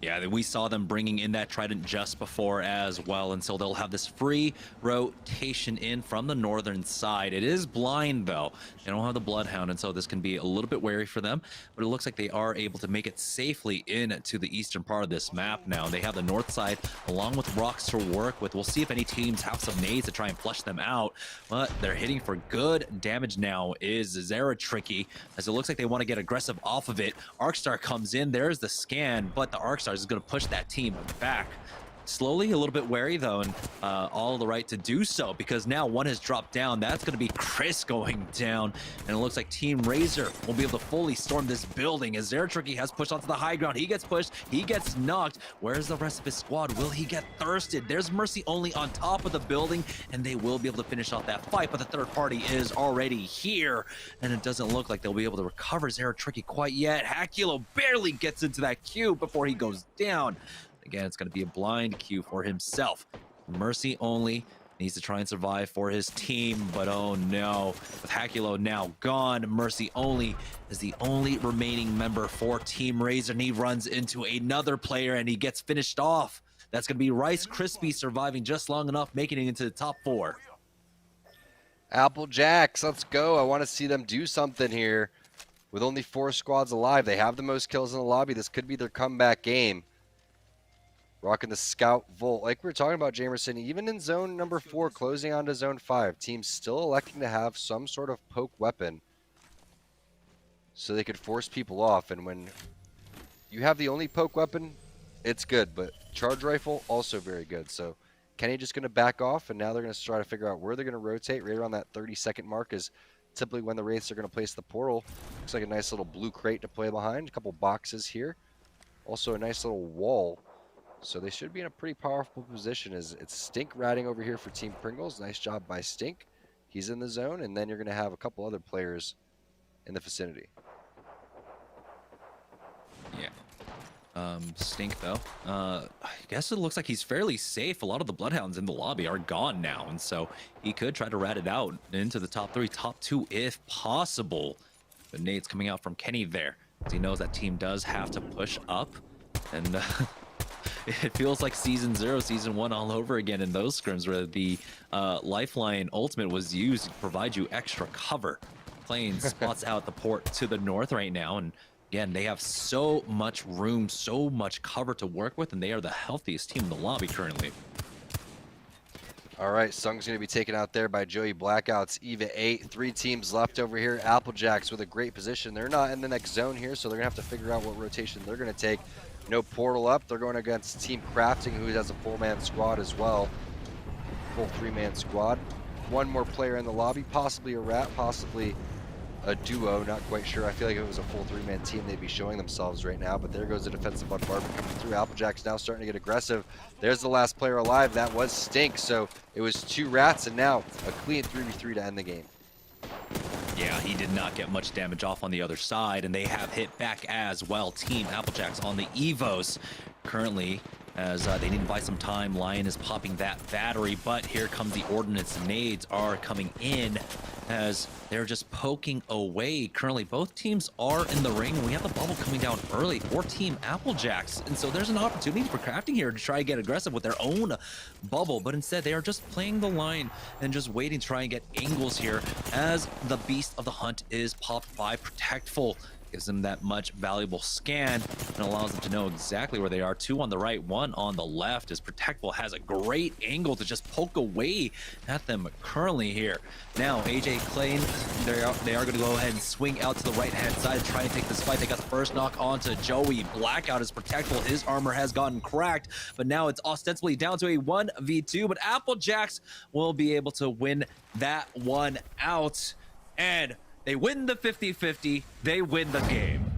Yeah, we saw them bringing in that Trident just before as well, and so they'll have this free rotation in from the northern side. It is blind, though. They don't have the Bloodhound, and so this can be a little bit wary for them, but it looks like they are able to make it safely in to the eastern part of this map now. They have the north side along with rocks to work with. We'll see if any teams have some nades to try and flush them out, but they're hitting for good damage now is Zeratricky, as it looks like they want to get aggressive off of it. Arcstar comes in, there's the scan, but the Arcstar is going to push that team back. Slowly, a little bit wary though, and all the right to do so, because now one has dropped down. That's going to be Chris going down, and it looks like Team Razor won't be able to fully storm this building as Zeratricky has pushed onto the high ground. He gets pushed, he gets knocked. Where's the rest of his squad? Will he get thirsted? There's Mercy only on top of the building, and they will be able to finish off that fight, but the third party is already here, and it doesn't look like they'll be able to recover Zeratricky quite yet. Hakulo barely gets into that cube before he goes down. Again, it's going to be a blind queue for himself. Mercy only needs to try and survive for his team, but oh no. With Hakulo now gone, Mercy only is the only remaining member for Team Razor, and he runs into another player and he gets finished off. That's going to be Rice Krispie surviving just long enough, making it into the top 4. Applejacks, let's go. I want to see them do something here. With only 4 squads alive, they have the most kills in the lobby. This could be their comeback game. Rocking the Scout Volt. Like we were talking about, Jamerson, even in zone number 4, closing on to zone 5, teams still electing to have some sort of poke weapon so they could force people off. And when you have the only poke weapon, it's good, but charge rifle, also very good. So Kenny just going to back off, and now they're going to try to figure out where they're going to rotate. Right around that 30-second mark is typically when the Wraiths are going to place the portal. Looks like a nice little blue crate to play behind. A couple boxes here. Also a nice little wall. So they should be in a pretty powerful position, as it's Stink ratting over here for Team Pringles. Nice job by Stink. He's in the zone, and then you're going to have a couple other players in the vicinity. Yeah. Stink, though. I guess it looks like he's fairly safe. A lot of the Bloodhounds in the lobby are gone now, and so he could try to rat it out into the top 3, top 2 if possible. But nade's coming out from Kenny there, as he knows that team does have to push up, and it feels like Season 0, Season 1 all over again in those scrims where the Lifeline Ultimate was used to provide you extra cover. Playing spots out the port to the north right now, and again, they have so much room, so much cover to work with, and they are the healthiest team in the lobby currently. All right, Sung's going to be taken out there by Joey Blackouts. Eva 8, 3 teams left over here. Applejacks with a great position. They're not in the next zone here, so they're going to have to figure out what rotation they're going to take. No portal up. They're going against Team Crafting, who has a full-man squad as well. Full 3-man squad. One more player in the lobby, possibly a rat, possibly a duo, not quite sure. I feel like if it was a full 3-man team, they'd be showing themselves right now, but there goes the defensive bombardment coming through. Applejacks now starting to get aggressive. There's the last player alive. That was Stink, so it was 2 rats, and now a clean 3v3 to end the game. Yeah, he did not get much damage off on the other side, and they have hit back as well. Team Applejacks on the Evos currently, as they need to buy some time. Lion is popping that battery, but here comes the Ordnance. Nades are coming in as they're just poking away. Currently, both teams are in the ring. We have the bubble coming down early for Team Applejacks, and so there's an opportunity for Crafting here to try and get aggressive with their own bubble, but instead they are just playing the line and just waiting to try and get angles here as the Beast of the Hunt is popped by Protectful. gives them that much valuable scan and allows them to know exactly where they are. 2 on the right, 1 on the left, as Protectful has a great angle to just poke away at them currently here. Now, AJ Klein, they are going to go ahead and swing out to the right-hand side and try and take this fight. They got the first knock onto Joey. Blackout is Protectful. His armor has gotten cracked, but now it's ostensibly down to a 1v2, but Applejacks will be able to win that one out, and they win the 50-50. They win the game.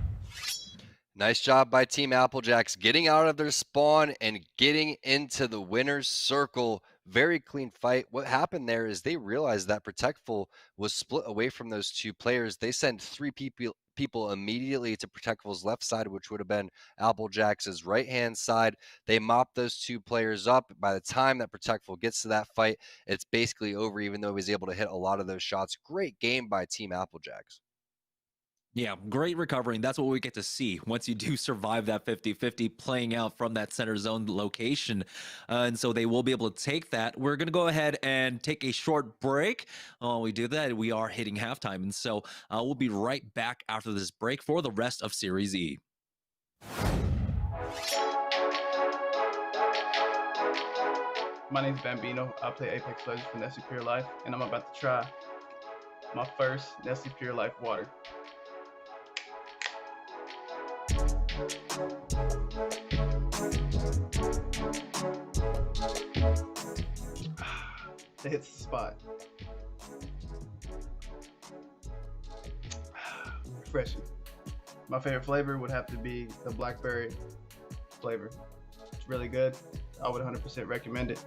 Nice job by Team Applejacks getting out of their spawn and getting into the winner's circle. Very clean fight. What happened there is they realized that Protectful was split away from those 2 players. They sent 3 people immediately to Protectful's left side, which would have been Applejacks' right-hand side. They mopped those 2 players up. By the time that Protectful gets to that fight, it's basically over, even though he was able to hit a lot of those shots. Great game by Team Applejacks. Yeah, great recovering. That's what we get to see once you do survive that 50-50 playing out from that center zone location. And so they will be able to take that. We're going to go ahead and take a short break. While we do that, we are hitting halftime. And so we'll be right back after this break for the rest of Series E. My name's Bambino. I play Apex Legends for Nestle Pure Life, and I'm about to try my first Nestle Pure Life water. It hits the spot. Refreshing. My favorite flavor would have to be the blackberry flavor. It's really good. I would 100% recommend it.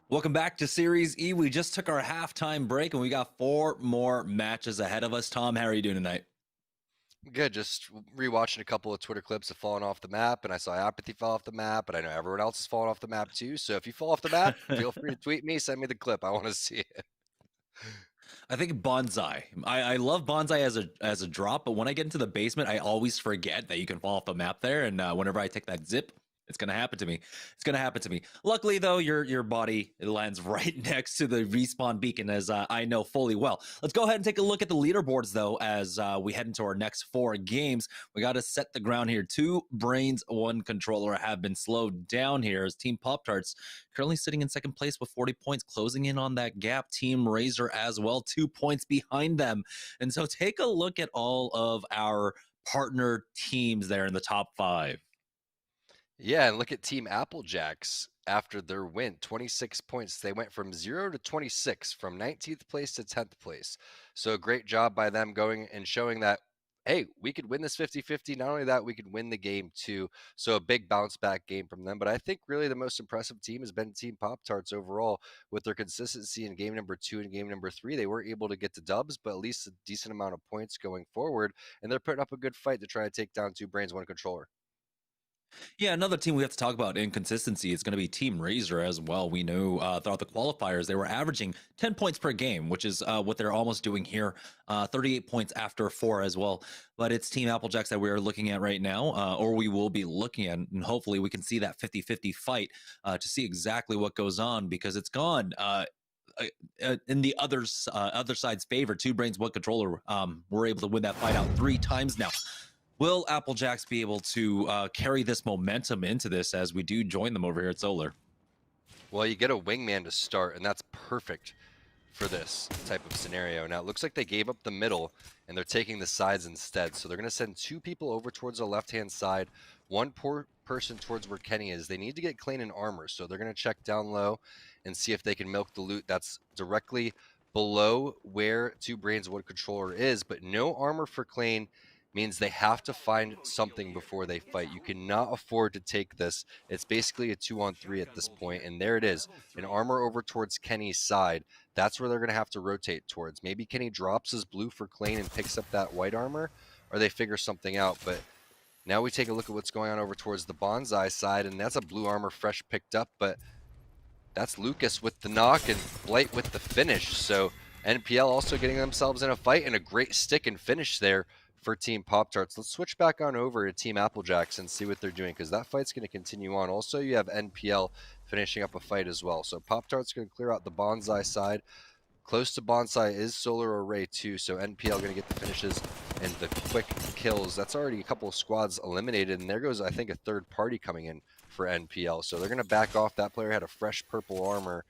Welcome back to Series E. We just took our halftime break and we got 4 more matches ahead of us. Tom, how are you doing tonight? Good. Just rewatching a couple of Twitter clips of falling off the map, and I saw Apathy fall off the map, but I know everyone else is falling off the map too. So if you fall off the map, feel free to tweet me, send me the clip. I want to see it. I think Bonsai. I love Bonsai as a drop, but when I get into the basement, I always forget that you can fall off the map there. And whenever I take that zip, it's gonna happen to me. It's gonna happen to me. Luckily, though, your body lands right next to the respawn beacon, as I know fully well. Let's go ahead and take a look at the leaderboards, though, as we head into our next 4 games. We got to set the ground here. 2 brains, 1 controller have been slowed down here as Team Pop-Tarts currently sitting in second place with 40 points, closing in on that gap. Team Razor as well, 2 points behind them. And so take a look at all of our partner teams there in the top 5. Yeah, and look at Team Applejacks after their win, 26 points. They went from 0 to 26, from 19th place to 10th place. So a great job by them going and showing that, hey, we could win this 50-50. Not only that, we could win the game too. So a big bounce back game from them. But I think really the most impressive team has been Team Pop-Tarts overall with their consistency in game number 2 and game number 3. They weren't able to get the dubs, but at least a decent amount of points going forward. And they're putting up a good fight to try to take down 2 brains, 1 controller. Yeah, another team we have to talk about in consistency is going to be Team Razor as well. We know throughout the qualifiers, they were averaging 10 points per game, which is what they're almost doing here. 38 points after 4 as well. But it's Team Applejacks that we're looking at right now, or we will be looking at, and hopefully we can see that 50-50 fight to see exactly what goes on, because it's gone in the other side's favor. 2 brains, 1 controller. We're able to win that fight out 3 times now. Will Applejacks be able to carry this momentum into this as we do join them over here at Solar? Well, you get a wingman to start, and that's perfect for this type of scenario. Now, it looks like they gave up the middle, and they're taking the sides instead. So they're going to send 2 people over towards the left-hand side, 1 person towards where Kenny is. They need to get Klein in armor, so they're going to check down low and see if they can milk the loot that's directly below where 2 brains, 1 controller is, but no armor for Klein means they have to find something before they fight. You cannot afford to take this. It's basically a 2-on-3 at this point, and there it is. An armor over towards Kenny's side. That's where they're going to have to rotate towards. Maybe Kenny drops his blue for Klein and picks up that white armor, or they figure something out. But now we take a look at what's going on over towards the Bonsai side, and that's a blue armor fresh picked up, but that's Lucas with the knock and Blight with the finish. So NPL also getting themselves in a fight, and a great stick and finish there for Team Pop-Tarts. Let's switch back on over to Team Applejacks and see what they're doing, because that fight's going to continue on. Also, you have NPL finishing up a fight as well. So Pop-Tarts going to clear out the Bonsai side. Close to Bonsai is Solar Array too, so NPL going to get the finishes and the quick kills. That's already a couple of squads eliminated, and there goes, I think, a third party coming in for NPL. So they're going to back off. That player had a fresh purple armor,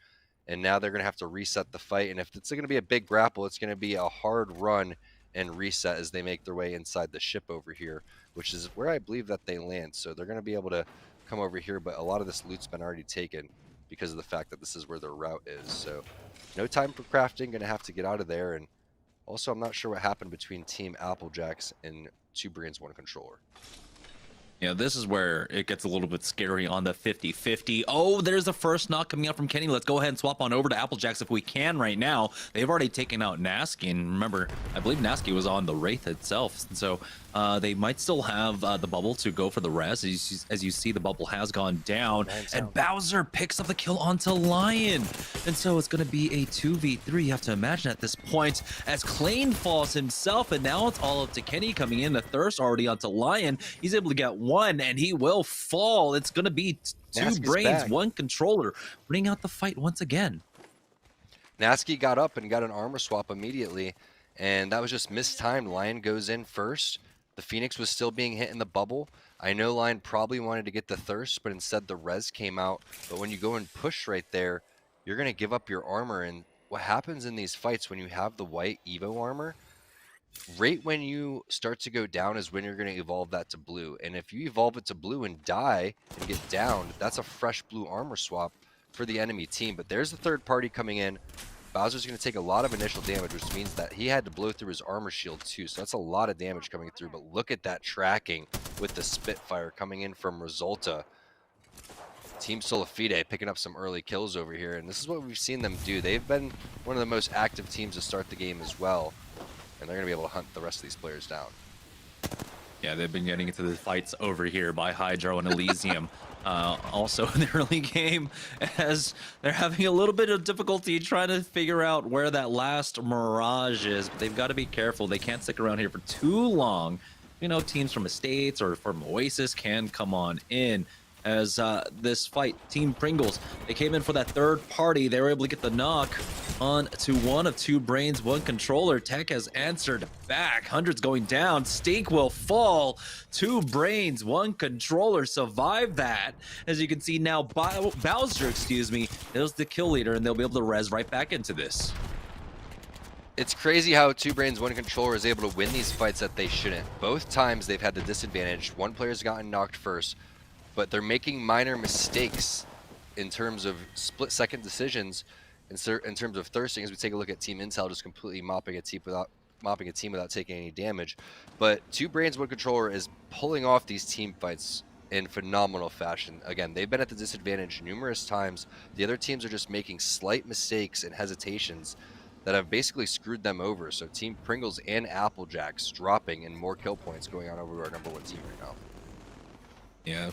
and now they're going to have to reset the fight. And if it's going to be a big grapple, it's going to be a hard run and reset as they make their way inside the ship over here, which is where I believe that they land. So they're going to be able to come over here, but a lot of this loot's been already taken because of the fact that this is where their route is. So no time for crafting, going to have to get out of there. And also, I'm not sure what happened between Team Applejacks and 2 Brains 1 Controller. Yeah, this is where it gets a little bit scary on the 50-50. Oh, there's the first knock coming out from Kenny. Let's go ahead and swap on over to Applejacks if we can right now. They've already taken out Nasky, and remember, I believe Nasky was on the Wraith itself, and so they might still have the bubble to go for the res. As you see, the bubble has gone down, and Bowser picks up the kill onto Lion. And so it's going to be a 2v3, you have to imagine at this point, as Klain falls himself, and now it's all up to Kenny coming in. The Thirst already onto Lion. He's able to get one, and he will fall. It's going to be 2 Nasky's Brains, back. 1 Controller, bringing out the fight once again. Nasky got up and got an armor swap immediately, and that was just mistimed. Lion goes in first. The Phoenix was still being hit in the bubble. I know Lion probably wanted to get the Thirst, but instead the res came out. But when you go and push right there, you're going to give up your armor. And what happens in these fights when you have the white Evo armor, right when you start to go down is when you're going to evolve that to blue. And if you evolve it to blue and die and get downed, that's a fresh blue armor swap for the enemy team. But there's the third party coming in. Bowser's going to take a lot of initial damage, which means that he had to blow through his armor shield too. So that's a lot of damage coming through. But look at that tracking with the Spitfire coming in from Resulta. Team Solafide picking up some early kills over here. And this is what we've seen them do. They've been one of the most active teams to start the game as well. And they're going to be able to hunt the rest of these players down. Yeah, they've been getting into the fights over here by Hydro and Elysium. Also in the early game, as they're having a little bit of difficulty trying to figure out where that last Mirage is. But they've got to be careful. They can't stick around here for too long. You know, teams from Estates or from Oasis can come on in. As this fight, Team Pringles, they came in for that third party. They were able to get the knock on to one of 2 Brains, 1 Controller. Tech has answered back. Hundreds going down. Stink will fall. 2 Brains, 1 Controller survive that. As you can see now, Bowser, is the kill leader, and they'll be able to res right back into this. It's crazy how 2 Brains 1 Controller is able to win these fights that they shouldn't. Both times they've had the disadvantage. One player's gotten knocked first, but they're making minor mistakes in terms of split-second decisions. In terms of thirsting, as we take a look at Team Intel, just completely mopping a team without taking any damage. But 2 Brains 1 Controller is pulling off these team fights in phenomenal fashion. Again, they've been at the disadvantage numerous times. The other teams are just making slight mistakes and hesitations that have basically screwed them over. So Team Pringles and Applejacks dropping and more kill points going on over to our #1 team right now. Yeah,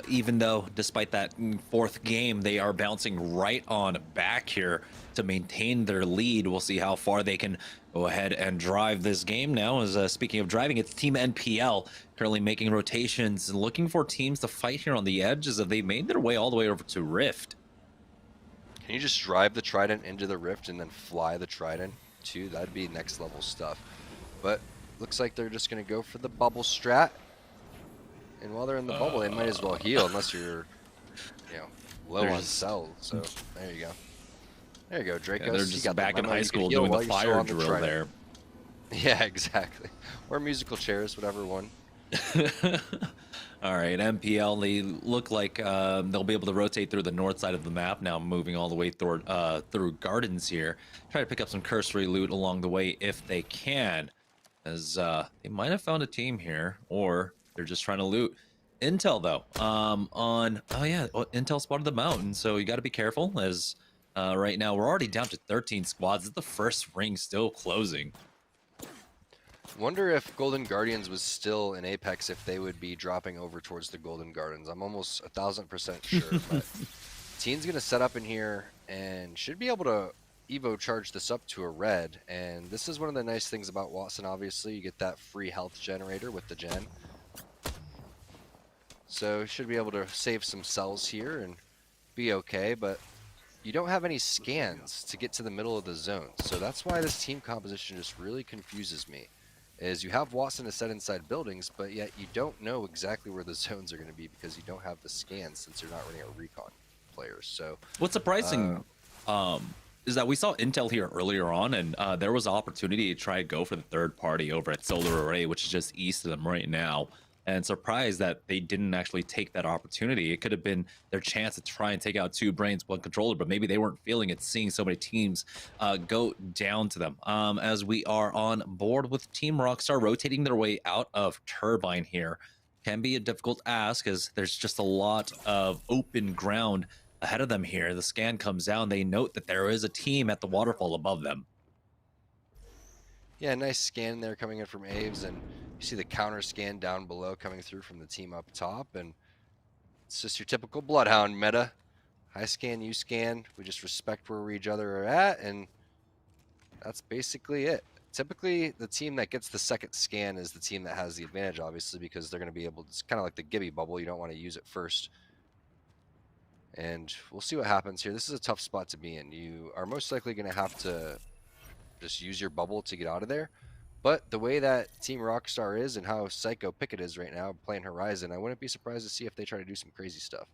even though despite that 4th game, they are bouncing right on back here to maintain their lead. We'll see how far they can go ahead and drive this game now. As speaking of driving, it's Team NPL currently making rotations and looking for teams to fight here on the edge as they made their way all the way over to Rift. Can you just drive the Trident into the Rift and then fly the Trident too? That'd be next level stuff. But looks like they're just going to go for the bubble strat. And while they're in the bubble, they might as well heal unless you're, low on cells. So there you go. There you go, Draco. Yeah, they're just back in high school doing the fire drill there. Yeah, exactly. Or musical chairs, whatever one. All right, MPL, they look like they'll be able to rotate through the north side of the map now, moving all the way through gardens here. Try to pick up some cursory loot along the way if they can, as they might have found a team here, or they're just trying to loot. Intel, though, Intel spotted them out, and so you got to be careful, as right now we're already down to 13 squads. It's the first ring still closing. Wonder if Golden Guardians was still in Apex, if they would be dropping over towards the Golden Gardens. I'm almost 1000% sure. But Teen's gonna set up in here and should be able to Evo charge this up to a red. And this is one of the nice things about Wattson. Obviously, you get that free health generator with the gen. So should be able to save some cells here and be okay, but you don't have any scans to get to the middle of the zone. So that's why this team composition just really confuses me. Is you have Wattson to set inside buildings, but yet you don't know exactly where the zones are going to be because you don't have the scans since you're not running a recon players. So what's surprising is that we saw intel here earlier on, and there was an opportunity to try to go for the third party over at Solar Array, which is just east of them right now. And surprised that they didn't actually take that opportunity. It could have been their chance to try and take out 2 brains, 1 controller, but maybe they weren't feeling it, seeing so many teams go down to them. As we are on board with Team Rockstar rotating their way out of Turbine here, can be a difficult ask as there's just a lot of open ground ahead of them here. The scan comes down. They note that there is a team at the waterfall above them. Yeah, nice scan there coming in from Aves, and you see the counter scan down below coming through from the team up top, and it's just your typical Bloodhound meta. I scan, you scan, we just respect where each other are at, and that's basically it. Typically, the team that gets the second scan is the team that has the advantage, obviously, because they're going to be able to, it's kind of like the Gibby bubble, you don't want to use it first. And we'll see what happens here. This is a tough spot to be in. You are most likely going to have to just use your bubble to get out of there. But the way that Team Rockstar is and how Psycho Pickett is right now playing Horizon, I wouldn't be surprised to see if they try to do some crazy stuff.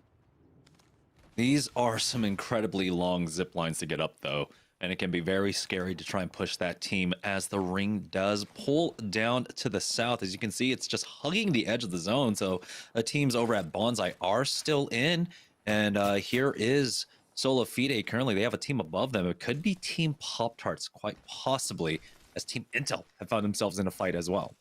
These are some incredibly long zip lines to get up, though, and it can be very scary to try and push that team as the ring does pull down to the south. As you can see, it's just hugging the edge of the zone, so the teams over at Bonsai are still in, and here is Sola Fide. Currently, they have a team above them. It could be Team Pop-Tarts, quite possibly, as Team Intel have found themselves in a fight as well.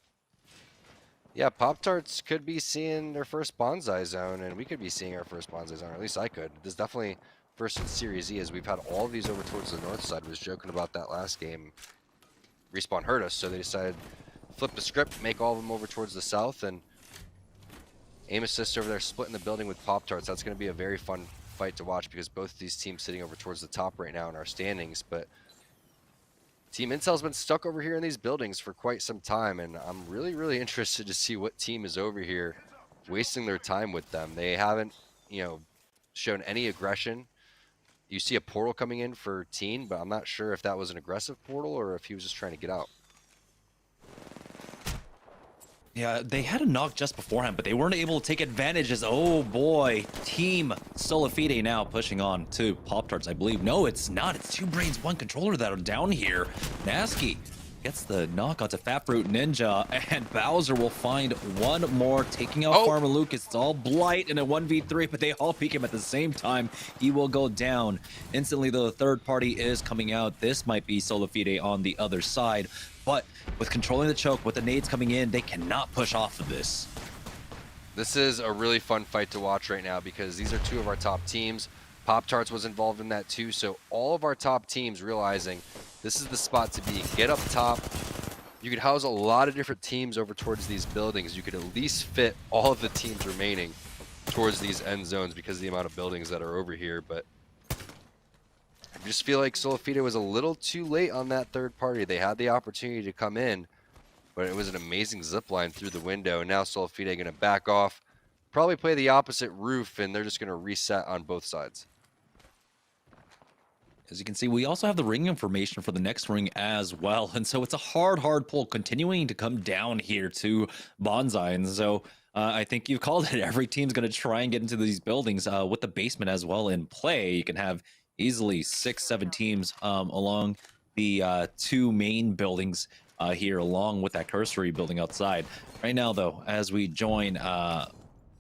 Yeah, Pop-Tarts could be seeing their first Bonsai zone, and we could be seeing our first Bonsai zone, or at least I could. This is definitely first in Series E, as we've had all of these over towards the north side. I was joking about that last game. Respawn hurt us, so they decided to flip the script, make all of them over towards the south, and Aim Assist over there splitting the building with Pop-Tarts. That's going to be a very fun fight to watch because both of these teams sitting over towards the top right now in our standings, but Team Intel's been stuck over here in these buildings for quite some time, and I'm really interested to see what team is over here wasting their time with them. They haven't, shown any aggression. You see a portal coming in for Teen, but I'm not sure if that was an aggressive portal or if he was just trying to get out. Yeah, they had a knock just beforehand, but they weren't able to take advantage as, oh boy, Team Sola Fide now pushing on to Pop-Tarts, I believe. No, it's not. It's 2 brains, 1 controller that are down here. Nasky gets the knock onto Fat Fruit Ninja, and Bowser will find one more, taking out Farmer Lucas. It's all Blight in a 1v3, but they all peek him at the same time. He will go down. Instantly, though, the third party is coming out. This might be Sola Fide on the other side, but with controlling the choke, with the nades coming in, they cannot push off of this. This is a really fun fight to watch right now because these are 2 of our top teams. Pop-Tarts was involved in that too, so all of our top teams realizing this is the spot to be. Get up top. You could house a lot of different teams over towards these buildings. You could at least fit all of the teams remaining towards these end zones because of the amount of buildings that are over here, but I just feel like Sola Fide was a little too late on that third party. They had the opportunity to come in, but it was an amazing zip line through the window. And now Sola Fide going to back off, probably play the opposite roof, and they're just going to reset on both sides. As you can see, we also have the ring information for the next ring as well. And so it's a hard pull continuing to come down here to Bonsai. And so I think you've called it. Every team's going to try and get into these buildings with the basement as well in play. You can have easily 6-7 teams along the 2 main buildings here, along with that cursory building outside. Right now, though, as we join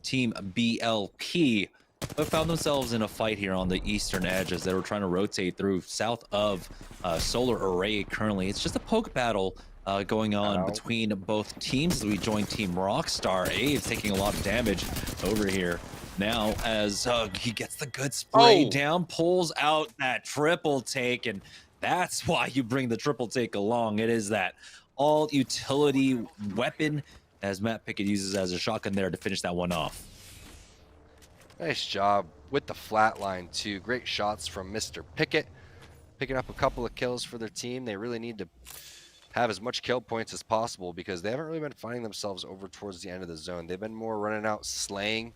Team BLP, have found themselves in a fight here on the eastern edge as they were trying to rotate through south of Solar Array currently. It's just a poke battle going on between both teams as we join Team Rockstar. Aves taking a lot of damage over here now as he gets the good spray down, pulls out that triple take, and that's why you bring the triple take along. It is that all utility weapon as Matt Pickett uses as a shotgun there to finish that one off. Nice job with the flatline too. Great shots from Mr. Pickett, picking up a couple of kills for their team. They really need to have as much kill points as possible because they haven't really been finding themselves over towards the end of the zone. They've been more running out, slaying,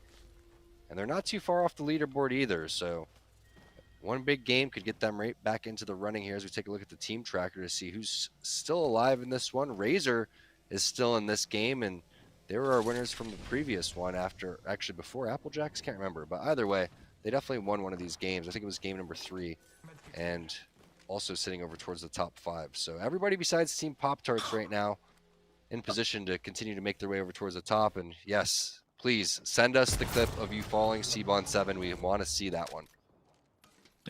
and they're not too far off the leaderboard either. So one big game could get them right back into the running here as we take a look at the team tracker to see who's still alive in this one. Razor is still in this game, and they were our winners from the previous one before Applejacks, can't remember. But either way, they definitely won one of these games. I think it was game number 3, and also sitting over towards the top 5. So everybody besides Team Pop-Tarts right now in position to continue to make their way over towards the top. And yes, please send us the clip of you falling Cbon 7. We want to see that one.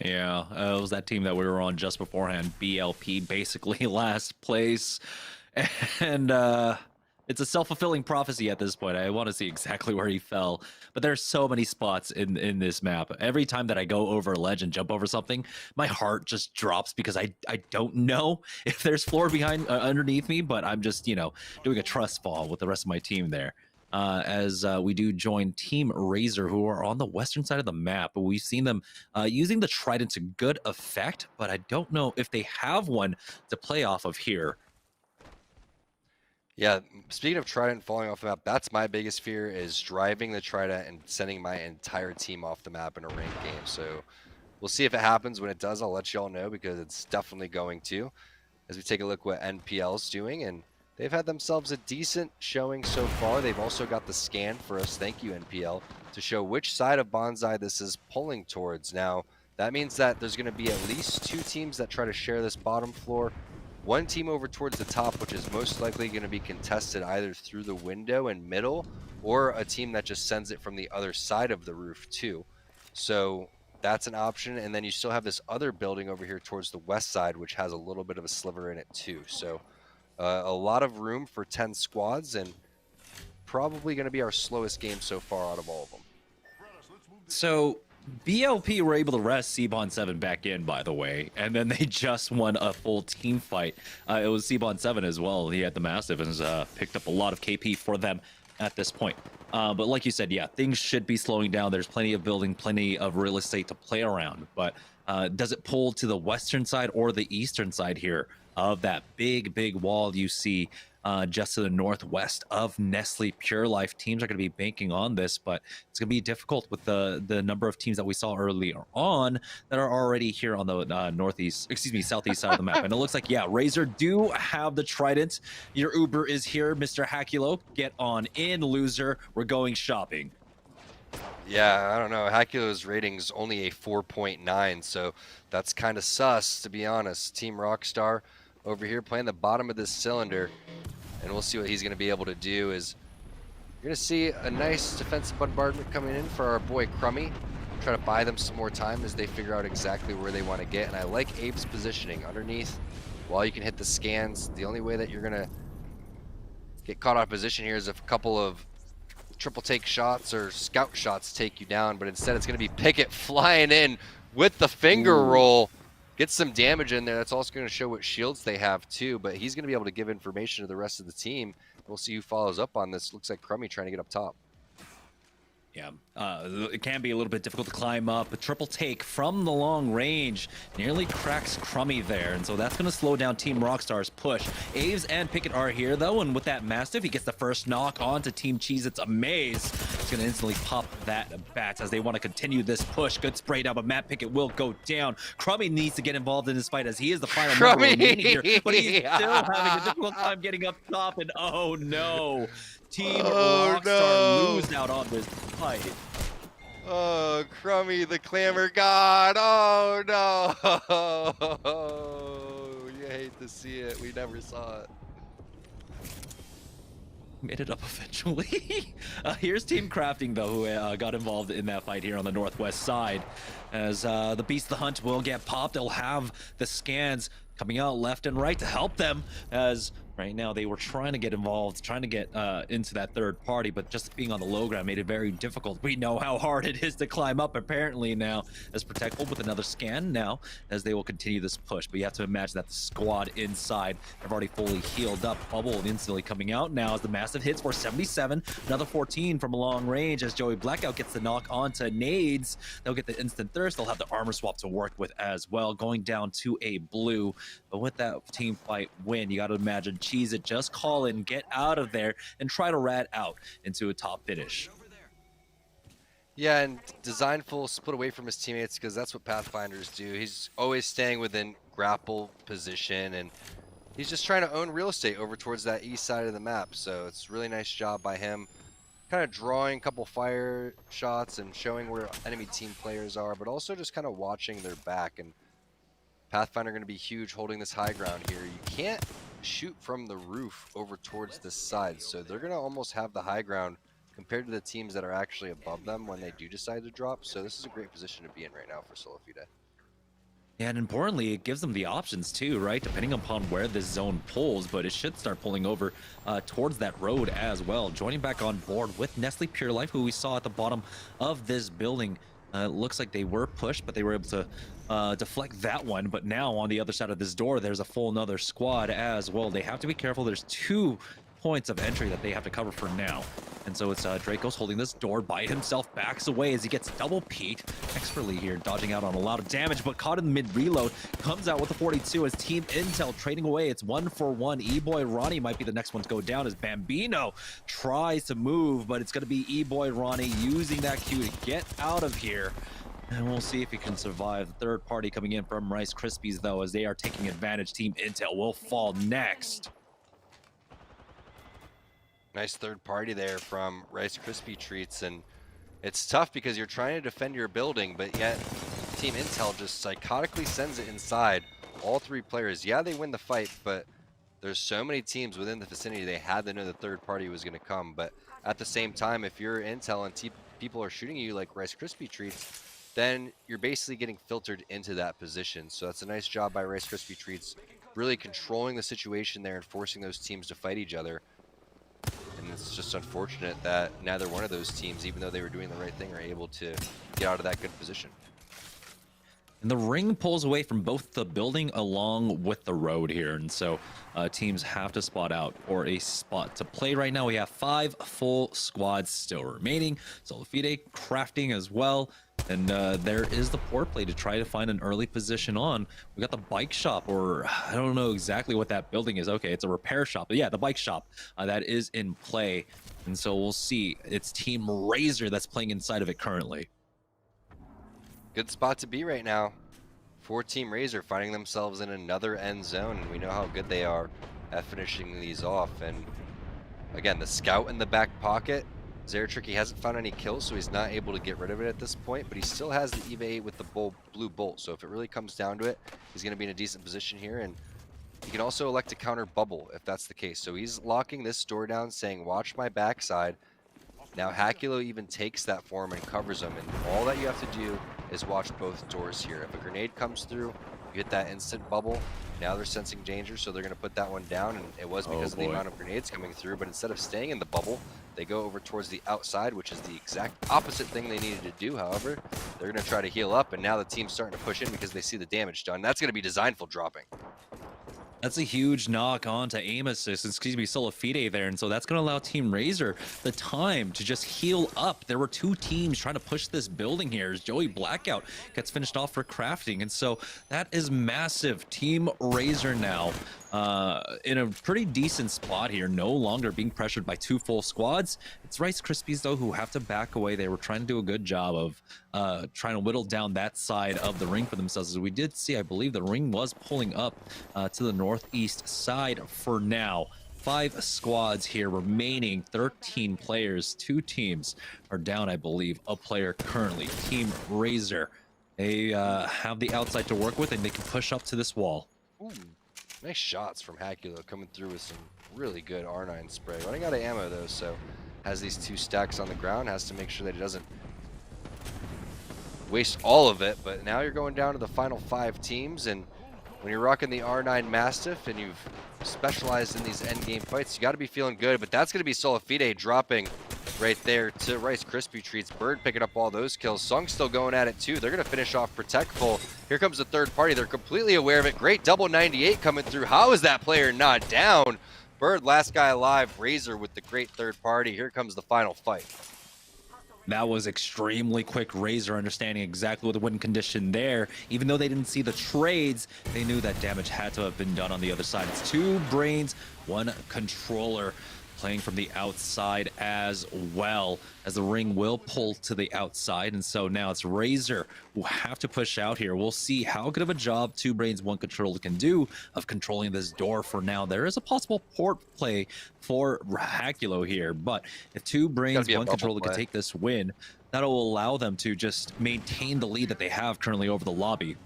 Yeah, it was that team that we were on just beforehand, BLP, basically last place. And it's a self-fulfilling prophecy at this point. I want to see exactly where he fell. But there's so many spots in this map. Every time that I go over a ledge and jump over something, my heart just drops because I don't know if there's floor behind underneath me, but I'm just, you know, doing a trust fall with the rest of my team there. As we do join Team Razor, who are on the western side of the map. But we've seen them using the Trident to good effect, but I don't know if they have one to play off of here. Yeah, speaking of Trident falling off the map, that's my biggest fear, is driving the Trident and sending my entire team off the map in a ranked game. So we'll see if it happens. When it does, I'll let y'all know, because it's definitely going to. As we take a look what NPL's doing, and they've had themselves a decent showing so far. They've also got the scan for us, thank you NPL, to show which side of Bonsai this is pulling towards. Now, that means that there's going to be at least 2 teams that try to share this bottom floor. 1 team over towards the top, which is most likely going to be contested either through the window and middle, or a team that just sends it from the other side of the roof too. So that's an option. And then you still have this other building over here towards the west side, which has a little bit of a sliver in it too. So a lot of room for 10 squads, and probably going to be our slowest game so far out of all of them. So BLP were able to rest Cbon 7 back in, by the way, and then they just won a full team fight. It was Cbon 7 as well. He had the Massive and has picked up a lot of KP for them at this point. But like you said, yeah, things should be slowing down. There's plenty of building, plenty of real estate to play around. But does it pull to the western side or the eastern side here of that big wall you see just to the northwest of Nestle Pure Life? Teams are going to be banking on this, but it's going to be difficult with the number of teams that we saw earlier on that are already here on the southeast side of the map. And it looks like, yeah, Razor do have the Trident. Your Uber is here, Mr. Hakulo. Get on in, loser. We're going shopping. Yeah, I don't know. Hakulo's rating's only a 4.9, so that's kind of sus, to be honest. Team Rockstar over here playing the bottom of this cylinder, and we'll see what he's going to be able to do. Is you're going to see a nice defensive bombardment coming in for our boy Crummy. Try to buy them some more time as they figure out exactly where they want to get. And I like Abe's positioning underneath. While you can hit the scans, the only way that you're going to get caught out of position here is if a couple of triple take shots or scout shots take you down, but instead it's going to be Pickett flying in with the finger roll. Get some damage in there. That's also going to show what shields they have too, but he's going to be able to give information to the rest of the team. We'll see who follows up on this. Looks like Crummy trying to get up top. Yeah, it can be a little bit difficult to climb up. A triple take from the long range nearly cracks Crummy there, and so that's going to slow down Team Rockstar's push. Aves and Pickett are here, though, and with that Mastiff, he gets the first knock onto Team Cheez. It's a maze. It's going to instantly pop that bats as they want to continue this push. Good spray down, but Matt Pickett will go down. Crummy needs to get involved in this fight as he is the final member remaining here, but he's still having a difficult time getting up top, and oh no. Team Rockstar lose out on this fight. Oh, Crummy, the clamor god. Oh, no. You hate to see it. We never saw it. Made it up eventually. Here's Team Crafting, though, who got involved in that fight here on the northwest side. As the Beast of the Hunt will get popped. They'll have the scans coming out left and right to help them, as right now they were trying to get involved, trying to get into that third party, but just being on the low ground made it very difficult. We know how hard it is to climb up apparently now, as Protectful with another scan now as they will continue this push. But you have to imagine that the squad inside have already fully healed up. Bubble instantly coming out now as the Massive hits for 77, another 14 from a long range as Joey Blackout gets the knock onto nades. They'll get the instant thirst. They'll have the armor swap to work with as well, going down to a blue. But with that team fight win, you got to imagine Cheez It just call in, get out of there, and try to rat out into a top finish. Yeah, and Designful split away from his teammates because that's what Pathfinders do. He's always staying within grapple position, and he's just trying to own real estate over towards that east side of the map. So it's a really nice job by him. kind of drawing a couple fire shots and showing where enemy team players are, but also just kind of watching their back. And Pathfinder going to be huge holding this high ground here. You can't shoot from the roof over towards this side, so they're going to almost have the high ground compared to the teams that are actually above them when they do decide to drop. So this is a great position to be in right now for Solifide. Yeah, and importantly, it gives them the options too, right? Depending upon where this zone pulls, but it should start pulling over towards that road as well. Joining back on board with Nestle Pure Life, who we saw at the bottom of this building. Looks like they were pushed, but they were able to deflect that one. But now on the other side of this door, there's a full another squad as well. They have to be careful. There's 2 points of entry that they have to cover for now. And so it's Draco's holding this door by himself, backs away as he gets double peeked expertly here, dodging out on a lot of damage, but caught in the mid reload, comes out with the 42 as Team Intel trading away. It's 1-for-1. E-Boy Ronnie might be the next one to go down as Bambino tries to move, but it's going to be E-Boy Ronnie using that Q to get out of here. And we'll see if he can survive. The third party coming in from Rice Krispies, though, as they are taking advantage. Team Intel will fall next. Nice third party there from Rice Krispie Treats, and it's tough because you're trying to defend your building, but yet Team Intel just psychotically sends it inside. All 3 players, yeah, they win the fight, but there's so many teams within the vicinity, they had to know the third party was going to come. But at the same time, if you're Intel and people are shooting you like Rice Krispie Treats, then you're basically getting filtered into that position. So that's a nice job by Rice Krispie Treats, really controlling the situation there and forcing those teams to fight each other. And it's just unfortunate that neither one of those teams, even though they were doing the right thing, are able to get out of that good position. And the ring pulls away from both the building along with the road here. And so teams have to spot out for a spot to play right now. We have 5 full squads still remaining. Solifide crafting as well. And there is the port play to try to find an early position on. We got the bike shop, or I don't know exactly what that building is. Okay, it's a repair shop. But yeah, the bike shop that is in play. And so we'll see. It's Team Razor that's playing inside of it currently. Good spot to be right now for Team Razor, finding themselves in another end zone, and we know how good they are at finishing these off. And again, the scout in the back pocket, Zeratricky hasn't found any kills, so he's not able to get rid of it at this point, but he still has the EVA 8 with the blue bolt, so if it really comes down to it, he's going to be in a decent position here. And he can also elect to counter bubble if that's the case. So he's locking this door down, saying watch my backside. Now Hakulo even takes that for him and covers him, and all that you have to do is watch both doors here. If a grenade comes through, you hit that instant bubble. Now they're sensing danger, so they're going to put that one down, and it was because of the amount of grenades coming through, but instead of staying in the bubble, they go over towards the outside, which is the exact opposite thing they needed to do. However, they're going to try to heal up, and now the team's starting to push in because they see the damage done. That's going to be Designful dropping. That's a huge knock on to aim assist, excuse me, Solifide there, and so that's going to allow Team Razor the time to just heal up. There were 2 teams trying to push this building here as Joey Blackout gets finished off for crafting, and so that is massive. Team Razor now in a pretty decent spot here, no longer being pressured by 2 full squads. It's Rice Krispies, though, who have to back away. They were trying to do a good job of trying to whittle down that side of the ring for themselves. As we did see, I believe the ring was pulling up to the northeast side for now. 5 squads here remaining, 13 players. 2 teams are down, I believe, a player currently. Team Razor, they have the outside to work with, and they can push up to this wall. Ooh, nice shots from Hakulo, coming through with some really good R9 spray. Running out of ammo, though, so has these 2 stacks on the ground, has to make sure that he doesn't waste all of it. But now you're going down to the final 5 teams, and when you're rocking the R9 Mastiff and you've specialized in these endgame fights, you got to be feeling good. But that's going to be Solifide dropping right there to Rice Krispie Treats. Bird picking up all those kills. Sung's still going at it too. They're going to finish off Protectful. Here comes the third party. They're completely aware of it. Great double 98 coming through. How is that player not down? Bird, last guy alive. Razor with the great third party. Here comes the final fight. That was extremely quick. Razor understanding exactly what the win condition there. Even though they didn't see the trades, they knew that damage had to have been done on the other side. It's 2 brains, 1 controller. playing from the outside as well, as the ring will pull to the outside. And so now it's Razor who have to push out here. We'll see how good of a job 2Brains 1 Controller can do of controlling this door for now. There is a possible port play for Hakulo here, but if 2Brains 1 Controller can take this win, that'll allow them to just maintain the lead that they have currently over the lobby.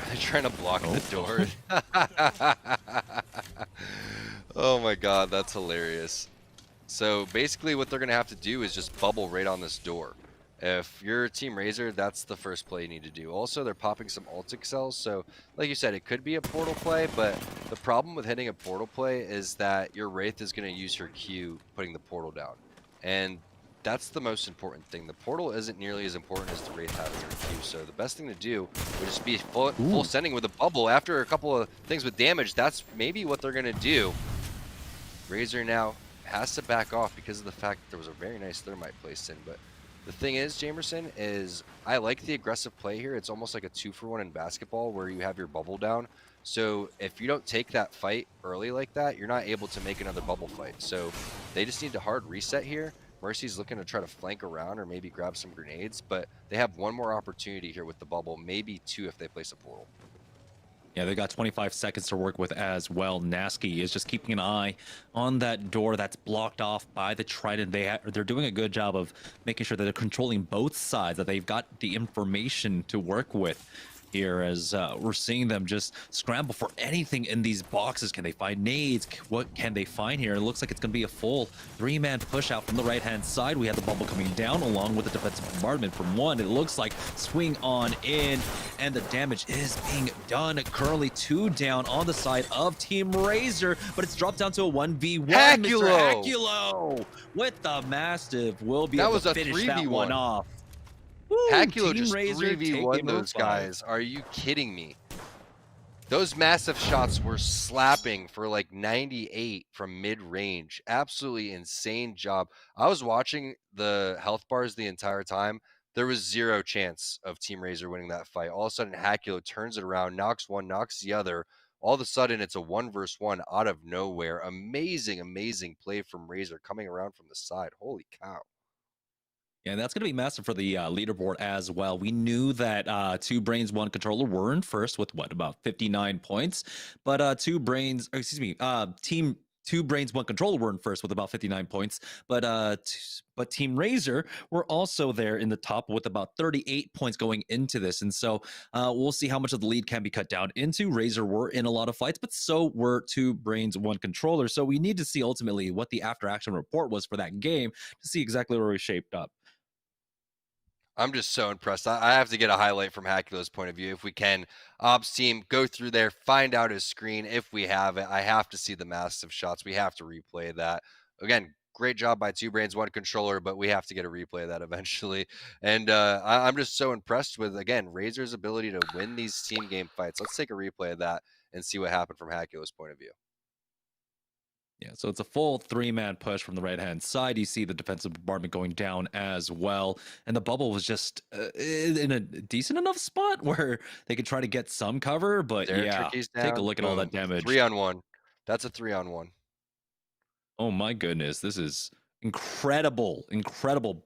They're trying to block the door. Oh my god, that's hilarious. So basically what they're going to have to do is just bubble right on this door. If you're Team Razor, that's the first play you need to do. Also, they're popping some Ultic cells, so like you said, it could be a portal play, but the problem with hitting a portal play is that your Wraith is going to use her Q putting the portal down. And that's the most important thing. The portal isn't nearly as important as the Wraith having her Q, so the best thing to do would just be full sending with a bubble. After a couple of things with damage, that's maybe what they're going to do. Razor now has to back off because of the fact that there was a very nice thermite placed in, but the thing is, Jamerson, is I like the aggressive play here. It's almost like a 2-for-1 in basketball where you have your bubble down. So if you don't take that fight early like that, you're not able to make another bubble fight. So they just need to hard reset here. Mercy's looking to try to flank around or maybe grab some grenades, but they have one more opportunity here with the bubble, maybe two if they place a portal. Yeah, they got 25 seconds to work with as well. Nasky is just keeping an eye on that door that's blocked off by the Trident. They're doing a good job of making sure that they're controlling both sides, that they've got the information to work with here, as we're seeing them just scramble for anything in these boxes. Can they find nades? What can they find here? It looks like it's going to be a full 3-man push out from the right-hand side. We have the bubble coming down along with the defensive bombardment from one. It looks like swing on in, and the damage is being done. Currently 2 down on the side of Team Razor, but it's dropped down to a 1v1. Hakulo! Mr. Hakulo with the Mastiff will be able to finish that one off. Hakulo just 3v1 those guys. Are you kidding me? Those massive shots were slapping for like 98 from mid-range. Absolutely insane job. I was watching the health bars the entire time. There was 0 chance of Team Razor winning that fight. All of a sudden, Hakulo turns it around, knocks one, knocks the other. All of a sudden, it's a 1v1 out of nowhere. Amazing, amazing play from Razor coming around from the side. Holy cow. Yeah, that's going to be massive for the leaderboard as well. We knew that 2Brains 1 Controller were in first with what, about 59 points, but Team 2Brains 1 Controller were in first with about 59 points, but Team Razor were also there in the top with about 38 points going into this, and so we'll see how much of the lead can be cut down into. Razor were in a lot of fights, but so were 2Brains 1 Controller, so we need to see ultimately what the after-action report was for that game to see exactly where we shaped up. I'm just so impressed. I have to get a highlight from Hakulo's point of view. If we can, Ops team, go through there, find out his screen. If we have it, I have to see the massive shots. We have to replay that. Again, great job by 2Brains 1 Controller, but we have to get a replay of that eventually. And I'm just so impressed with, again, Razor's ability to win these team game fights. Let's take a replay of that and see what happened from Hakulo's point of view. Yeah, so it's a full 3-man push from the right-hand side. You see the defensive bombardment going down as well. And the bubble was just in a decent enough spot where they could try to get some cover. But yeah, take a look at all that damage. 3-on-1. That's a 3-on-1. Oh my goodness, this is incredible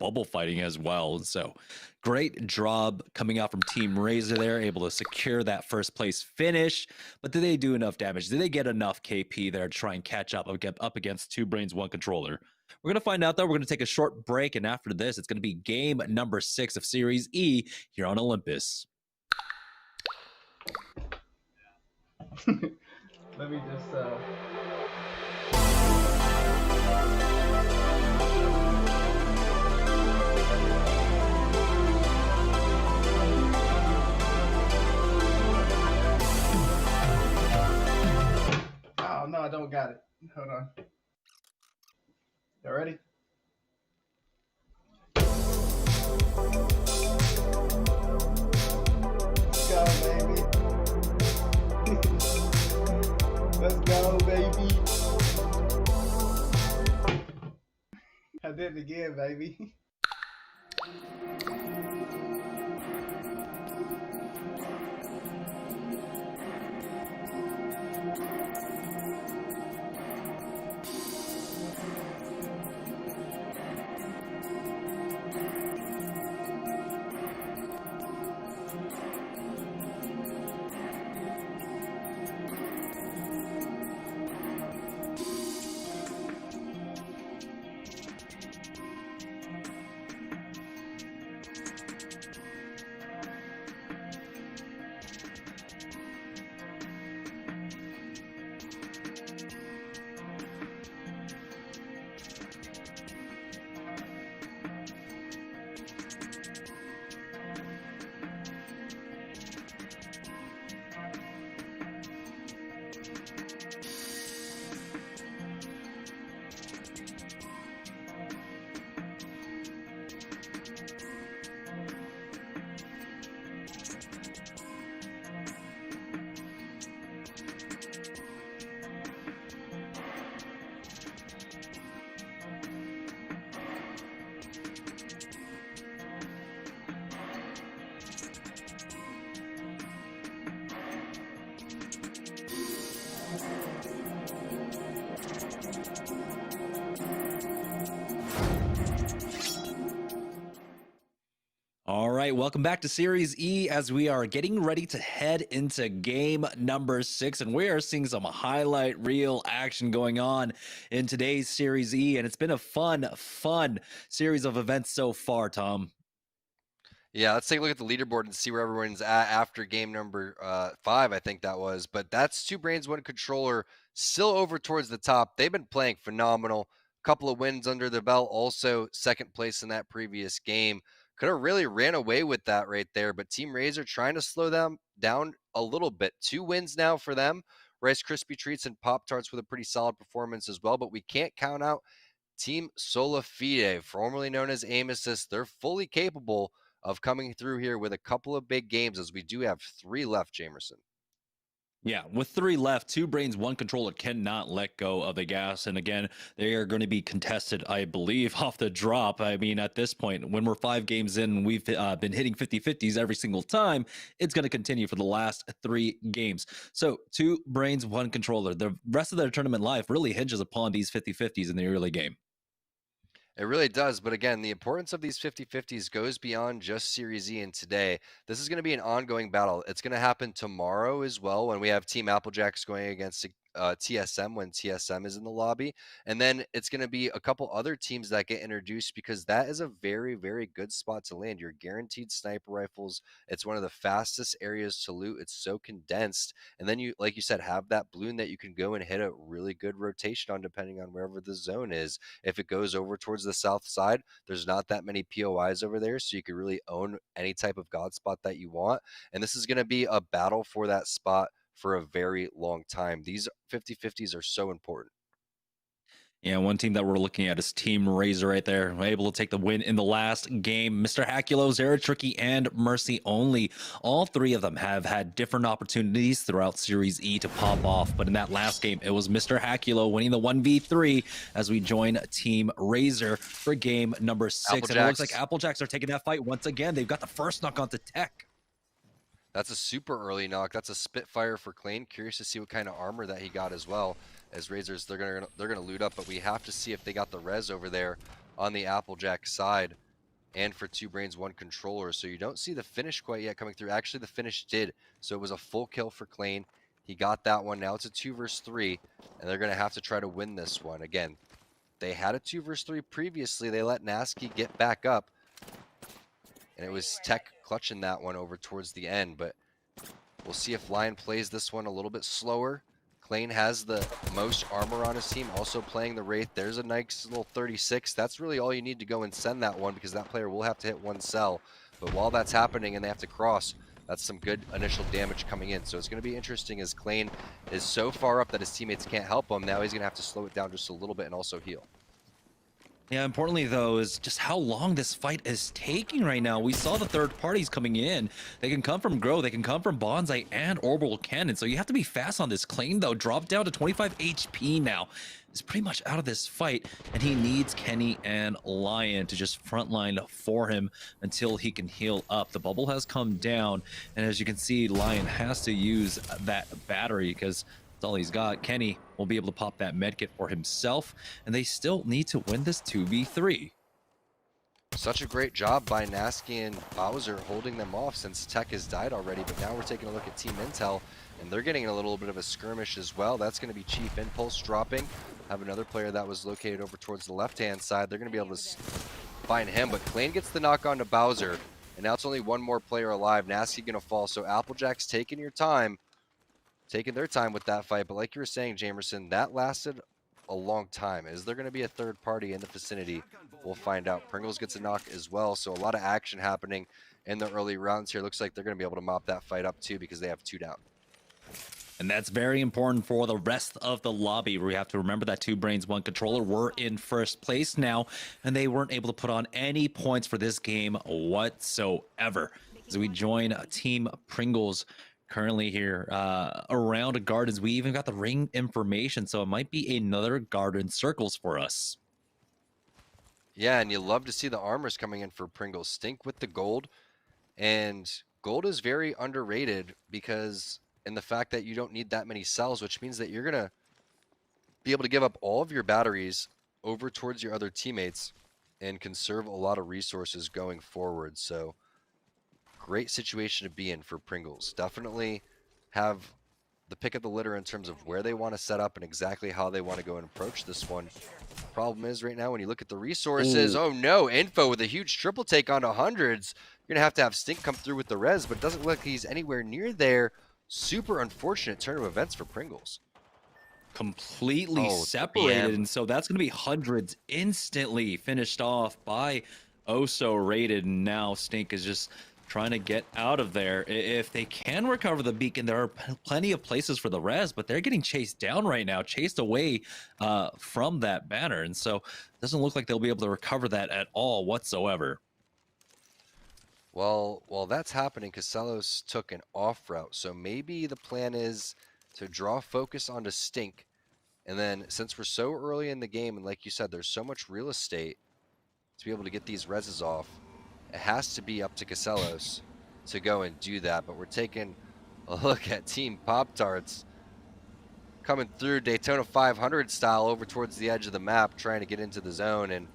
bubble fighting as well. So great job coming out from Team Razor there, able to secure that first place finish. But did they do enough damage? Did they get enough KP there to try and catch up against 2Brains 1 Controller? We're going to find out that. We're going to take a short break, and after this, it's going to be game number 6 of Series E here on Olympus. Let me just Oh no, I don't got it. Hold on. You ready? Let's go, baby. Let's go, baby. I did it again, baby. right, welcome back to Series E as we are getting ready to head into game number 6, and we are seeing some highlight reel action going on in today's Series E, and it's been a fun series of events so far, Tom. Yeah, let's take a look at the leaderboard and see where everyone's at after game number 5, I think that was. But that's Two Brains, One Controller, still over towards the top. They've been playing phenomenal. Couple of wins under the belt, also second place in that previous game. Could have really ran away with that right there, but Team Razor trying to slow them down a little bit. 2 wins now for them. Rice Krispie Treats and Pop-Tarts with a pretty solid performance as well, but we can't count out Team Sola Fide, formerly known as Aim Assist. They're fully capable of coming through here with a couple of big games, as we do have 3 left, Jamerson. Yeah, with 3 left, Two Brains, One Controller cannot let go of the gas. And again, they are going to be contested, I believe, off the drop. I mean, at this point, when we're 5 games in, we've been hitting 50-50s every single time. It's going to continue for the last 3 games. So Two Brains, One Controller. The rest of their tournament life really hinges upon these 50-50s in the early game. It really does, but again, the importance of these 50-50s goes beyond just Series E and today. This is going to be an ongoing battle. It's going to happen tomorrow as well when we have Team Applejacks going against TSM when TSM is in the lobby. And then it's going to be a couple other teams that get introduced, because that is a very, very good spot to land. You're guaranteed sniper rifles. It's one of the fastest areas to loot. It's so condensed. And then you, like you said, have that balloon that you can go and hit a really good rotation on depending on wherever the zone is. If it goes over towards the south side, there's not that many POIs over there, so you can really own any type of god spot that you want. And this is going to be a battle for that spot for a very long time. These 50-50s are so important. Yeah, one team that we're looking at is Team Razor right there. Able to take the win in the last game. Mr. Hakulo, Zara Tricky, and Mercy Only. All 3 of them have had different opportunities throughout Series E to pop off. But in that last game, it was Mr. Hakulo winning the 1v3 as we join Team Razor for game number 6. And it looks like Applejacks are taking that fight once again. They've got the first knock onto Tech. That's a super early knock. That's a Spitfire for Klein. Curious to see what kind of armor that he got as well. As Razors, they're gonna loot up, but we have to see if they got the res over there on the Applejack side, and for Two Brains, One Controller. So you don't see the finish quite yet coming through. Actually, the finish did. So it was a full kill for Klein. He got that one. Now it's a 2 versus 3, and they're gonna have to try to win this one. Again, they had a 2 versus 3 previously. They let Nasky get back up, and it was Tech clutching that one over towards the end. But we'll see if Lion plays this one a little bit slower. Klein has the most armor on his team, also playing the Wraith. There's a nice little 36. That's really all you need to go and send that one, because that player will have to hit 1 cell. But while that's happening and they have to cross, that's some good initial damage coming in. So it's going to be interesting, as Klein is so far up that his teammates can't help him. Now he's going to have to slow it down just a little bit and also heal. Yeah, importantly, though, is just how long this fight is taking right now. We saw the third parties coming in. They can come from Grow, they can come from Bonsai and Orbital Cannon. So you have to be fast on this. Klein, though, dropped down to 25 HP now. Is pretty much out of this fight, and he needs Kenny and Lion to just frontline for him until he can heal up. The bubble has come down, and as you can see, Lion has to use that battery because that's all he's got. Kenny will be able to pop that medkit for himself, and they still need to win this 2v3. Such a great job by Nasky and Bowser holding them off, since Tech has died already. But now we're taking a look at Team Intel, and they're getting a little bit of a skirmish as well. That's going to be Chief Impulse dropping. Have another player that was located over towards the left-hand side. They're going to be able to find him, but Klein gets the knock on to Bowser, and now it's only 1 more player alive. Nasky going to fall, so Applejack's taking their time with that fight. But like you were saying, Jamerson, that lasted a long time. Is there going to be a third party in the vicinity? We'll find out. Pringles gets a knock as well, so a lot of action happening in the early rounds here. Looks like they're going to be able to mop that fight up too, because they have 2 down. And that's very important for the rest of the lobby. We have to remember that Two Brains, One Controller were in first place now, and they weren't able to put on any points for this game whatsoever. As we join Team Pringles currently here around Gardens. We even got the ring information, so it might be another Garden Circles for us. Yeah, and you love to see the armors coming in for Pringles. Stink with the gold, and gold is very underrated because in the fact that you don't need that many cells, which means that you're going to be able to give up all of your batteries over towards your other teammates and conserve a lot of resources going forward. So great situation to be in for Pringles. Definitely have the pick of the litter in terms of where they want to set up and exactly how they want to go and approach this one. Problem is right now when you look at the resources, oh no, Info with a huge triple take onto hundreds. You're going to have Stink come through with the res, but it doesn't look like he's anywhere near there. Super unfortunate turn of events for Pringles. Completely Oh, separated, BM. and so that's going to be hundreds instantly finished off by Oso Rated. And now Stink is just trying to get out of there. If they can recover the beacon, there are plenty of places for the res, but they're getting chased down right now, chased away from that banner, and so it doesn't look like they'll be able to recover that at all whatsoever. Well, while that's happening, Casellos took an off route, so maybe the plan is to draw focus onto Stink, and then since we're so early in the game, and like you said, there's so much real estate to be able to get these reses off, it has to be up to Casellos to go and do that. But we're taking a look at Team Pop-Tarts coming through Daytona 500 style over towards the edge of the map, trying to get into the zone. And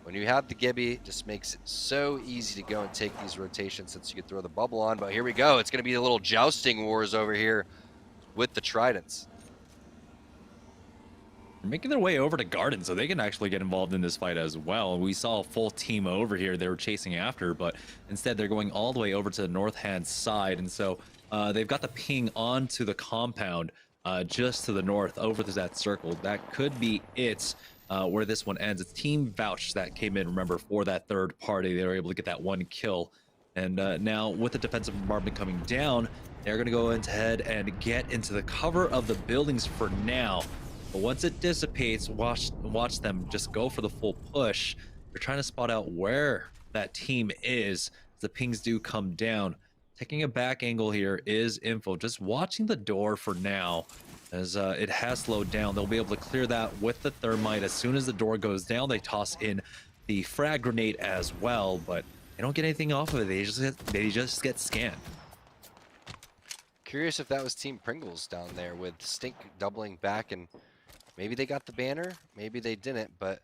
when you have the Gibby, it just makes it so easy to go and take these rotations since you can throw the bubble on. But here we go. It's going to be a little jousting wars over here with the Tridents. They're making their way over to Garden so they can actually get involved in this fight as well. We saw a full team over here they were chasing after, but instead they're going all the way over to the north hand side, and so they've got the ping onto the compound just to the north over to that circle. That could be it where this one ends. It's Team Vouch that came in, remember, for that third party. They were able to get that one kill, and now with the defensive bombardment coming down, they're going to go ahead and get into the cover of the buildings for now. But once it dissipates, watch them just go for the full push. They're trying to spot out where that team is. The pings do come down. Taking a back angle here is Info. Just watching the door for now, as it has slowed down. They'll be able to clear that with the thermite. As soon as the door goes down, they toss in the frag grenade as well, but they don't get anything off of it. They just get scanned. Curious if that was Team Pringles down there with Stink doubling back, and maybe they got the banner, maybe they didn't, but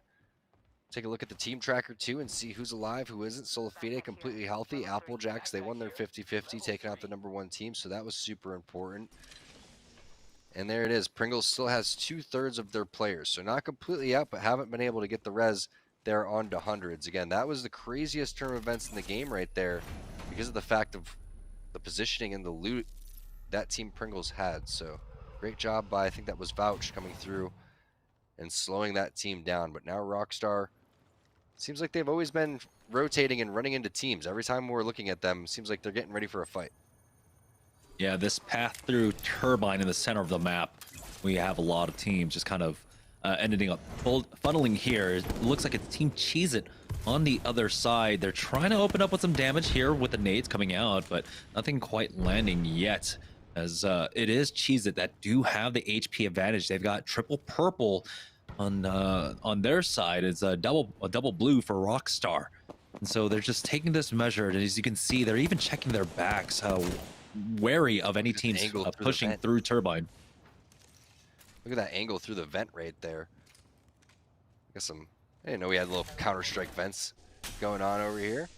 take a look at the team tracker too and see who's alive, who isn't. Solafide completely healthy. Applejacks, they won their 50-50, taking out the #1 team, so that was super important. And there it is. Pringles still has 2/3 of their players, so not completely out, but haven't been able to get the res there onto hundreds. Again, that was the craziest turn of events in the game right there because of the fact of the positioning and the loot that Team Pringles had. So great job by, I think that was Vouch, coming through and slowing that team down. But now Rockstar, seems like they've always been rotating and running into teams. Every time we're looking at them, seems like they're getting ready for a fight. Yeah, this path through Turbine in the center of the map, we have a lot of teams just kind of ending up funneling here. It looks like it's Team Cheez-It on the other side. They're trying to open up with some damage here with the nades coming out, but nothing quite landing yet, as it is Cheez-It that do have the HP advantage. They've got triple purple on their side. It's a double blue for Rockstar, and so they're just taking this measure. And as you can see, they're even checking their backs, wary of any teams pushing through Turbine. Look at that angle through the vent right there. Got some, I didn't know we had little Counter-Strike vents going on over here.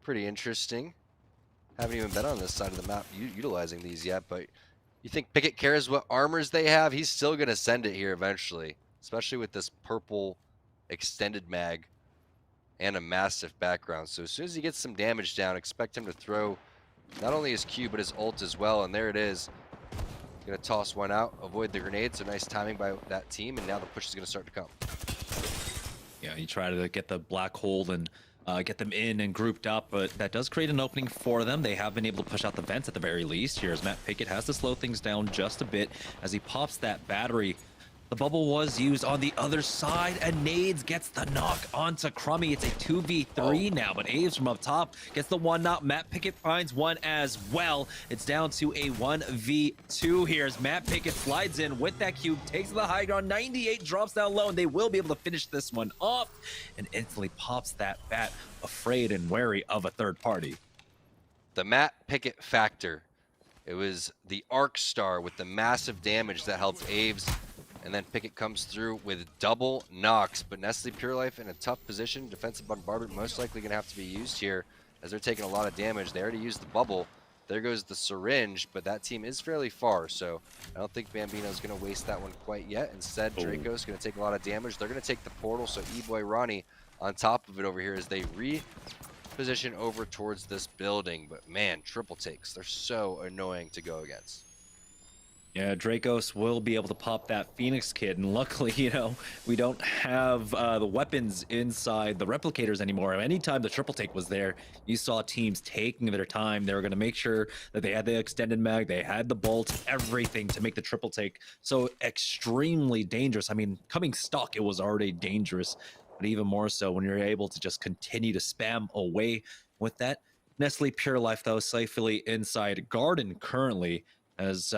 Pretty interesting. Haven't even been on this side of the map utilizing these yet, but you think Pickett cares what armors they have? He's still going to send it here eventually, especially with this purple extended mag and a massive background. So as soon as he gets some damage down, expect him to throw not only his Q, but his ult as well. And there it is. Going to toss one out, avoid the grenade. So nice timing by that team, and now the push is going to start to come. Yeah, you try to get the black hole and get them in and grouped up, but that does create an opening for them. They have been able to push out the vents at the very least. Here's Matt Pickett, has to slow things down just a bit as he pops that battery. The bubble was used on the other side, and Nades gets the knock onto Crummy. It's a 2v3 now, but Aves from up top gets the one knock. Matt Pickett finds one as well. It's down to a 1v2 here as Matt Pickett slides in with that cube, takes the high ground. 98 drops down low, and they will be able to finish this one off, and instantly pops that bat, afraid and wary of a third party. The Matt Pickett factor. It was the Arc Star with the massive damage that helped Aves. And then Pickett comes through with double knocks, but Nestle Pure Life in a tough position. Defensive bombardment most likely going to have to be used here as they're taking a lot of damage. They already used the bubble. There goes the syringe, but that team is fairly far, so I don't think Bambino's going to waste that one quite yet. Instead, Draco's going to take a lot of damage. They're going to take the portal, so E-Boy Ronnie on top of it over here as they reposition over towards this building. But man, triple takes. They're so annoying to go against. Yeah, Dracos will be able to pop that Phoenix kid, and luckily, you know, we don't have the weapons inside the replicators anymore. Anytime the triple take was there, you saw teams taking their time. They were going to make sure that they had the extended mag, they had the bolt, everything to make the triple take so extremely dangerous. I mean, coming stock, it was already dangerous, but even more so when you're able to just continue to spam away with that. Nestle Pure Life, though, safely inside Garden currently, as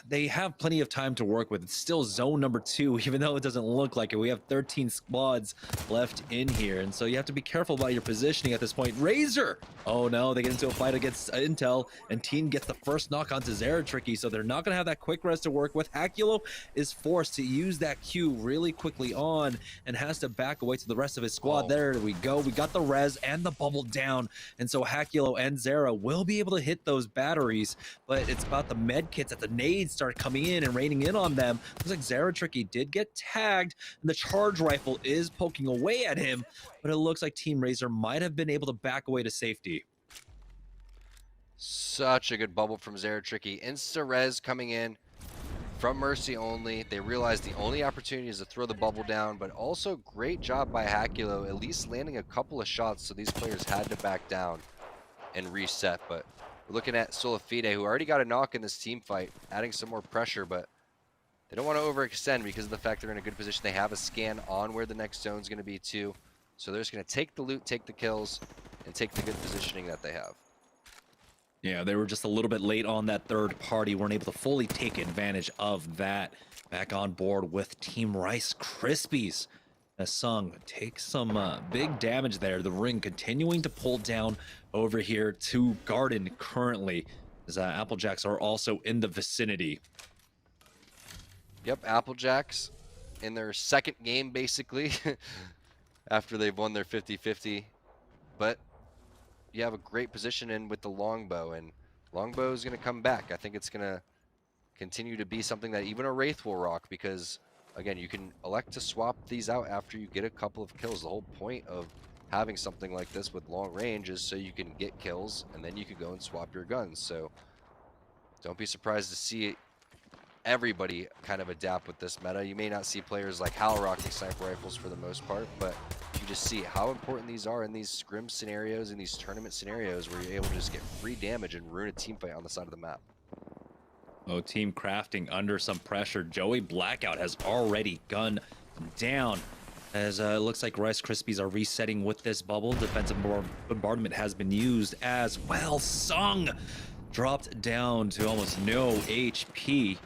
they have plenty of time to work with. It's still zone number 2, even though it doesn't look like it. We have 13 squads left in here, and so you have to be careful about your positioning at this point. Razor! Oh no, they get into a fight against Intel, and Teen gets the first knock onto Zeratricky, so they're not going to have that quick res to work with. Hakulo is forced to use that Q really quickly on, and has to back away to the rest of his squad. There we go. We got the res and the bubble down, and so Hakulo and Zera will be able to hit those batteries, but it's about the med kits that the nades start coming in and raining in on them. Looks like Zeratricky did get tagged, and the charge rifle is poking away at him, but it looks like Team Razor might have been able to back away to safety. Such a good bubble from Zeratricky. Insta-res coming in from Mercy only. They realize the only opportunity is to throw the bubble down, but also great job by Hakulo, at least landing a couple of shots, so these players had to back down and reset. But we're looking at Solafide, who already got a knock in this team fight, adding some more pressure, but they don't want to overextend because of the fact they're in a good position. They have a scan on where the next zone is going to be too. So they're just going to take the loot, take the kills, and take the good positioning that they have. Yeah, they were just a little bit late on that third party. Weren't able to fully take advantage of that. Back on board with Team Rice Krispies. As Sung takes some big damage there. The ring continuing to pull down over here to Garden currently, as Applejacks are also in the vicinity. Yep, Applejacks in their second game basically after they've won their 50-50. But you have a great position in with the longbow, and longbow is going to come back. I think it's going to continue to be something that even a Wraith will rock, because again, you can elect to swap these out after you get a couple of kills. The whole point of having something like this with long range is so you can get kills, and then you can go and swap your guns. So don't be surprised to see everybody kind of adapt with this meta. You may not see players like Hal rocking sniper rifles for the most part, but you just see how important these are in these scrim scenarios, in these tournament scenarios where you're able to just get free damage and ruin a team fight on the side of the map. Oh, Team Crafting under some pressure. Joey Blackout has already gunned down, as it looks like Rice Krispies are resetting with this bubble. Defensive bombardment has been used as well. Sung dropped down to almost no HP.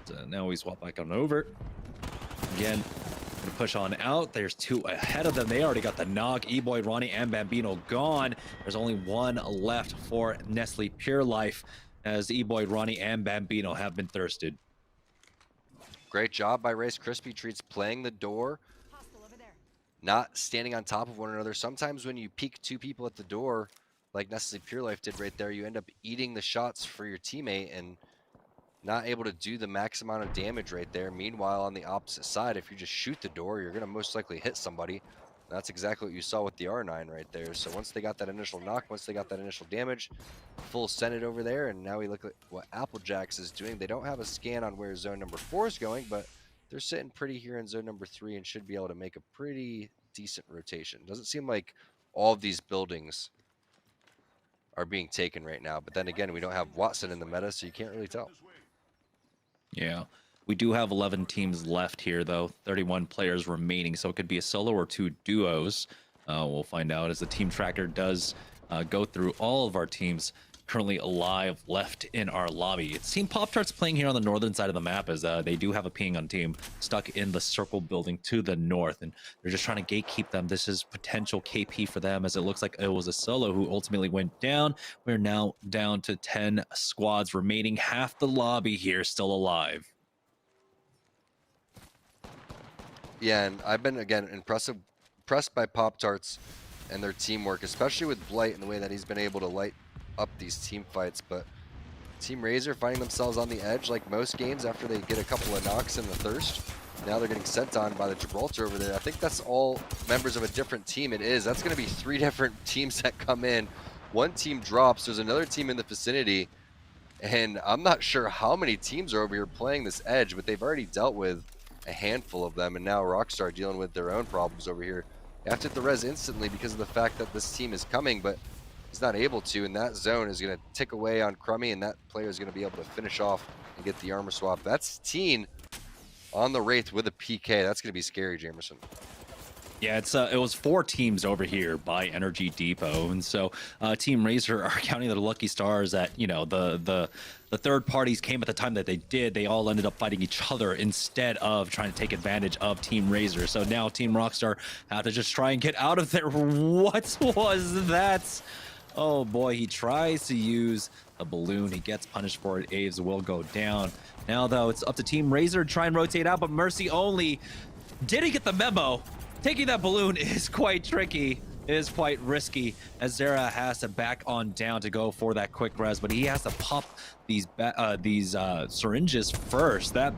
So now we swap back on over. Again, gonna push on out. There's 2 ahead of them. They already got the knock. E-Boy, Ronnie, and Bambino gone. There's only 1 left for Nestle Pure Life, as E-Boy, Ronnie, and Bambino have been thirsted. Great job by Rice Krispie Treats playing the door, not standing on top of one another. Sometimes when you peek 2 people at the door, like Nestle Pure Life did right there, you end up eating the shots for your teammate and not able to do the max amount of damage right there. Meanwhile, on the opposite side, if you just shoot the door, you're going to most likely hit somebody. That's exactly what you saw with the R9 right there. So once they got that initial knock, once they got that initial damage, full send it over there, and now we look at what Applejacks is doing. They don't have a scan on where zone number 4 is going, but they're sitting pretty here in zone number 3 and should be able to make a pretty decent rotation. Doesn't seem like all of these buildings are being taken right now, but then again, we don't have Watson in the meta, so you can't really tell. Yeah, we do have 11 teams left here, though. 31 players remaining, so it could be a solo or 2 duos. We'll find out as the team tracker does go through all of our teams currently alive left in our lobby. It's Team Pop-Tarts playing here on the northern side of the map, as they do have a ping on team stuck in the circle building to the north, and they're just trying to gatekeep them. This is potential KP for them, as it looks like it was a solo who ultimately went down. We're now down to 10 squads remaining. Half the lobby here still alive. Yeah, and I've been, again, impressed by Pop-Tarts and their teamwork, especially with Blight and the way that he's been able to light up these team fights. But Team Razor finding themselves on the edge like most games after they get a couple of knocks in the Thirst. Now they're getting sent on by the Gibraltar over there. I think that's all members of a different team. It is. That's going to be 3 different teams that come in. One team drops. There's another team in the vicinity. And I'm not sure how many teams are over here playing this edge, but they've already dealt with a handful of them. And now Rockstar dealing with their own problems over here. They have to hit the res instantly because of the fact that this team is coming, but he's not able to. And that zone is going to tick away on Crummy, and that player is going to be able to finish off and get the armor swap. That's Teen on the Wraith with a PK. That's going to be scary, Jamerson. Yeah, it was 4 teams over here by Energy Depot, and so Team Razor are counting their lucky stars that, you know, the third parties came at the time that they did. They all ended up fighting each other instead of trying to take advantage of Team Razor. So now Team Rockstar have to just try and get out of there. What was that? Oh boy, he tries to use a balloon. He gets punished for it. Aves will go down. Now, though, it's up to Team Razor to try and rotate out, but Mercy only. Did he get the memo? Taking that balloon is quite tricky. It is quite risky, as Zera has to back on down to go for that quick res, but he has to pop these syringes first. That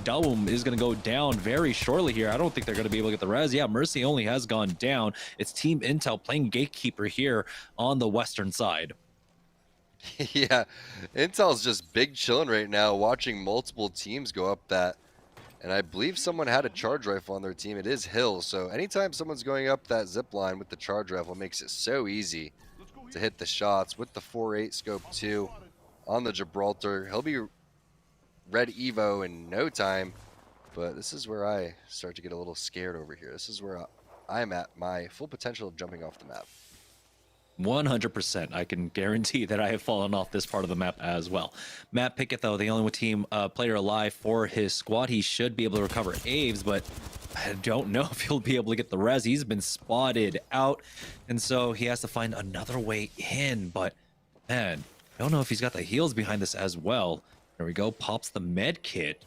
dome is going to go down very shortly here. I don't think they're going to be able to get the res. Yeah, Mercy only has gone down. It's Team Intel playing Gatekeeper here on the western side. Yeah, Intel's just big chilling right now, watching multiple teams go up that. And I believe someone had a charge rifle on their team. It is Hill. So anytime someone's going up that zip line with the charge rifle, makes it so easy to hit the shots. With the 4.8 scope too on the Gibraltar, he'll be red Evo in no time. But this is where I start to get a little scared over here. This is where I'm at my full potential of jumping off the map. 100%. I can guarantee that I have fallen off this part of the map as well. Matt Pickett, though, the only team player alive for his squad. He should be able to recover Aves, but I don't know if he'll be able to get the res. He's been spotted out, and so he has to find another way in. But, man, I don't know if he's got the heals behind this as well. There we go. Pops the med kit.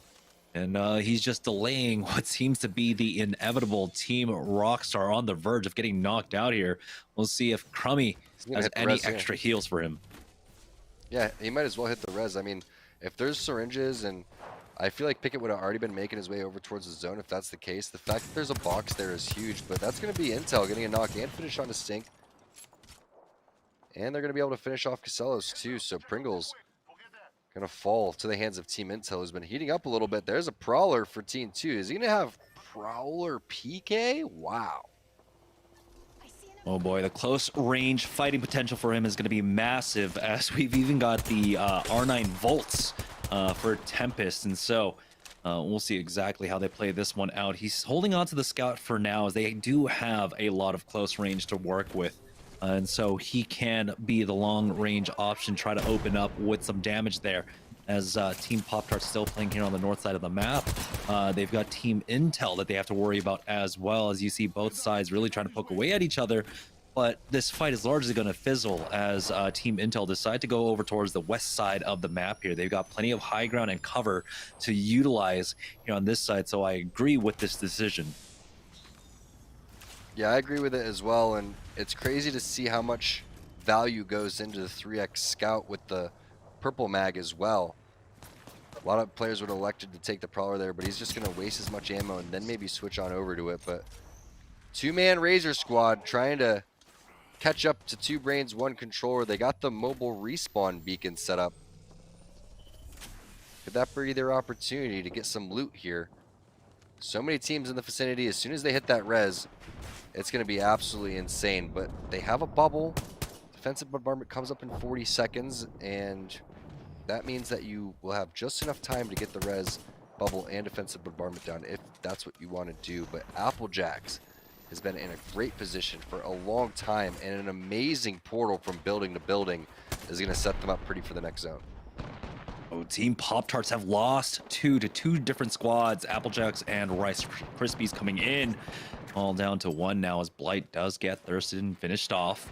And he's just delaying what seems to be the inevitable Team Rockstar on the verge of getting knocked out here. We'll see if Crummy has any extra heals for him. Yeah, he might as well hit the res. I mean, if there's syringes, and I feel like Pickett would have already been making his way over towards the zone if that's the case. The fact that there's a box there is huge, but that's going to be Intel getting a knock and finish on a Stink. And they're going to be able to finish off Casellas too, so Pringles going to fall to the hands of Team Intel, who's been heating up a little bit. There's a Prowler for Team 2. Is he going to have Prowler PK? Wow. Oh boy, the close range fighting potential for him is going to be massive, as we've even got the R9 Volts for Tempest. And so we'll see exactly how they play this one out. He's holding on to the Scout for now, as they do have a lot of close range to work with. And so he can be the long range option, try to open up with some damage there, as Team Pop-Tart's still playing here on the north side of the map. They've got Team Intel that they have to worry about as well, as you see both sides really trying to poke away at each other. But this fight is largely going to fizzle as Team Intel decide to go over towards the west side of the map here. They've got plenty of high ground and cover to utilize here on this side, so I agree with this decision. Yeah, I agree with it as well, and it's crazy to see how much value goes into the 3x Scout with the purple mag as well. A lot of players would have elected to take the Prowler there, but he's just going to waste as much ammo and then maybe switch on over to it. But 2-man Razor squad trying to catch up to 2 brains, 1 controller. They got the mobile respawn beacon set up. Could that be their opportunity to get some loot here? So many teams in the vicinity. As soon as they hit that res, it's going to be absolutely insane. But they have a bubble. Defensive bombardment comes up in 40 seconds, and that means that you will have just enough time to get the res, bubble, and defensive bombardment down if that's what you want to do. But Applejacks has been in a great position for a long time, and an amazing portal from building to building is going to set them up pretty for the next zone. Oh, Team Pop-Tarts have lost to 2 different squads. Applejacks and Rice Krispies coming in. All down to 1 now, as Blight does get Thurston finished off.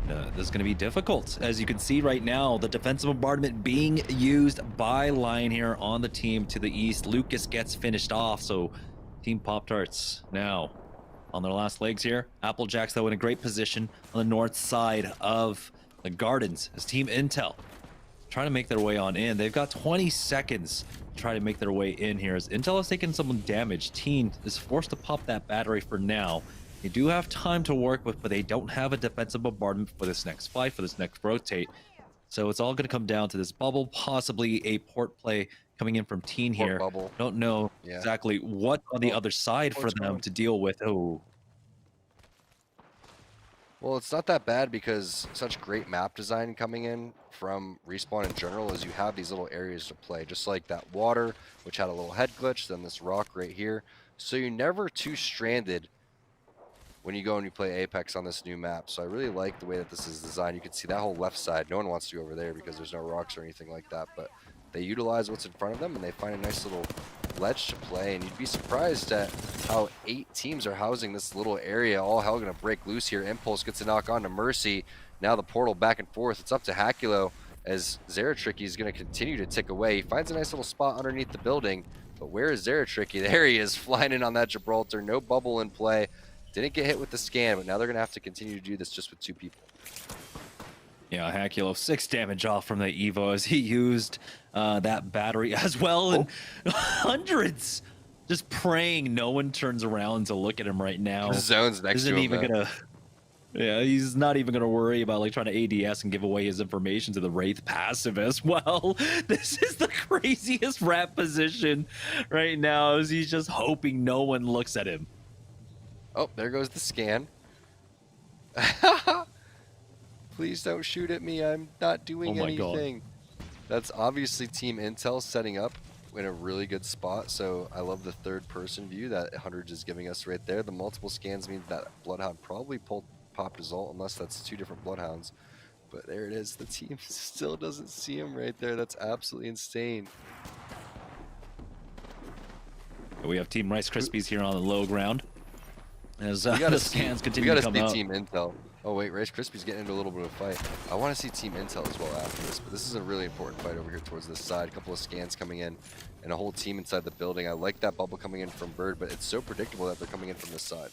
This is going to be difficult. As you can see right now, the defensive bombardment being used by Lion here on the team to the east. Lucas gets finished off, so Team Pop-Tarts now on their last legs here. Applejacks, though, in a great position on the north side of the Gardens. As Team Intel trying to make their way on in. They've got 20 seconds to try to make their way in here. As Intel has taken some damage, Teen is forced to pop that battery for now. They do have time to work with, but they don't have a defensive bombardment for this next fight, for this next rotate. So it's all going to come down to this bubble, possibly a port play coming in from Teen here. Bubble. Don't know exactly what on the other side for them to deal with. Oh. Well, it's not that bad because such great map design coming in from Respawn in general is you have these little areas to play, just like that water, which had a little head glitch, then this rock right here. So you're never too stranded when you go and you play Apex on this new map. So I really like the way that this is designed. You can see that whole left side. No one wants to go over there because there's no rocks or anything like that, but they utilize what's in front of them and they find a nice little ledge to play. And you'd be surprised at how 8 teams are housing this little area. All hell gonna break loose here. Impulse gets a knock on to Mercy. Now the portal back and forth. It's up to Hakulo as Zeratricky is gonna continue to tick away. He finds a nice little spot underneath the building, but where is Zeratricky? There he is, flying in on that Gibraltar. No bubble in play. Didn't get hit with the scan, but now they're gonna have to continue to do this just with 2 people. Yeah, Hakulo 6 damage off from the Evo as he used that battery as well, and hundreds just praying no one turns around to look at him right now. The zone's next to him. Even gonna, yeah, he's not even gonna worry about like trying to ADS and give away his information to the Wraith passive as well. This is the craziest rat position right now as he's just hoping no one looks at him. Oh, there goes the scan. Please don't shoot at me. I'm not doing anything. That's obviously Team Intel setting up in a really good spot. So I love the third person view that Hundreds is giving us right there. The multiple scans mean that Bloodhound probably popped his ult, unless that's 2 different Bloodhounds. But there it is. The team still doesn't see him right there. That's absolutely insane. We have Team Rice Krispies here on the low ground. As the scans continue to come out. We gotta see Team Intel. Oh wait, Rice Krispies getting into a little bit of a fight. I want to see Team Intel as well after this, but this is a really important fight over here towards this side. A couple of scans coming in, and a whole team inside the building. I like that bubble coming in from Bird, but it's so predictable that they're coming in from this side.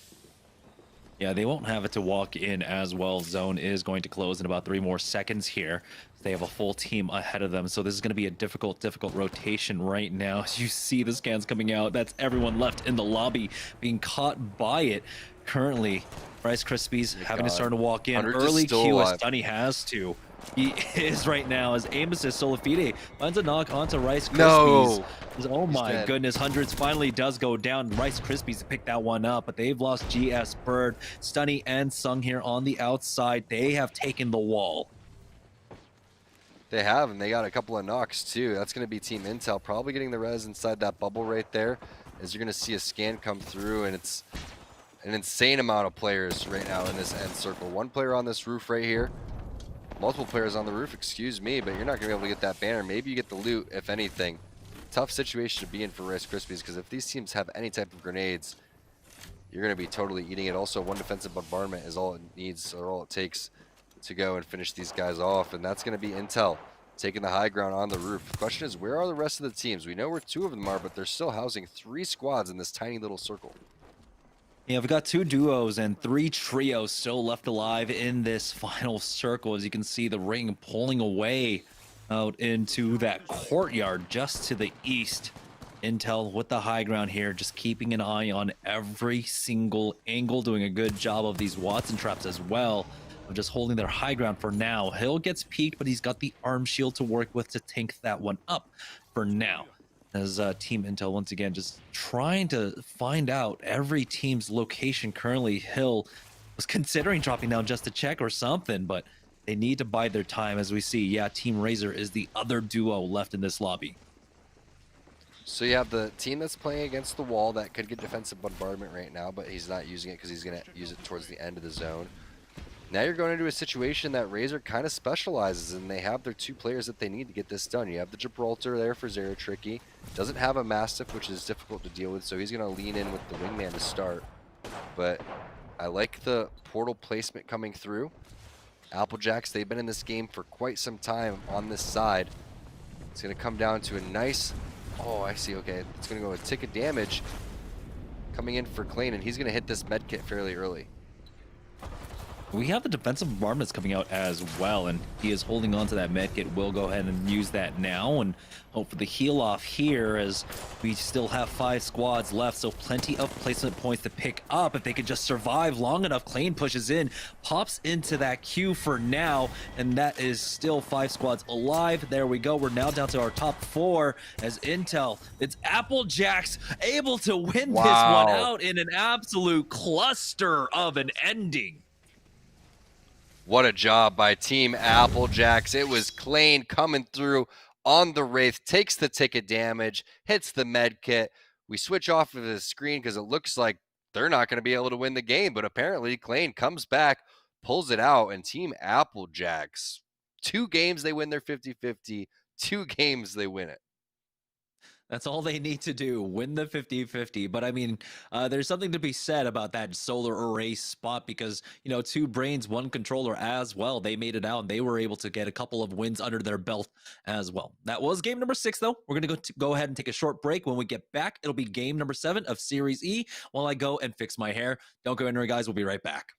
Yeah, they won't have it to walk in as well. Zone is going to close in about 3 more seconds here. They have a full team ahead of them, so this is going to be a difficult rotation right now. As you see the scans coming out, that's everyone left in the lobby being caught by it. Currently, Rice Krispies having to start to walk in. Early Q as Stunny has to. He is right now as Amos is Solifide finds a knock onto Rice Krispies. Oh my goodness, Hundreds finally does go down. Rice Krispies picked that one up, but they've lost GS, Bird, Stunny, and Sung here on the outside. They have taken the wall. They have, and they got a couple of knocks too. That's going to be Team Intel probably getting the res inside that bubble right there, as you're going to see a scan come through, and it's an insane amount of players right now in this end circle. 1 player on this roof right here. Multiple players on the roof, excuse me, but you're not going to be able to get that banner. Maybe you get the loot, if anything. Tough situation to be in for Rice Krispies, because if these teams have any type of grenades, you're going to be totally eating it. Also, 1 defensive bombardment is all it needs, or all it takes to go and finish these guys off, and that's going to be Intel taking the high ground on the roof. The question is, where are the rest of the teams? We know where 2 of them are, but they're still housing 3 squads in this tiny little circle. Yeah, we've got 2 duos and 3 trios still left alive in this final circle. As you can see, the ring pulling away out into that courtyard just to the east. Intel with the high ground here, just keeping an eye on every single angle, doing a good job of these Watson traps as well, of just holding their high ground for now. Hill gets peeked, but he's got the arm shield to work with to tank that one up for now. As Team Intel once again just trying to find out every team's location currently. Hill was considering dropping down just to check or something, but they need to bide their time. As we see, yeah, Team Razor is the other duo left in this lobby. So you have the team that's playing against the wall that could get defensive bombardment right now, but he's not using it because he's going to use it towards the end of the zone. Now you're going into a situation that Razor kind of specializes in. They have their 2 players that they need to get this done. You have the Gibraltar there for Zeratricky. Doesn't have a Mastiff, which is difficult to deal with, so he's going to lean in with the Wingman to start. But I like the portal placement coming through. Applejacks, they've been in this game for quite some time on this side. It's going to come down to a nice... Oh, I see. Okay, it's going to go a tick of damage. coming in for Klein, and he's going to hit this med kit fairly early. We have the defensive bombardments coming out as well, and he is holding on to that medkit. We'll go ahead and use that now and hope for the heal off here, as we still have 5 squads left, so plenty of placement points to pick up if they can just survive long enough. Klein pushes in, pops into that queue for now, and that is still 5 squads alive. There we go. We're now down to our top 4 as Intel. It's Applejacks able to win this one out in an absolute cluster of an ending. What a job by Team Applejacks. It was Klein coming through on the Wraith, takes the ticket damage, hits the med kit. We switch off of the screen because it looks like they're not going to be able to win the game, but apparently Klein comes back, pulls it out, and Team Applejacks, 2 games they win their 50-50, 2 games they win it. That's all they need to do, win the 50-50. But I mean, there's something to be said about that solar array spot because, you know, 2 brains, 1 controller as well. They made it out and they were able to get a couple of wins under their belt as well. That was game number 6, though. We're going to go ahead and take a short break. When we get back, it'll be game number 7 of Series E while I go and fix my hair. Don't go anywhere, guys. We'll be right back.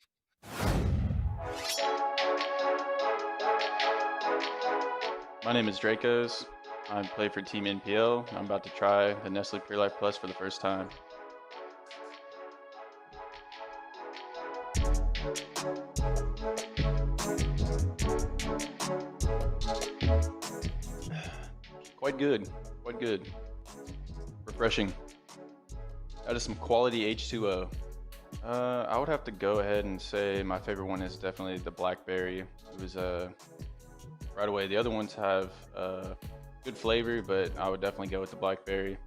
My name is Dracos. I play for Team NPL. I'm about to try the Nestle Pure Life Plus for the first time. Quite good, quite good. Refreshing. That is some quality H2O. I would have to go ahead and say my favorite one is definitely the Blackberry. It was right away. The other ones have good flavor, but I would definitely go with the Blackberry.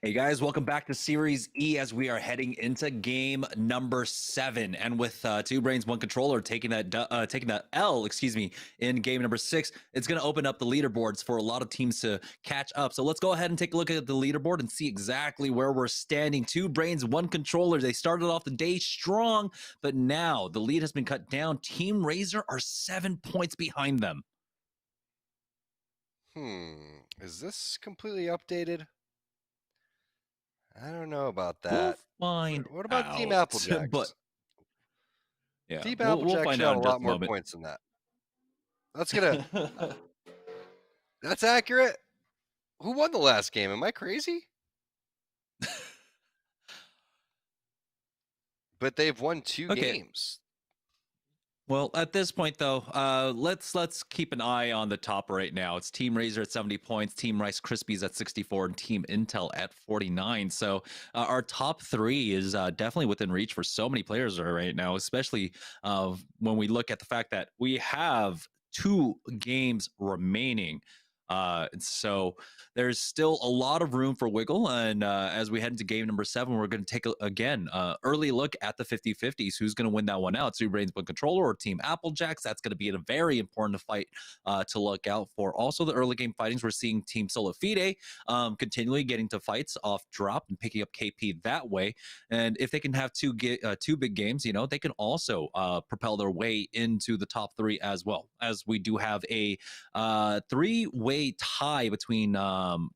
Hey guys, welcome back to Series E as we are heading into game number 7, and with 2 brains, 1 controller taking that L, in game number 6, it's going to open up the leaderboards for a lot of teams to catch up. So let's go ahead and take a look at the leaderboard and see exactly where we're standing. 2 brains, 1 controller. They started off the day strong, but now the lead has been cut down. Team Razor are 7 points behind them. Is this completely updated? I don't know about We'll that. find What about Team out, Applejacks? but yeah, Team we'll Applejack find should out have a in just lot a more moment. points than that. That's gonna. That's accurate. Who won the last game? Am I crazy? But they've won 2 Okay. games. Well, at this point, though, let's keep an eye on the top right now. It's Team Razor at 70 points, Team Rice Krispies at 64, and Team Intel at 49. So our top 3 is definitely within reach for so many players right now, especially when we look at the fact that we have 2 games remaining. So there's still a lot of room for wiggle. And as we head into game number 7, we're going to take, again, early look at the 50-50s. Who's going to win that one out? Two Brains One Controller or Team Applejacks? That's going to be a very important fight to look out for. Also, the early game fightings, we're seeing Team Solafide continually getting to fights off drop and picking up KP that way. And if they can have 2 big games, you know, they can also propel their way into the top 3 as well, as we do have a 3-way tie between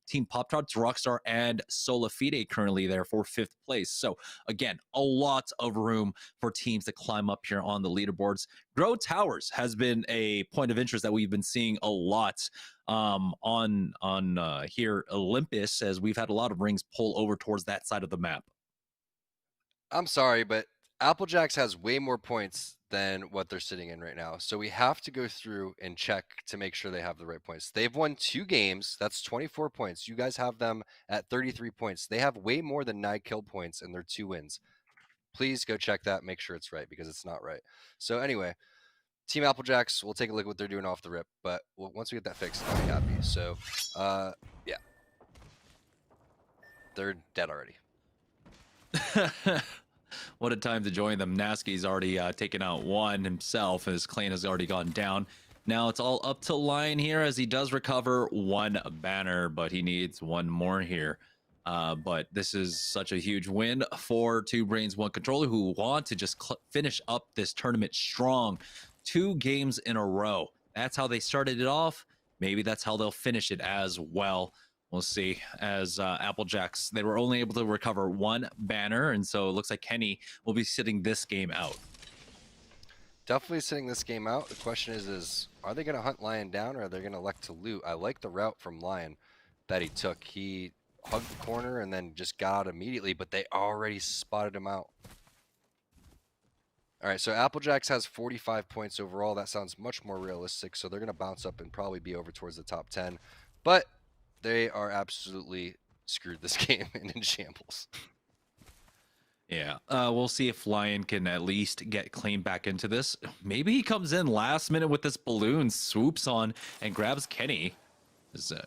Team Pop Tarts, Rockstar, and Solafide currently there for 5th place. So again, a lot of room for teams to climb up here on the leaderboards. Grow Towers has been a point of interest that we've been seeing a lot on here Olympus, as we've had a lot of rings pull over towards that side of the map. I'm sorry, but Applejacks has way more points than what they're sitting in right now. So we have to go through and check to make sure they have the right points. They've won 2 games. That's 24 points. You guys have them at 33 points. They have way more than 9 kill points in their 2 wins. Please go check that. Make sure it's right, because it's not right. So anyway, Team Applejacks, we'll take a look at what they're doing off the rip. But once we get that fixed, I'll be happy. So, yeah. They're dead already. What a time to join them. Nasky's already taken out one himself, and his clan has already gone down. Now it's all up to Lion here, as he does recover 1 banner, but he needs 1 more here. But this is such a huge win for Two Brains One Controller, who want to just finish up this tournament strong. 2 games in a row. That's how they started it off. Maybe that's how they'll finish it as well. We'll see. As Applejacks, they were only able to recover 1 banner, and so it looks like Kenny will be sitting this game out. Definitely sitting this game out. The question is are they going to hunt Lion down, or are they going to elect to loot? I like the route from Lion that he took. He hugged the corner and then just got out immediately, but they already spotted him out. All right, so Applejacks has 45 points overall. That sounds much more realistic, so they're going to bounce up and probably be over towards the top 10. But they are absolutely screwed this game and in shambles. Yeah, we'll see if Lion can at least get claimed back into this. Maybe he comes in last minute with this balloon, swoops on, and grabs Kenny.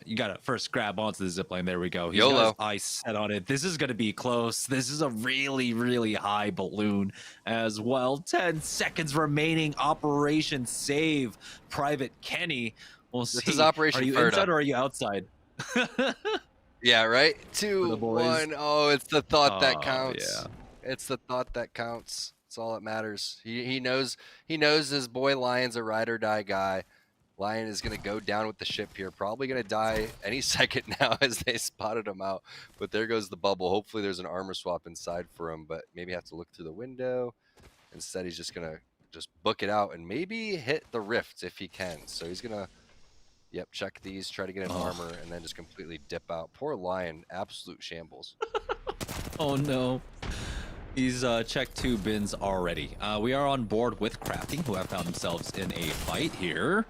You got to first grab onto the zipline. There we go. He's got his eyes set on it. This is going to be close. This is a really, really high balloon as well. 10 seconds remaining. Operation Save Private Kenny. We'll see. This is Operation Are you Ferda. inside or are you outside? Yeah, right? 2, 1. Oh, it's the thought that Oh, counts. yeah. It's the thought that counts. That's all that matters. He knows his boy Lion's a ride or die guy. Lion is going to go down with the ship here. Probably going to die any second now as they spotted him out. But there goes the bubble. Hopefully there's an armor swap inside for him, but maybe have to look through the window. Instead, he's just going to just book it out and maybe hit the rift if he can. So he's going to, yep, check these, try to get an armor, and then just completely dip out. Poor Lion, absolute shambles. Oh, no. He's checked 2 bins already. We are on board with Crafting, who have found themselves in a fight here.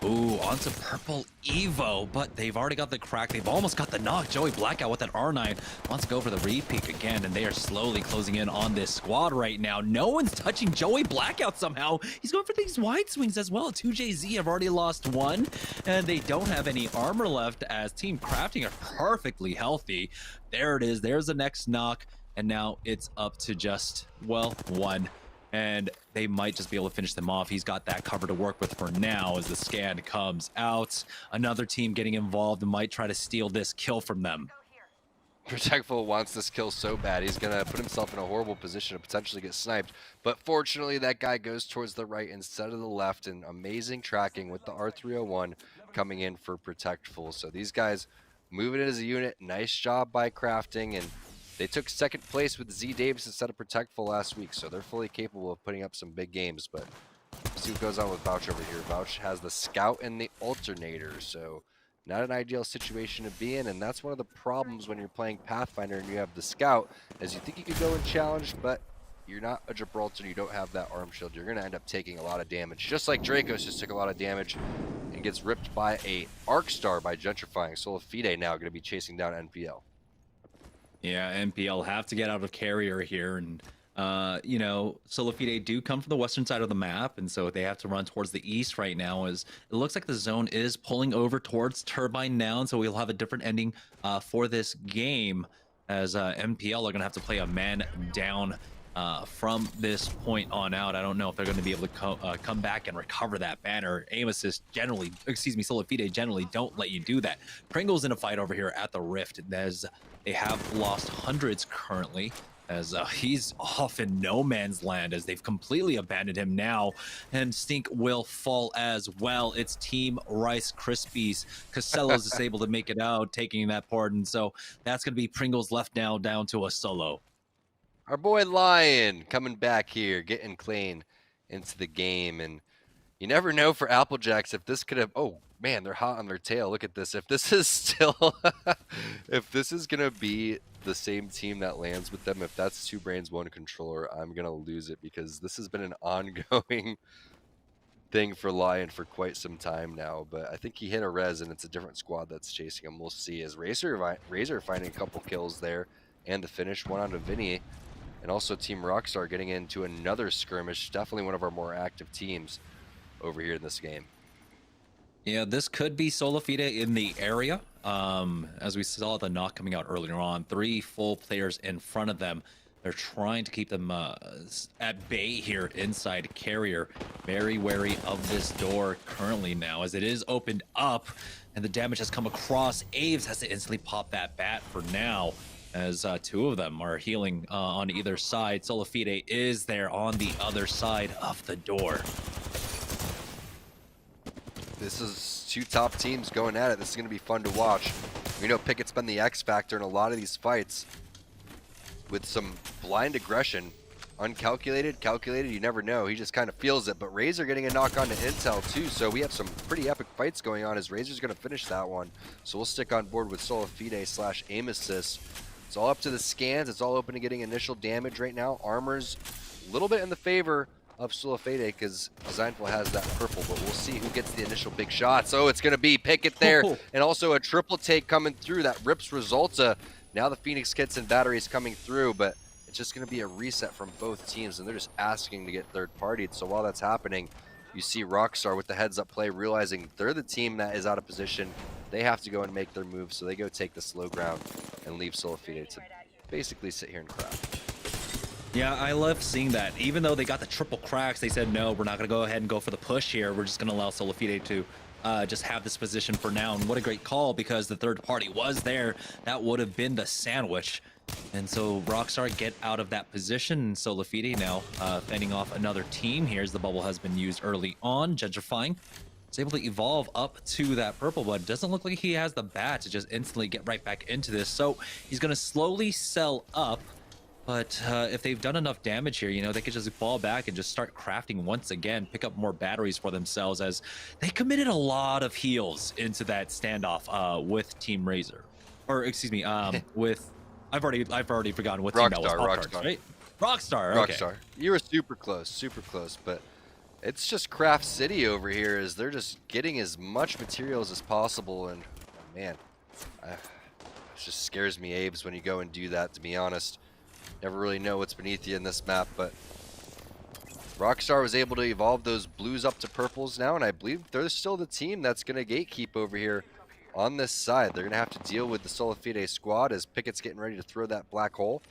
Ooh, onto Purple Evo, but they've already got the crack. They've almost got the knock. Joey Blackout with that R9 wants to go for the re-peek again, and they are slowly closing in on this squad right now. No one's touching Joey Blackout somehow. He's going for these wide swings as well. 2JZ have already lost 1, and they don't have any armor left, as Team Crafting are perfectly healthy. There it is. There's the next knock, and now it's up to just, well, 1. And they might just be able to finish them off. He's got that cover to work with for now as the scan comes out. Another team getting involved and might try to steal this kill from them. Protectful wants this kill so bad. He's going to put himself in a horrible position to potentially get sniped. But fortunately, that guy goes towards the right instead of the left. And amazing tracking with the R301. coming in for Protectful. So these guys moving it as a unit. Nice job by Crafting, and they took second place with Z Davis instead of Protectful last week. So they're fully capable of putting up some big games. But let's see what goes on with Vouch over here. Vouch has the Scout and the Alternator. So not an ideal situation to be in, and that's one of the problems when you're playing Pathfinder and you have the Scout, as you think you could go and challenge, but you're not a Gibraltar, you don't have that arm shield. You're going to end up taking a lot of damage, just like Dracos just took a lot of damage and gets ripped by a Arc Star by Gentrifying. Solifide now going to be chasing down NPL. Yeah, NPL have to get out of carrier here, and you know, Solifide do come from the western side of the map, and so they have to run towards the east right now, as it looks like the zone is pulling over towards Turbine now, and so we'll have a different ending for this game, as NPL are going to have to play a man down from this point on out. I don't know if they're going to be able to come back and recover that banner. Aim assist generally, Solifide generally don't let you do that. Pringle's in a fight over here at the Rift, as they have lost hundreds currently, as he's off in no man's land, as they've completely abandoned him now, and Stink will fall as well. It's Team Rice Krispies. Casellas is able to make it out, taking that part, and so that's going to be Pringle's left now down to a solo. Our boy Lion coming back here, getting clean into the game, and you never know for Applejacks if this could have. Oh man, they're hot on their tail. Look at this. If this is still, if this is gonna be the same team that lands with them, if that's 2 brains 1 controller, I'm gonna lose it, because this has been an ongoing thing for Lion for quite some time now. But I think he hit a res, and it's a different squad that's chasing him. We'll see. As Razor finding a couple kills there, and the finish, one on to Vinny. And also Team Rockstar getting into another skirmish. Definitely one of our more active teams over here in this game. Yeah, this could be Solifide in the area. As we saw the knock coming out earlier on, 3 full players in front of them. They're trying to keep them at bay here inside carrier. Very wary of this door currently now, as it is opened up and the damage has come across. Aves has to instantly pop that bat for now, as 2 of them are healing on either side. Solifide is there on the other side of the door. This is 2 top teams going at it. This is going to be fun to watch. We know Pickett's been the X factor in a lot of these fights, with some blind aggression. Uncalculated, calculated, you never know. He just kind of feels it. But Razor getting a knock on to Intel too, so we have some pretty epic fights going on, as Razor's going to finish that one. So we'll stick on board with Solifide / aim assist. It's all up to the scans. It's all open to getting initial damage right now. Armor's a little bit in the favor of Solifide, because Designful has that purple, but we'll see who gets the initial big shots. Oh, it's going to be Pickett there, and also a triple take coming through that rips Resulta. Now the Phoenix kits and batteries coming through, but it's just going to be a reset from both teams, and they're just asking to get third-partied. So while that's happening, you see Rockstar with the heads-up play, realizing they're the team that is out of position. They have to go and make their move, so they go take the slow ground and leave Solifide to basically sit here and craft. Yeah, I love seeing that. Even though they got the triple cracks, they said, no, we're not going to go ahead and go for the push here. We're just going to allow Solifide to just have this position for now. And what a great call, because the third party was there. That would have been the sandwich. And so Rockstar get out of that position. Solifide now fending off another team here, as the bubble has been used early on. Gentrifying is able to evolve up to that purple, but it doesn't look like he has the bat to just instantly get right back into this. So he's going to slowly sell up. But if they've done enough damage here, you know, they could just fall back and just start crafting once again, pick up more batteries for themselves, as they committed a lot of heals into that standoff with Team Razor. Or excuse me, with I've already forgotten what team that was. Rockstar. Right? Rockstar. Okay. Rockstar. You were super close, but it's just Craft City over here, as they're just getting as much materials as possible. And man, it just scares me, Abe's, when you go and do that, to be honest. Never really know what's beneath you in this map, but Rockstar was able to evolve those blues up to purples now, and I believe they're still the team that's going to gatekeep over here on this side. They're going to have to deal with the Solifide squad, as Pickett's getting ready to throw that black hole,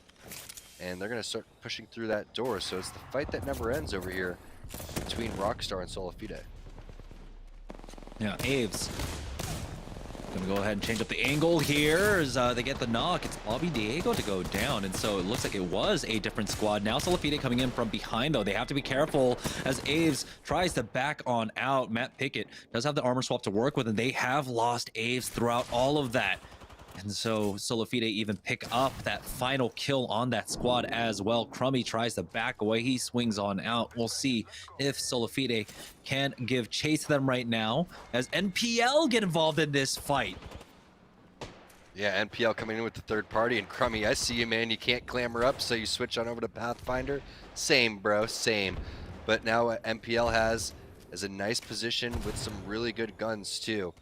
and they're going to start pushing through that door. So it's the fight that never ends over here between Rockstar and Solifide. Yeah, Aves Gonna go ahead and change up the angle here as they get the knock. It's Bobby Diego to go down, and so it looks like it was a different squad. Now Solifide coming in from behind, though. They have to be careful as Aves tries to back on out. Matt Pickett does have the armor swap to work with, and they have lost Aves throughout all of that. And so Solifide even pick up that final kill on that squad as well. Crummy tries to back away. He swings on out. We'll see if Solifide can give chase to them right now as NPL get involved in this fight. Yeah, NPL coming in with the third party, and Crummy, I see you, man. You can't clamber up, so you switch on over to Pathfinder. Same, bro, same. But now what NPL has is a nice position with some really good guns, too.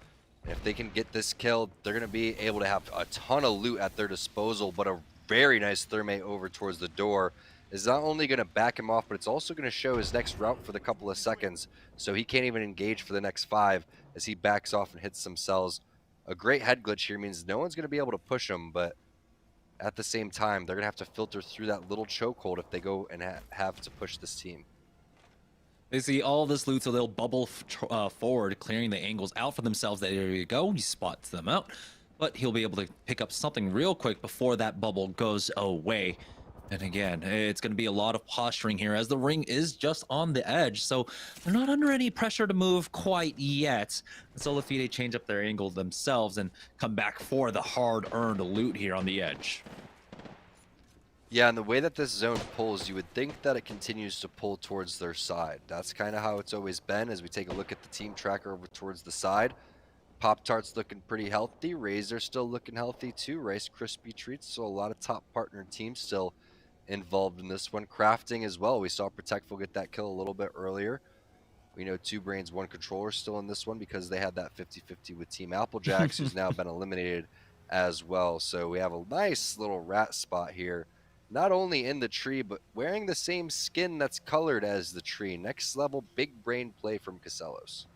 And if they can get this kill, they're going to be able to have a ton of loot at their disposal, but a very nice thermate over towards the door is not only going to back him off, but it's also going to show his next route for the couple of seconds, so he can't even engage for the next 5 as he backs off and hits some cells. A great head glitch here means no one's going to be able to push him, but at the same time, they're going to have to filter through that little chokehold if they go and have to push this team. They see all this loot, so they'll bubble forward, clearing the angles out for themselves. There you go. He spots them out, but he'll be able to pick up something real quick before that bubble goes away. And again, it's going to be a lot of posturing here as the ring is just on the edge, so they're not under any pressure to move quite yet. Solifide change up their angle themselves and come back for the hard-earned loot here on the edge. Yeah, and the way that this zone pulls, you would think that it continues to pull towards their side. That's kind of how it's always been as we take a look at the team tracker over towards the side. Pop-Tart's looking pretty healthy. Razor still looking healthy too. Rice Krispie Treats, so a lot of top partner teams still involved in this one. Crafting as well. We saw Protectful get that kill a little bit earlier. We know 2 Brains, 1 Controller still in this one because they had that 50-50 with Team Applejacks, who's now been eliminated as well. So we have a nice little rat spot here. Not only in the tree, but wearing the same skin that's colored as the tree. Next level big brain play from Casellos.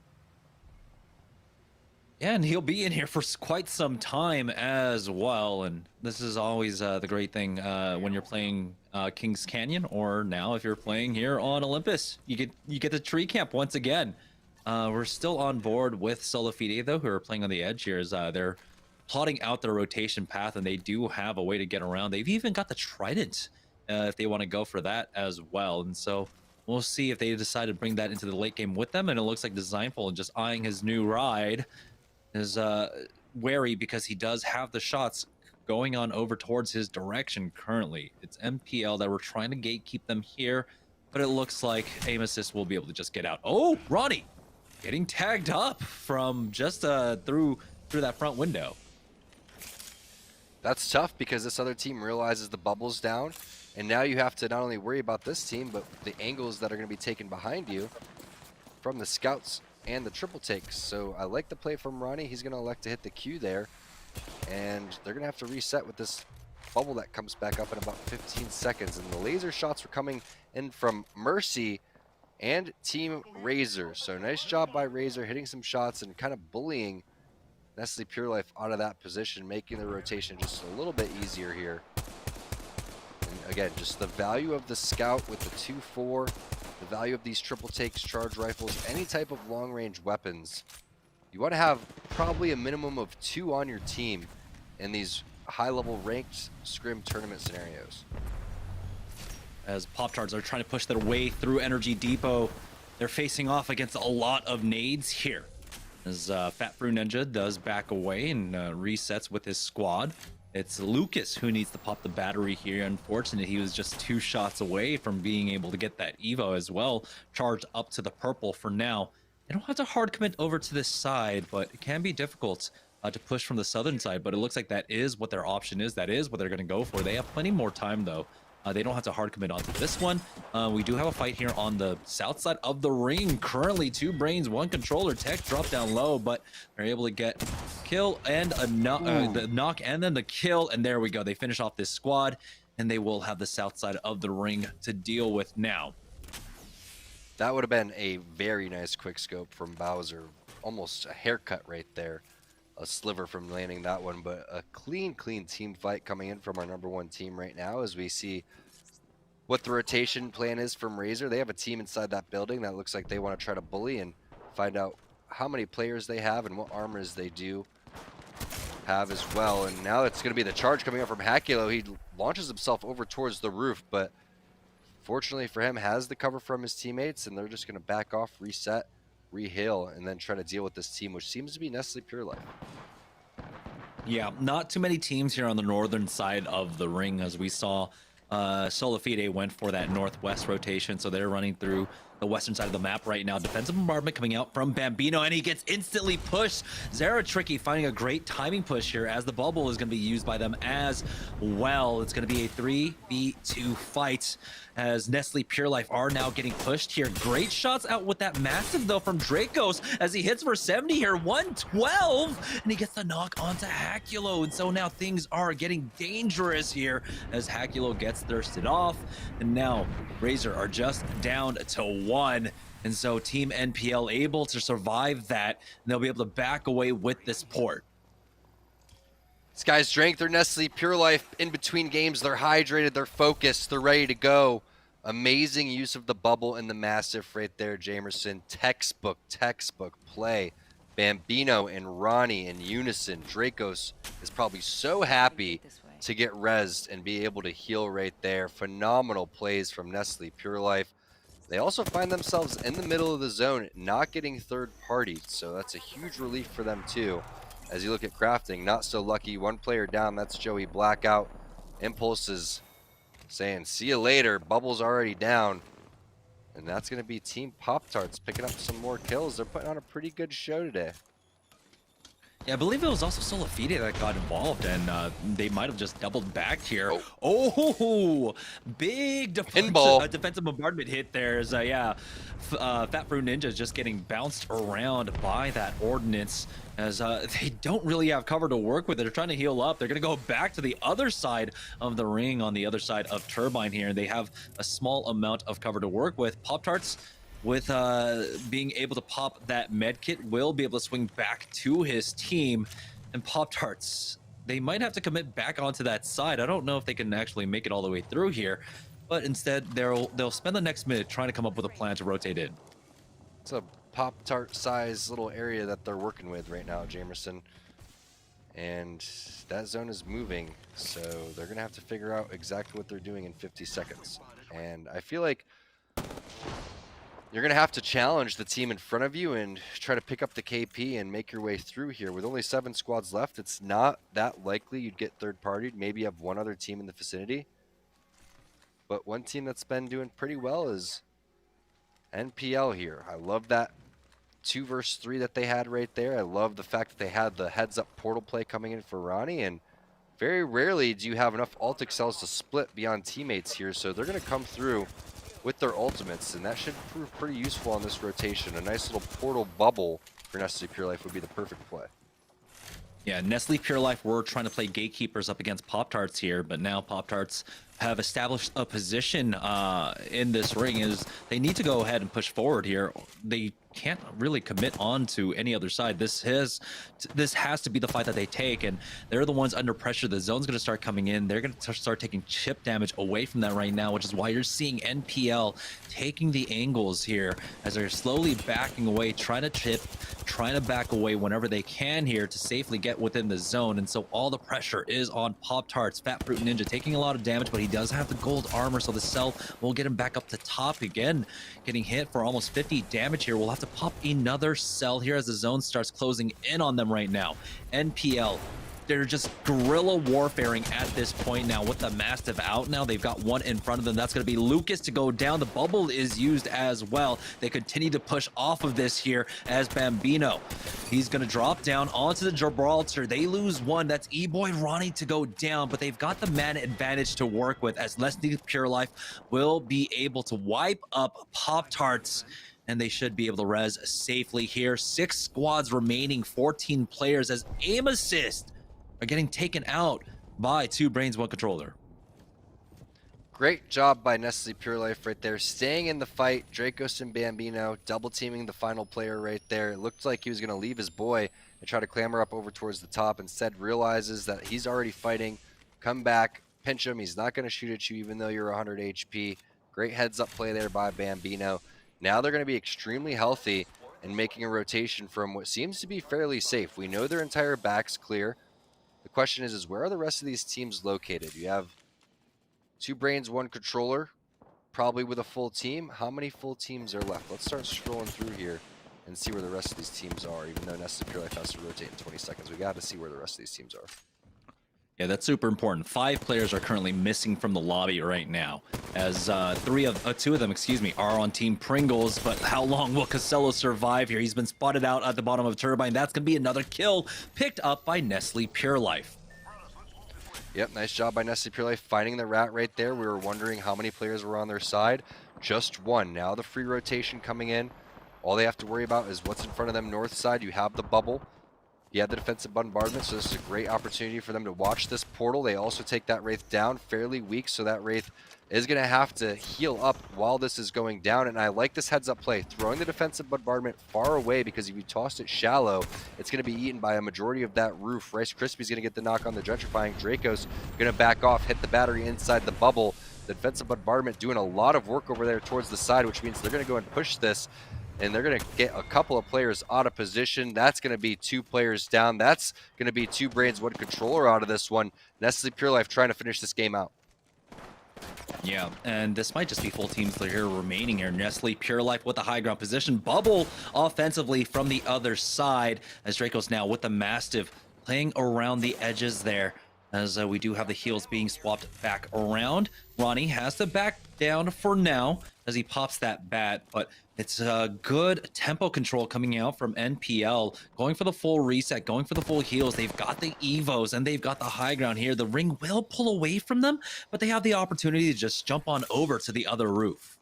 Yeah, and he'll be in here for quite some time as well. And this is always the great thing when you're playing Kings Canyon, or now if you're playing here on Olympus, you get the tree camp once again. We're still on board with Solifide, though, who are playing on the edge here. As they're plotting out their rotation path, and they do have a way to get around. They've even got the Trident if they want to go for that as well. And so we'll see if they decide to bring that into the late game with them. And it looks like Designful, just eyeing his new ride, is wary because he does have the shots going on over towards his direction currently. It's MPL that we're trying to gatekeep them here, but it looks like Aim Assist will be able to just get out. Oh, Ronnie getting tagged up from just through that front window. That's tough because this other team realizes the bubble's down, and now you have to not only worry about this team, but the angles that are going to be taken behind you from the scouts and the triple takes. So I like the play from Ronnie. He's going to elect to hit the Q there, and they're going to have to reset with this bubble that comes back up in about 15 seconds. And the laser shots were coming in from Mercy and Team Razor. So nice job by Razor hitting some shots and kind of bullying Nestle Pure Life out of that position, making the rotation just a little bit easier here. And again, just the value of the Scout with the 2-4, the value of these triple takes, charge rifles, any type of long-range weapons. You want to have probably a minimum of 2 on your team in these high-level ranked scrim tournament scenarios. As Pop-Tarts are trying to push their way through Energy Depot, they're facing off against a lot of nades here. As Fat Fruit Ninja does back away and resets with his squad. It's Lucas who needs to pop the battery here. Unfortunately, he was just 2 shots away from being able to get that Evo as well. Charged up to the purple for now. They don't have to hard commit over to this side, but it can be difficult to push from the southern side. But it looks like that is what their option is. That is what they're going to go for. They have plenty more time, though. They don't have to hard commit onto this one. We do have a fight here on the south side of the ring. Currently 2 Brains, 1 Controller. Tech dropped down low, but they're able to get kill and the knock and then the kill. And there we go. They finish off this squad, and they will have the south side of the ring to deal with now. That would have been a very nice quick scope from Bowser. Almost a haircut right there. A sliver from landing that one, but a clean team fight coming in from our #1 team right now as we see what the rotation plan is from Razor. They have a team inside that building that looks like they want to try to bully and find out how many players they have and what armors they do. have as well. And now it's going to be the charge coming up from Hakulo. He launches himself over towards the roof, but fortunately for him, has the cover from his teammates, and they're just going to back off, reset, reheal, and then try to deal with this team, which seems to be Nestle Pure Life. Yeah, not too many teams here on the northern side of the ring, as we saw. Solafide went for that northwest rotation, so they're running through the western side of the map right now. Defensive bombardment coming out from Bambino, and he gets instantly pushed. Zeratricky finding a great timing push here, as the bubble is going to be used by them as well. It's going to be a 3v2 fight, as Nestle Pure Life are now getting pushed here. Great shots out with that massive, though, from Dracos, as he hits for 70 here, 112, and he gets the knock onto Hakulo. And so now things are getting dangerous here, as Hakulo gets thirsted off, and now Razor are just down to 1. And so Team NPL able to survive that, and they'll be able to back away with this port. These guys drank their Nestle Pure Life in between games. They're hydrated, they're focused, they're ready to go. Amazing use of the bubble and the Mastiff right there, Jamerson. Textbook play. Bambino and Ronnie in unison. Dracos is probably so happy to get rezzed and be able to heal right there. Phenomenal plays from Nestle Pure Life. They also find themselves in the middle of the zone, not getting third-partied, so that's a huge relief for them too. As you look at Crafting, not so lucky. One player down, that's Joey Blackout. Impulse is saying, see you later. Bubble's already down. And that's going to be Team Pop-Tarts picking up some more kills. They're putting on a pretty good show today. Yeah, I believe it was also Solafide that got involved, and they might have just doubled back here. Oh, big defensive bombardment hit there. Fat Fruit Ninja is just getting bounced around by that ordnance, as they don't really have cover to work with. They're trying to heal up. They're going to go back to the other side of the ring, on the other side of Turbine here, and they have a small amount of cover to work with. Pop-Tarts, with being able to pop that med kit, will be able to swing back to his team. And Pop-Tarts, they might have to commit back onto that side. I don't know if they can actually make it all the way through here, but instead they'll spend the next minute trying to come up with a plan to rotate in. It's a Pop-Tart size little area that they're working with right now, Jamerson. And that zone is moving, so they're gonna have to figure out exactly what they're doing in 50 seconds. And I feel like you're going to have to challenge the team in front of you and try to pick up the KP and make your way through here. With only 7 squads left, it's not that likely you'd get third-partied. Maybe you have one other team in the vicinity. But one team that's been doing pretty well is NPL here. I love that 2 versus 3 that they had right there. I love the fact that they had the heads-up portal play coming in for Ronnie. And very rarely do you have enough ult excels to split beyond teammates here. So they're going to come through with their ultimates, and that should prove pretty useful on this rotation. A nice little portal bubble for Nestle Pure Life would be the perfect play. Yeah, Nestle Pure Life were trying to play gatekeepers up against Pop-Tarts here, but now Pop-Tarts have established a position in this ring. Is they need to go ahead and push forward here. They can't really commit on to any other side. This has to be the fight that they take, and they're the ones under pressure. The zone's going to start coming in. They're going to start taking chip damage away from that right now, which is why you're seeing NPL taking the angles here as they're slowly backing away, trying to chip, trying to back away whenever they can here to safely get within the zone. And so all the pressure is on Pop-Tarts. Fat Fruit Ninja taking a lot of damage, but he does have the gold armor, so the cell will get him back up to top again, getting hit for almost 50 damage here. We'll have to pop another cell here as the zone starts closing in on them right now. NPL, they're just guerrilla warfaring at this point now with the Mastiff out now. They've got one in front of them. That's going to be Lucas to go down. The bubble is used as well. They continue to push off of this here as Bambino. He's going to drop down onto the Gibraltar. They lose one. That's E-Boy Ronnie to go down, but they've got the mana advantage to work with, as Nestle Pure Life will be able to wipe up Pop-Tarts, and they should be able to res safely here. 6 squads remaining, 14 players, as aim assist are getting taken out by 2 brains, 1 controller. Great job by Nestle Pure Life right there, staying in the fight. Dracos and Bambino double teaming the final player right there. It looked like he was going to leave his boy and try to clamber up over towards the top. Instead realizes that he's already fighting. Come back, pinch him. He's not going to shoot at you even though you're 100 HP. Great heads up play there by Bambino. Now they're going to be extremely healthy and making a rotation from what seems to be fairly safe. We know their entire back's clear. question is where are the rest of these teams located? You have 2 brains, 1 controller, probably with a full team. How many full teams are left? Let's start scrolling through here and see where the rest of these teams are, even though Nestle Pure Life has to rotate in 20 seconds. We got to see where the rest of these teams are. Yeah, that's super important. 5 players are currently missing from the lobby right now, as 2 of them, are on Team Pringles. But how long will Casello survive here? He's been spotted out at the bottom of Turbine. That's going to be another kill picked up by Nestle Pure Life. Yep, nice job by Nestle Pure Life finding the rat right there. We were wondering how many players were on their side. Just 1. Now the free rotation coming in. All they have to worry about is what's in front of them north side. You have the bubble. You have the defensive bombardment, so this is a great opportunity for them to watch this portal. They also take that Wraith down fairly weak, so that Wraith is going to have to heal up while this is going down. And I like this heads-up play, throwing the defensive bombardment far away, because if you tossed it shallow, it's going to be eaten by a majority of that roof. Rice Krispie's going to get the knock on the gentrifying. Draco's going to back off, hit the battery inside the bubble. The defensive bombardment doing a lot of work over there towards the side, which means they're going to go and push this. And they're going to get a couple of players out of position. That's going to be 2 players down. That's going to be 2 brains, 1 controller out of this one. Nestle Pure Life trying to finish this game out. Yeah, and this might just be full teams that are here remaining here. Nestle Pure Life with the high ground position. Bubble offensively from the other side, as Draco's now with the Mastiff playing around the edges there. As we do have the heals being swapped back around. Ronnie has to back down for now as he pops that bat, but it's a good tempo control coming out from NPL, going for the full reset, going for the full heals. They've got the Evos and they've got the high ground here. The ring will pull away from them, but they have the opportunity to just jump on over to the other roof.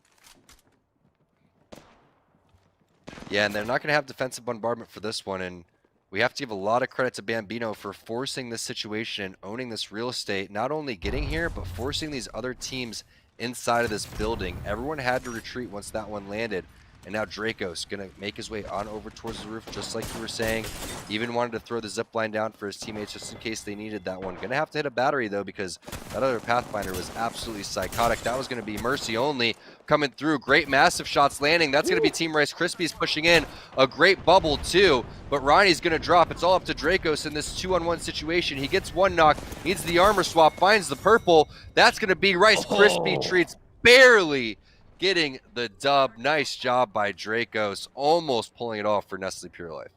Yeah, and they're not going to have defensive bombardment for this one, and we have to give a lot of credit to Bambino for forcing this situation and owning this real estate, not only getting here, but forcing these other teams inside of this building. Everyone had to retreat once that one landed. And now Draco's going to make his way on over towards the roof, just like you were saying. Even wanted to throw the zip line down for his teammates just in case they needed that one. Going to have to hit a battery, though, because that other Pathfinder was absolutely psychotic. That was going to be Mercy only coming through. Great massive shots landing. That's going to be Team Rice Krispies pushing in. A great bubble, too. But Ronnie's going to drop. It's all up to Dracos in this 2-on-1 situation. He gets 1 knock, needs the armor swap, finds the purple. That's going to be Rice Krispie Treats barely getting the dub. Nice job by Dracos, almost pulling it off for Nestle Pure Life.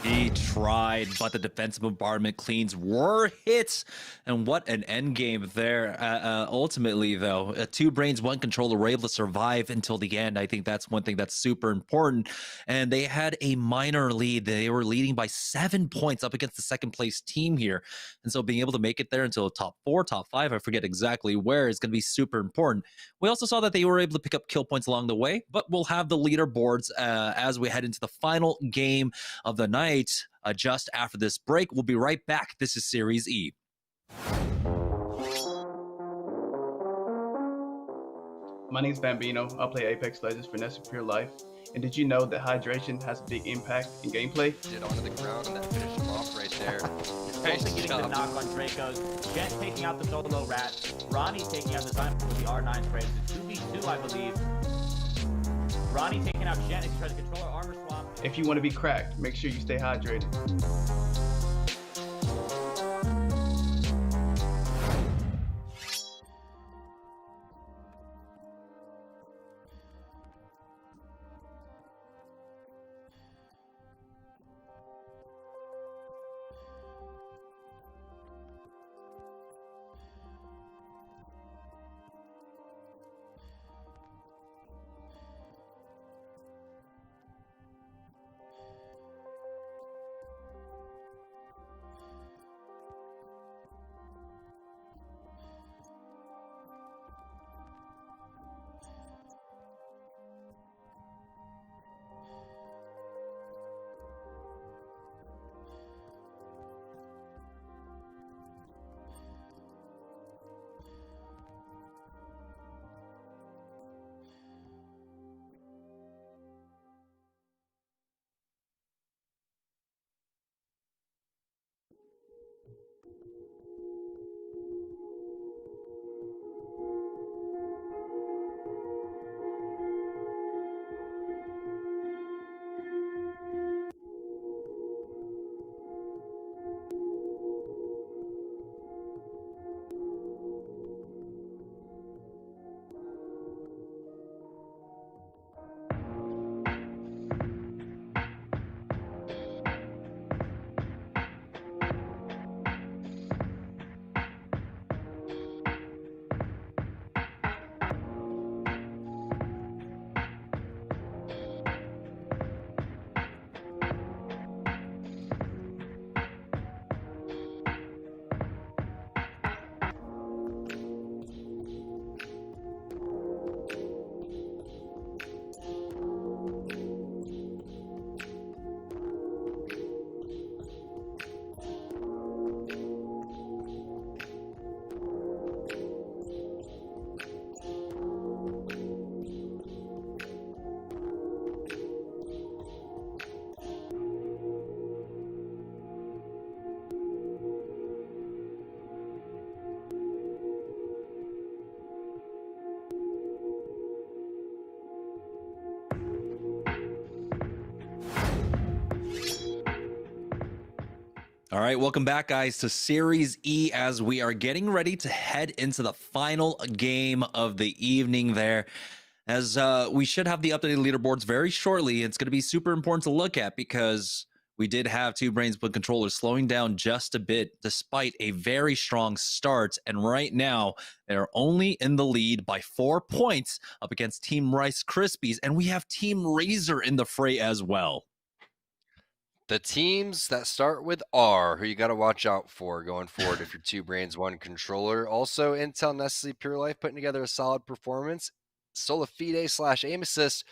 He tried, but the defensive bombardment cleans were hits. And what an end game there. Ultimately, though, 2 brains, 1 controller were able to survive until the end. I think that's one thing that's super important. And they had a minor lead. They were leading by 7 points up against the second place team here. And so being able to make it there until top 4, top 5, I forget exactly where, is going to be super important. We also saw that they were able to pick up kill points along the way, but we'll have the leaderboards as we head into the final game of the night. Just after this break. We'll be right back. This is Series E. My name's Bambino. I play Apex Legends for Nestle Pure Life. And did you know that hydration has a big impact in gameplay? Get onto the ground and that finished him off right there. Nice getting the knock on Dracos. Jet taking out the solo rat. Ronnie taking out the Zion with the R9 spray. It's a 2v2, I believe. Ronnie taking out Jet as he tries to control her armor swap. If you want to be cracked, make sure you stay hydrated. All right, welcome back, guys, to Series E as we are getting ready to head into the final game of the evening there. As we should have the updated leaderboards very shortly. It's going to be super important to look at because we did have Two Brains One Controller slowing down just a bit despite a very strong start. And right now, they're only in the lead by 4 points up against Team Rice Krispies. And we have Team Razor in the fray as well. The teams that start with R, who you got to watch out for going forward if you're Two Brains One Controller. Also, Intel Nestle Pure Life putting together a solid performance. Solafide / Aim Assist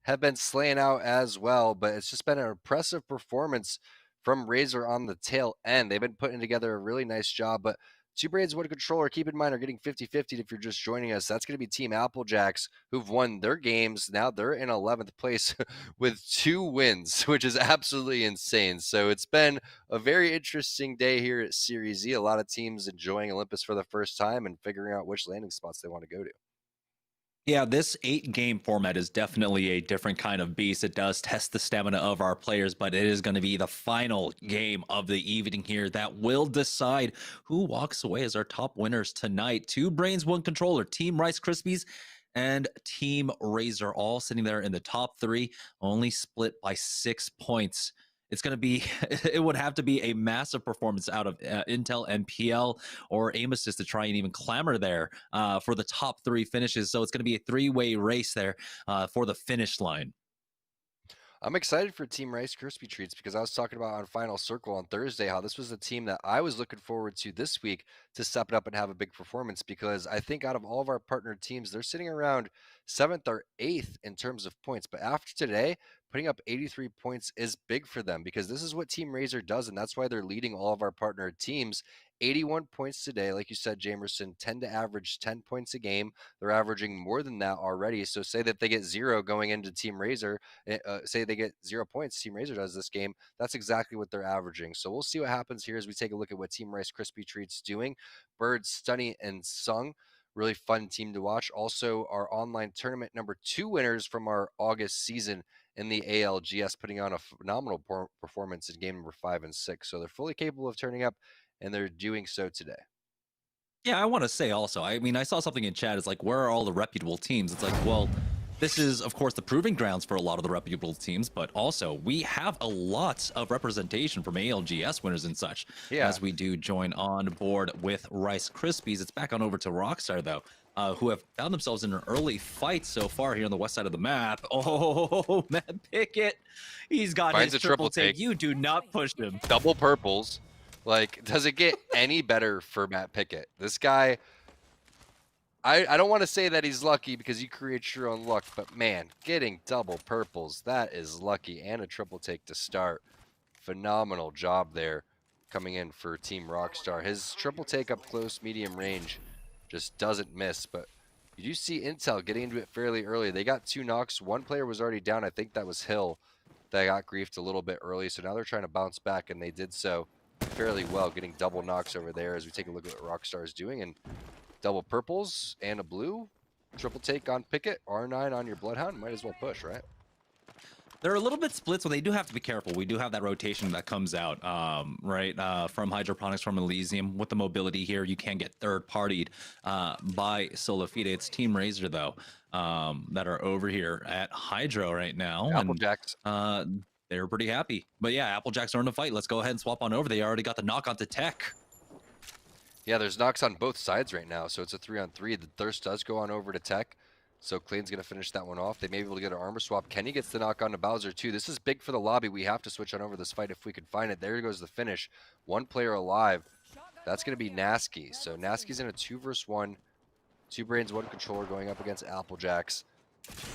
have been slaying out as well, but it's just been an impressive performance from Razor on the tail end. They've been putting together a really nice job, but Two Brains One Controller, keep in mind, are getting 50-50 if you're just joining us. That's going to be Team Applejacks, who've won their games. Now they're in 11th place with 2 wins, which is absolutely insane. So it's been a very interesting day here at Series E. A lot of teams enjoying Olympus for the first time and figuring out which landing spots they want to go to. Yeah, this 8-game format is definitely a different kind of beast. It does test the stamina of our players, but it is going to be the final game of the evening here that will decide who walks away as our top winners tonight. Two Brains, One Controller, Team Rice Krispies and Team Razor all sitting there in the top 3, only split by 6 points. It's going to be, it would have to be a massive performance out of Intel, NPL, or Aim Assist to try and even clamor there for the top 3 finishes. So it's going to be a 3-way race there for the finish line. I'm excited for Team Rice Krispie Treats because I was talking about on Final Circle on Thursday how this was a team that I was looking forward to this week to step it up and have a big performance, because I think out of all of our partner teams, they're sitting around 7th or 8th in terms of points. But after today, putting up 83 points is big for them because this is what Team Razor does, and that's why they're leading all of our partner teams. 81 points today. Like you said, Jamerson, tend to average 10 points a game. They're averaging more than that already. So say that they get 0 going into Team Razor, say they get 0 points, Team Razor does this game, that's exactly what they're averaging. So we'll see what happens here as we take a look at what Team Rice Krispie Treats doing. Bird, Stunny, and Sung, really fun team to watch. Also, our online tournament number 2 winners from our August season in the ALGS, putting on a phenomenal performance in game number 5 and 6. So they're fully capable of turning up, and they're doing so today. Yeah, I want to say also, I mean, I saw something in chat. It's like, where are all the reputable teams? It's like, well, this is, of course, the proving grounds for a lot of the reputable teams, but also we have a lot of representation from ALGS winners and such as we do join on board with Rice Krispies. It's back on over to Rockstar, though, who have found themselves in an early fight so far here on the west side of the map. Oh, Matt Pickett, he's got Finds his a triple take. You do not push him. Double purples. Like, does it get any better for Matt Pickett? This guy, I don't want to say that he's lucky because you create your own luck, but man, getting double purples, that is lucky, and a triple take to start. Phenomenal job there coming in for Team Rockstar. His triple take up close, medium range just doesn't miss, but you do see Intel getting into it fairly early. They got 2 knocks. One player was already down. I think that was Hill that got griefed a little bit early, so now they're trying to bounce back, and they did so fairly well, getting double knocks over there as we take a look at what Rockstar is doing. And double purples and a blue, triple take on Pickett, R9 on your Bloodhound, might as well push, right? They're a little bit split, so they do have to be careful. We do have that rotation that comes out, from Hydroponics, from Elysium. With the mobility here, you can get third-partied by Solafide. It's Team Razor, though, that are over here at Hydro right now. Applejacks. And, they're pretty happy. But yeah, Applejacks are in the fight. Let's go ahead and swap on over. They already got the knock onto Tech. Yeah, there's knocks on both sides right now, so it's a 3-on-3. The Thirst does go on over to Tech, so Clayton's going to finish that one off. They may be able to get an armor swap. Kenny gets the knock on to Bowser, too. This is big for the lobby. We have to switch on over this fight if we can find it. There goes the finish. 1 player alive. That's going to be Nasky. So Nasky's in a 2 versus 1. 2 Brains, 1 Controller going up against Applejacks.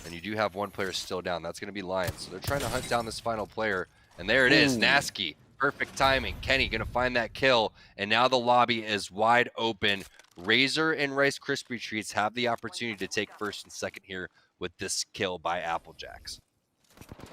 And you do have 1 player still down. That's going to be Lions. So they're trying to hunt down this final player. And there it is, Nasky. Perfect timing. Kenny going to find that kill. And now the lobby is wide open. Razor and Rice Krispie Treats have the opportunity to take 1st and 2nd here with this kill by Applejacks.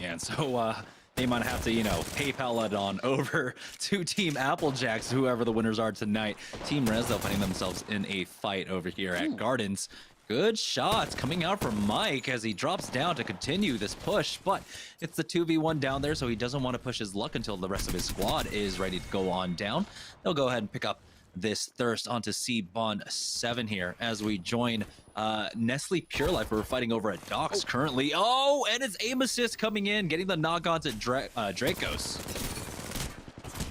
Yeah, and so they might have to, PayPal it on over to Team Applejacks, whoever the winners are tonight. Team Rez, though, finding themselves in a fight over here at Gardens. Good shots coming out from Mike as he drops down to continue this push, but it's the 2v1 down there, so he doesn't want to push his luck until the rest of his squad is ready to go on down. They'll go ahead and pick up this Thirst onto C-Bond 7 here as we join Nestle Pure Life. We're fighting over at Docks currently. Oh, and it's aim assist coming in, getting the knock onto Dracos.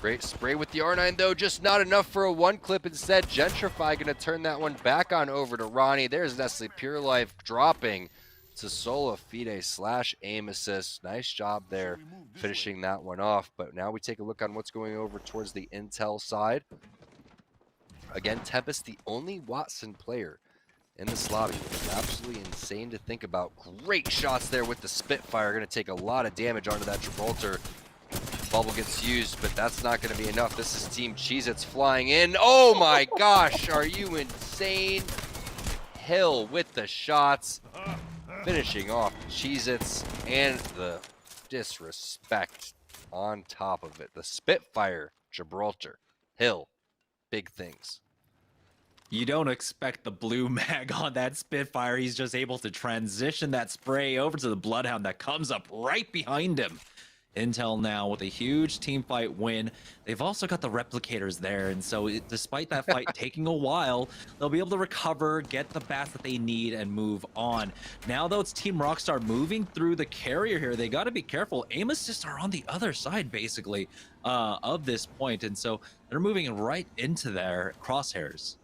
Great spray with the R9 though, just not enough for a one clip. Instead, Gentrify gonna turn that one back on over to Ronnie. There's Nestle Pure Life dropping to Sola Fide / aim assist. Nice job there finishing that one off. But now we take a look on what's going over towards the Intel side. Again, Tempest, the only Watson player in this lobby. It's absolutely insane to think about. Great shots there with the Spitfire. Gonna take a lot of damage onto that Gibraltar. Bubble gets used, but that's not going to be enough. This is Team Cheez-Its flying in. Oh my gosh, are you insane? Hill with the shots, finishing off Cheez-Its, and the disrespect on top of it. The Spitfire, Gibraltar, Hill, big things. You don't expect the blue mag on that Spitfire. He's just able to transition that spray over to the Bloodhound that comes up right behind him. Intel now with a huge team fight win. They've also got the replicators there, and so despite that fight taking a while, they'll be able to recover, get the bats that they need, and move on. Now though, it's Team Rockstar moving through the carrier here. They got to be careful. Aim assists are on the other side basically of this point, and so they're moving right into their crosshairs.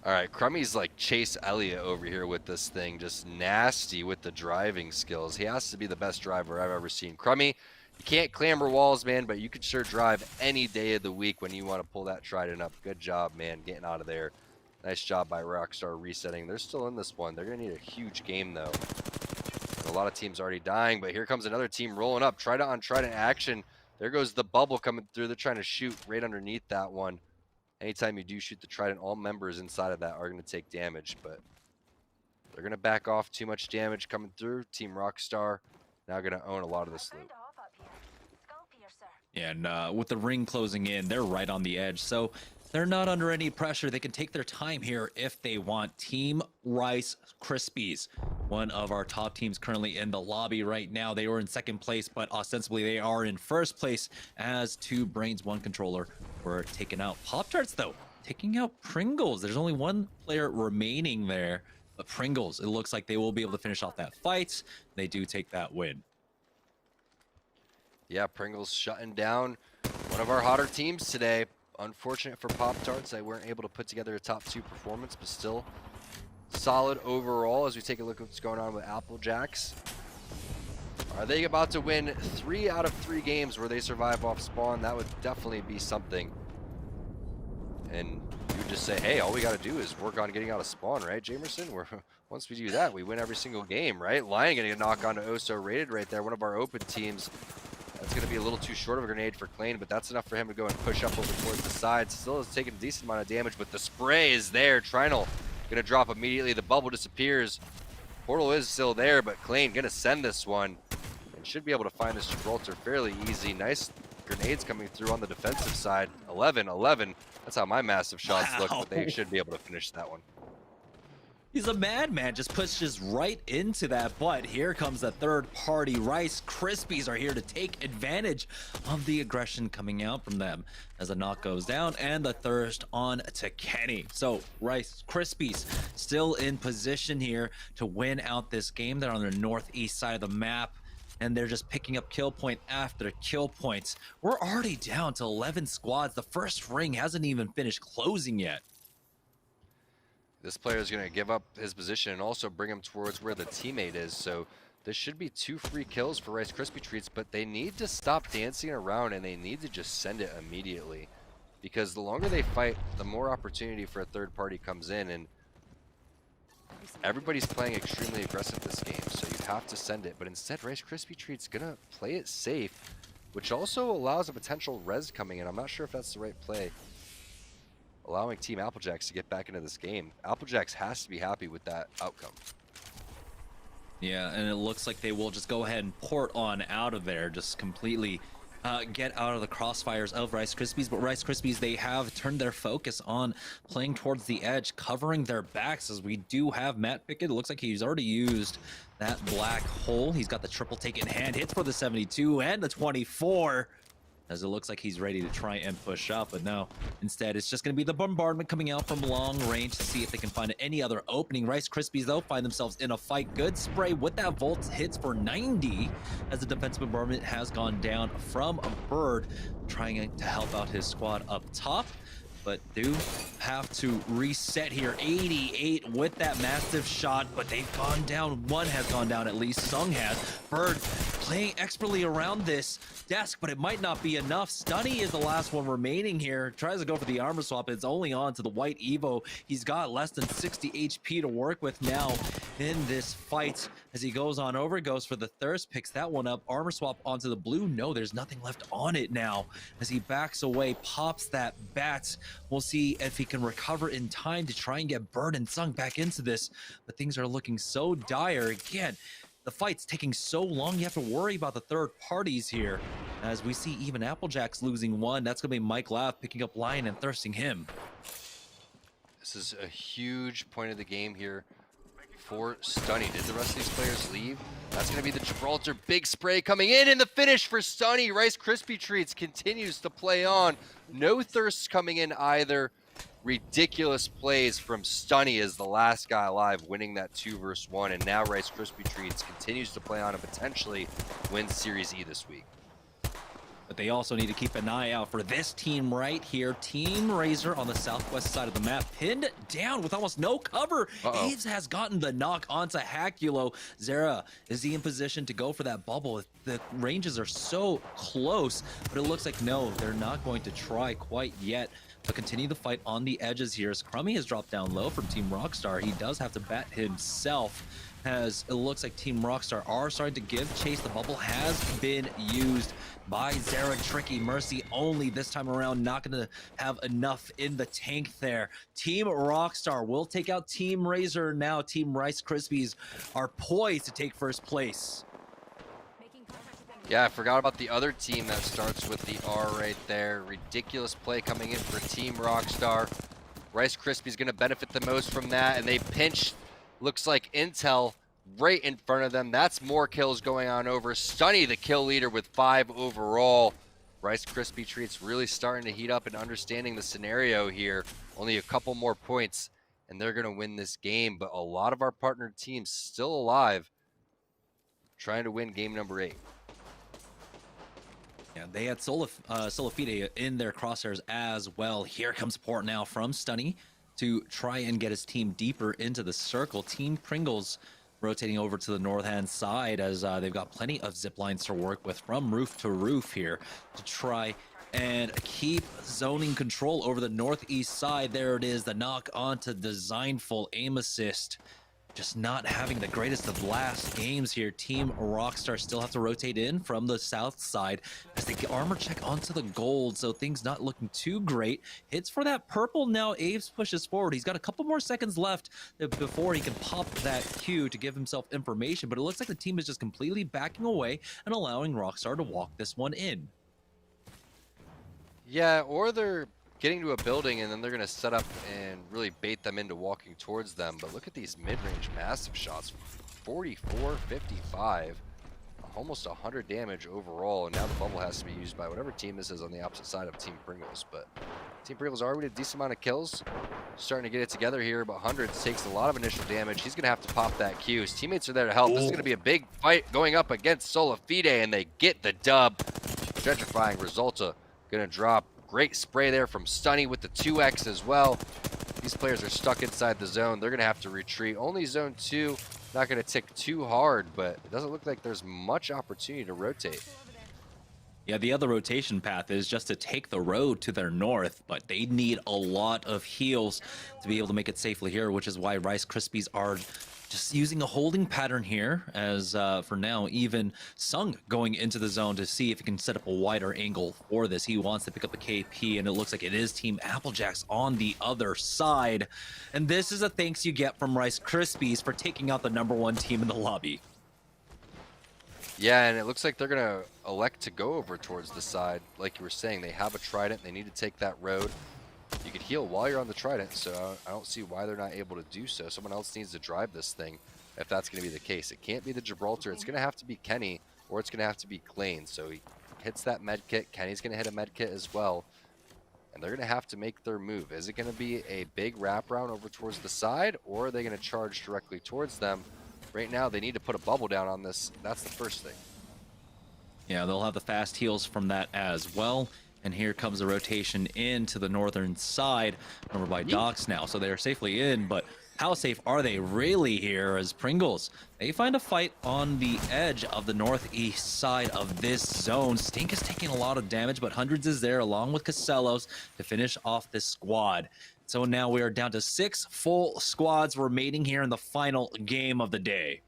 All right, Crummy's like Chase Elliott over here with this thing, just nasty with the driving skills. He has to be the best driver I've ever seen. Crummy, you can't clamber walls, man, but you can sure drive any day of the week when you want to pull that Trident up. Good job, man, getting out of there. Nice job by Rockstar resetting. They're still in this one. They're going to need a huge game, though. And a lot of teams already dying, but here comes another team rolling up. Trident on Trident action. There goes the bubble coming through. They're trying to shoot right underneath that one. Anytime you do shoot the Trident, all members inside of that are going to take damage, but they're going to back off. Too much damage coming through. Team Rockstar now going to own a lot of this loot. Yeah, and with the ring closing in, they're right on the edge, so they're not under any pressure. They can take their time here if they want. Team Rice Krispies, one of our top teams currently in the lobby right now. They were in second place, but ostensibly they are in first place as 2 Brains, 1 Controller were taken out. Pop-Tarts, though, taking out Pringles. There's only 1 player remaining there, but Pringles, it looks like they will be able to finish off that fight. They do take that win. Yeah, Pringles shutting down one of our hotter teams today. Unfortunate for Pop-Tarts, they weren't able to put together a top 2 performance, but still solid overall as we take a look at what's going on with Applejacks. Are they about to win 3 out of 3 games where they survive off spawn? That would definitely be something. And you would just say, hey, all we got to do is work on getting out of spawn, right, Jamerson? Once we do that, we win every single game, right? Lion getting a knock onto Oso Rated right there, one of our open teams. That's going to be a little too short of a grenade for Klein, but that's enough for him to go and push up over towards the side. Still is taking a decent amount of damage, but the spray is there. Trinal going to drop immediately. The bubble disappears. Portal is still there, but Klein going to send this one. And should be able to find this Gibraltar fairly easy. Nice grenades coming through on the defensive side. 11-11. That's how my massive shots look, but they should be able to finish that one. He's a madman, just pushes right into that, but here comes the third party. Rice Krispies are here to take advantage of the aggression coming out from them as the knock goes down and the thirst on to Kenny. So Rice Krispies still in position here to win out this game. They're on the northeast side of the map, and they're just picking up kill point after kill points. We're already down to 11 squads. The first ring hasn't even finished closing yet. This player is going to give up his position and also bring him towards where the teammate is. So this should be 2 free kills for Rice Krispie Treats, but they need to stop dancing around and they need to just send it immediately. Because the longer they fight, the more opportunity for a third party comes in, and everybody's playing extremely aggressive this game, so you have to send it. But instead, Rice Krispie Treats going to play it safe, which also allows a potential res coming in. I'm not sure if that's the right play, allowing Team Applejacks to get back into this game. Applejacks has to be happy with that outcome. Yeah, and it looks like they will just go ahead and port on out of there, just completely get out of the crossfires of Rice Krispies, but Rice Krispies, they have turned their focus on playing towards the edge, covering their backs, as we do have Matt Pickett. It looks like he's already used that black hole. He's got the triple take in hand, hits for the 72 and the 24, as it looks like he's ready to try and push up, but no, instead it's just going to be the bombardment coming out from long range to see if they can find any other opening. Rice Krispies, though, find themselves in a fight. Good spray with that Volt, hits for 90 as the defensive bombardment has gone down from a Bird, trying to help out his squad up top, but do have to reset here. 88 with that massive shot, but they've gone down. One has gone down, at least Sung has. Bird playing expertly around this desk, but it might not be enough. Stunny is the last one remaining here. Tries to go for the armor swap. It's only on to the white Evo. He's got less than 60 HP to work with now in this fight. As he goes on over, goes for the thirst, picks that one up. Armor swap onto the blue. No, there's nothing left on it now. As he backs away, pops that bat. We'll see if he can recover in time to try and get Bird and Sung back into this. But things are looking so dire. Again, the fight's taking so long, you have to worry about the third parties here. As we see even Applejack's losing one. That's going to be Mike Lav picking up Lion and thirsting him. This is a huge point of the game here for Stunny. Did the rest of these players leave? That's going to be the Gibraltar big spray coming in, and the finish for Stunny. Rice Krispie Treats continues to play on. No thirsts coming in either. Ridiculous plays from Stunny as the last guy alive, winning that 2 versus 1, and now Rice Krispie Treats continues to play on and potentially win Series E this week. But they also need to keep an eye out for this team right here. Team Razor on the southwest side of the map, pinned down with almost no cover. Aves has gotten the knock onto Hakulo. Zera, is he in position to go for that bubble? The ranges are so close, but it looks like no, they're not going to try quite yet. But continue the fight on the edges here as Crummy has dropped down low from Team Rockstar. He does have to bat himself, as it looks like Team Rockstar are starting to give chase. The bubble has been used by Zera. Tricky Mercy only this time around, not going to have enough in the tank there. Team Rockstar will take out Team Razor now. Team Rice Krispies are poised to take first place. Yeah, I forgot about the other team that starts with the R right there. Ridiculous play coming in for Team Rockstar. Rice Krispies going to benefit the most from that, and they pinch, looks like Intel right in front of them. That's more kills going on over. Stunny, the kill leader with 5 overall. Rice Krispie Treats really starting to heat up and understanding the scenario here. Only a couple more points, and they're going to win this game, but a lot of our partner teams still alive, trying to win game number 8. Yeah, they had Solafide in their crosshairs as well. Here comes support now from Stunny to try and get his team deeper into the circle. Team Pringles rotating over to the north-hand side as they've got plenty of zip lines to work with from roof to roof here to try and keep zoning control over the northeast side. There it is, the knock onto Designful, aim assist. Just not having the greatest of last games here. Team Rockstar still have to rotate in from the south side as they get armor check onto the gold, so things not looking too great. Hits for that purple now. Aves pushes forward. He's got a couple more seconds left before he can pop that Q to give himself information, but it looks like the team is just completely backing away and allowing Rockstar to walk this one in. Yeah, or they're getting to a building and then they're going to set up and really bait them into walking towards them. But look at these mid-range massive shots. 44, 55, almost 100 damage overall. And now the bubble has to be used by whatever team this is on the opposite side of Team Pringles. But Team Pringles are with a decent amount of kills. Starting to get it together here, but Hundreds takes a lot of initial damage. He's going to have to pop that Q. His teammates are there to help. This is going to be a big fight going up against Solafide, and they get the dub. Gentrifying Resulta going to drop. Great spray there from Stunny with the 2x as well. These players are stuck inside the zone. They're going to have to retreat. Only zone 2, not going to tick too hard, but it doesn't look like there's much opportunity to rotate. Yeah, the other rotation path is just to take the road to their north, but they need a lot of heals to be able to make it safely here, which is why Rice Krispies are just using a holding pattern here, as for now, even Sung going into the zone to see if he can set up a wider angle for this. He wants to pick up a KP, and it looks like it is Team Applejacks on the other side. And this is a thanks you get from Rice Krispies for taking out the #1 team in the lobby. Yeah, and it looks like they're going to elect to go over towards the side. Like you were saying, they have a Trident. They need to take that road. You could heal while you're on the Trident, so I don't see why they're not able to do so. Someone else needs to drive this thing if that's going to be the case. It can't be the Gibraltar. It's going to have to be Kenny, or it's going to have to be Klain. So he hits that med kit. Kenny's going to hit a med kit as well. And they're going to have to make their move. Is it going to be a big wraparound over towards the side, or are they going to charge directly towards them? Right now, they need to put a bubble down on this. That's the first thing. Yeah, they'll have the fast heals from that as well. And here comes a rotation into the northern side over by Docks now. So they're safely in, but how safe are they really here as Pringles? They find a fight on the edge of the northeast side of this zone. Stink is taking a lot of damage, but Hundreds is there along with Casellos to finish off this squad. So now we are down to 6 full squads remaining here in the final game of the day.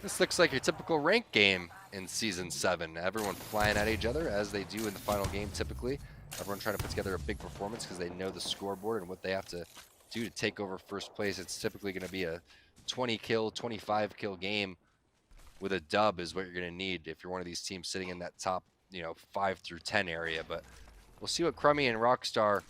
This looks like your typical rank game in Season 7. Everyone flying at each other as they do in the final game typically. Everyone trying to put together a big performance because they know the scoreboard and what they have to do to take over first place. It's typically going to be a 20 kill, 25 kill game with a dub is what you're going to need if you're one of these teams sitting in that top, 5 through 10 area. But we'll see what Crummy and Rockstar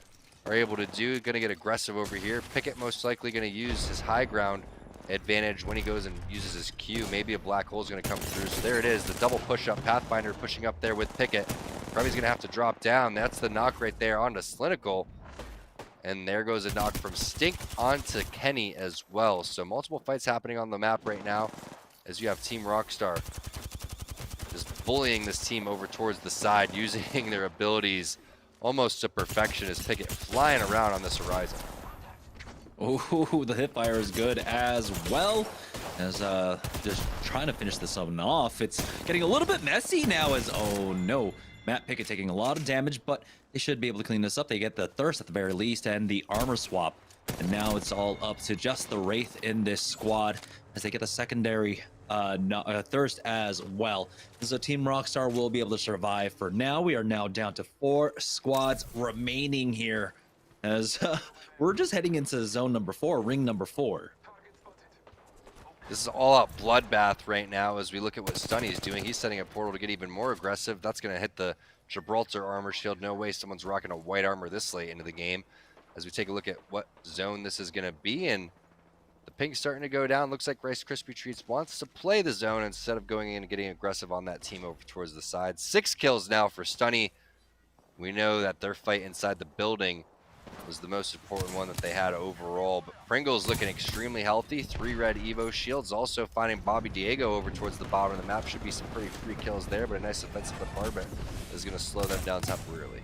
are able to do. Going to get aggressive over here. Pickett most likely going to use his high ground advantage when he goes and uses his Q. Maybe a black hole is going to come through. So there it is, the double push up. Pathfinder pushing up there with Pickett. Crummy's going to have to drop down. That's the knock right there onto Slinical. And there goes a knock from Stink onto Kenny as well. So multiple fights happening on the map right now as you have Team Rockstar just bullying this team over towards the side, using their abilities almost to perfection as Pickett flying around on this horizon. Oh, the hipfire is good as well as just trying to finish this one off. It's getting a little bit messy now as, oh no, Matt Pickett taking a lot of damage, but they should be able to clean this up. They get the Thirst at the very least and the armor swap. And now it's all up to just the Wraith in this squad as they get the secondary Thirst as well. So Team Rockstar will be able to survive for now. We are now down to 4 squads remaining here as we're just heading into zone number 4, ring number 4. This is all out bloodbath right now as we look at what Stunny's doing. He's setting a portal to get even more aggressive. That's going to hit the Gibraltar armor shield. No way someone's rocking a white armor this late into the game. As we take a look at what zone this is going to be in, the pink's starting to go down. Looks like Rice Krispie Treats wants to play the zone instead of going in and getting aggressive on that team over towards the side. 6 kills now for Stunny. We know that their fight inside the building was the most important one that they had overall. But Pringle's looking extremely healthy. 3 red Evo shields. Also finding Bobby Diego over towards the bottom of the map. Should be some pretty free kills there, but a nice offensive bombardment is going to slow them down temporarily.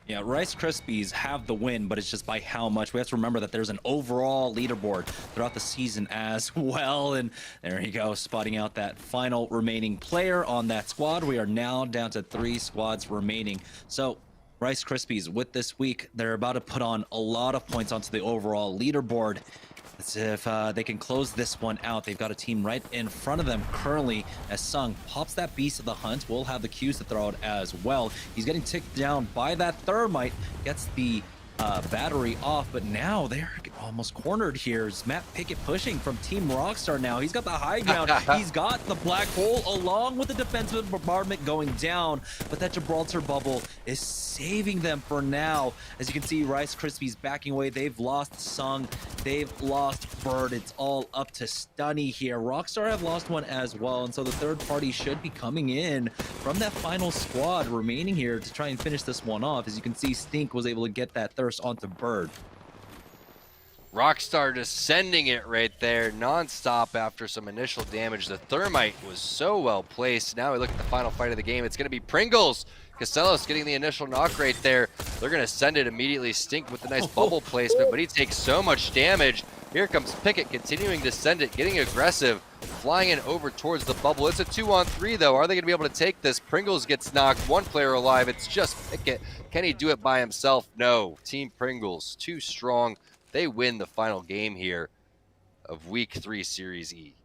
Yeah, Rice Krispies have the win, but it's just by how much. We have to remember that there's an overall leaderboard throughout the season as well. And there you go, spotting out that final remaining player on that squad. We are now down to 3 squads remaining. So Rice Krispies with this week, they're about to put on a lot of points onto the overall leaderboard. As if they can close this one out. They've got a team right in front of them currently as Sung pops that Beast of the Hunt. We'll have the Qs to throw out as well. He's getting ticked down by that Thermite. Gets the battery off, but now they're almost cornered here. Is Matt Pickett pushing from Team Rockstar now. He's got the high ground. He's got the black hole along with the defensive bombardment going down, but that Gibraltar bubble is saving them for now. As you can see, Rice Krispies backing away. They've lost Sung. They've lost Bird. It's all up to Stunny here. Rockstar have lost one as well, and so the third party should be coming in from that final squad remaining here to try and finish this one off. As you can see, Stink was able to get that Thirst onto Bird. Rockstar just sending it right there non-stop after some initial damage. The Thermite was so well placed. Now we look at the final fight of the game. It's going to be Pringles. Casellos getting the initial knock right there. They're going to send it immediately. Stink with the nice bubble placement, but he takes so much damage. Here comes Pickett continuing to send it, getting aggressive, flying in over towards the bubble. It's a 2-on-3 though. Are they going to be able to take this? Pringles gets knocked, 1 player alive. It's just Pickett. Can he do it by himself? No. Team Pringles, too strong. They win the final game here of Week 3 Series E.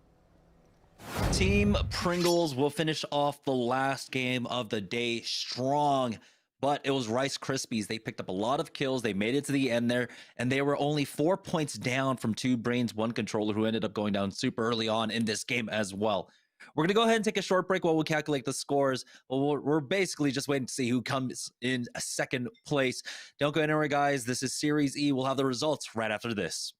Team Pringles will finish off the last game of the day strong, but it was Rice Krispies. They picked up a lot of kills. They made it to the end there, and they were only 4 points down from 2 Brains, 1 Controller, who ended up going down super early on in this game as well. We're going to go ahead and take a short break while we calculate the scores. Well, we're basically just waiting to see who comes in a second place. Don't go anywhere, guys. This is Series E. We'll have the results right after this.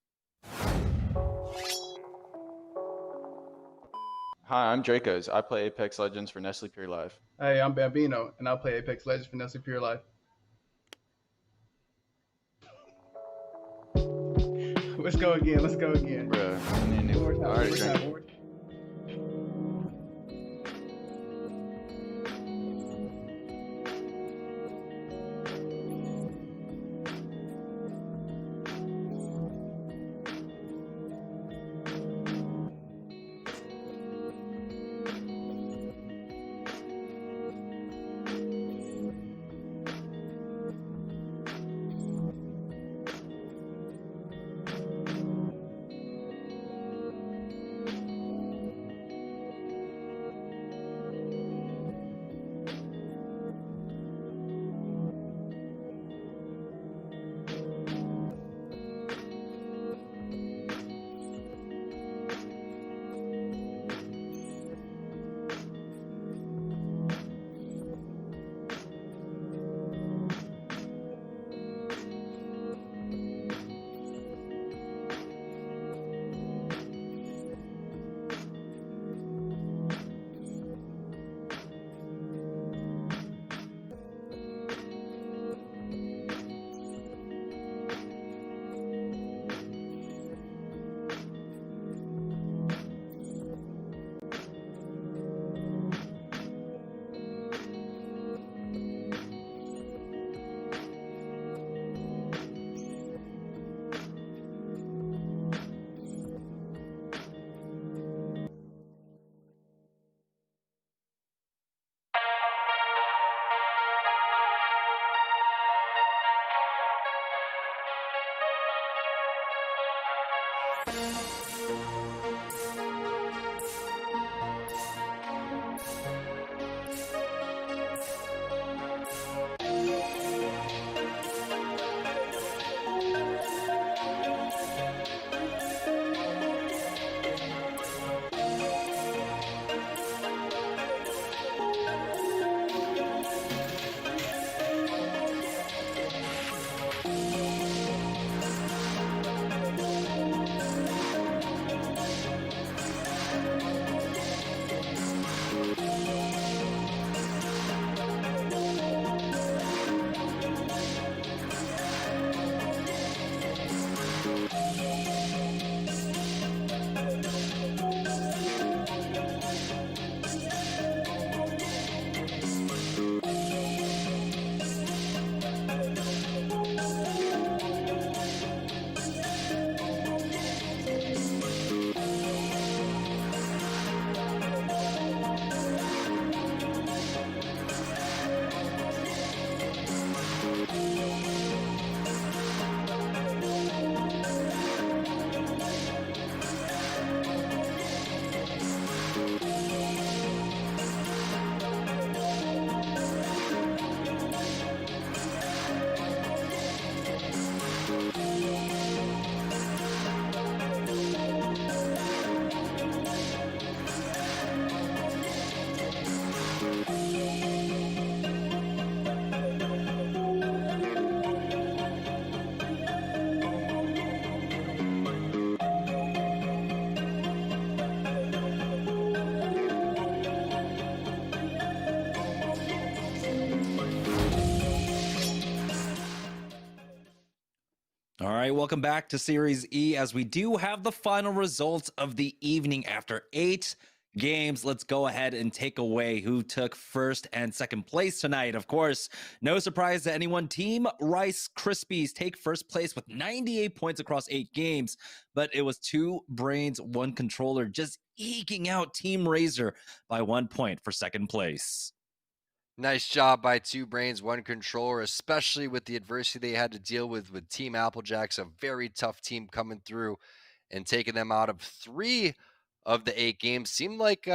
Hi, I'm Dracos. I play Apex Legends for Nestle Pure Life. Hey, I'm Bambino, and I'll play Apex Legends for Nestle Pure Life. Let's go again. Bro, One more time, already one more drank. time, one more time. All right, welcome back to Series E as we do have the final results of the evening after 8 games. Let's go ahead and take away who took first and second place tonight. Of course, no surprise to anyone. Team Rice Krispies take first place with 98 points across 8 games, but it was 2 brains, 1 controller, just eking out Team Razor by 1 point for second place. Nice job by 2 brains, 1 controller, especially with the adversity they had to deal with Team Applejacks, a very tough team coming through and taking them out of 3 of the 8 games. Seemed like,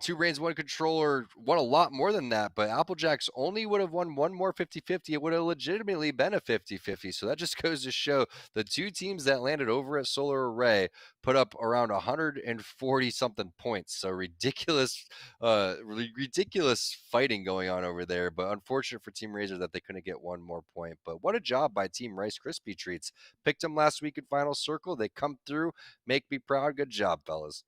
Two Brains, One Controller won a lot more than that, but Applejacks only would have won one more 50-50. It would have legitimately been a 50-50. So that just goes to show the two teams that landed over at Solar Array put up around 140 something points. So ridiculous fighting going on over there. But unfortunate for Team Razor that they couldn't get one more point. But what a job by Team Rice Krispie Treats. Picked them last week in Final Circle. They come through, make me proud. Good job, fellas.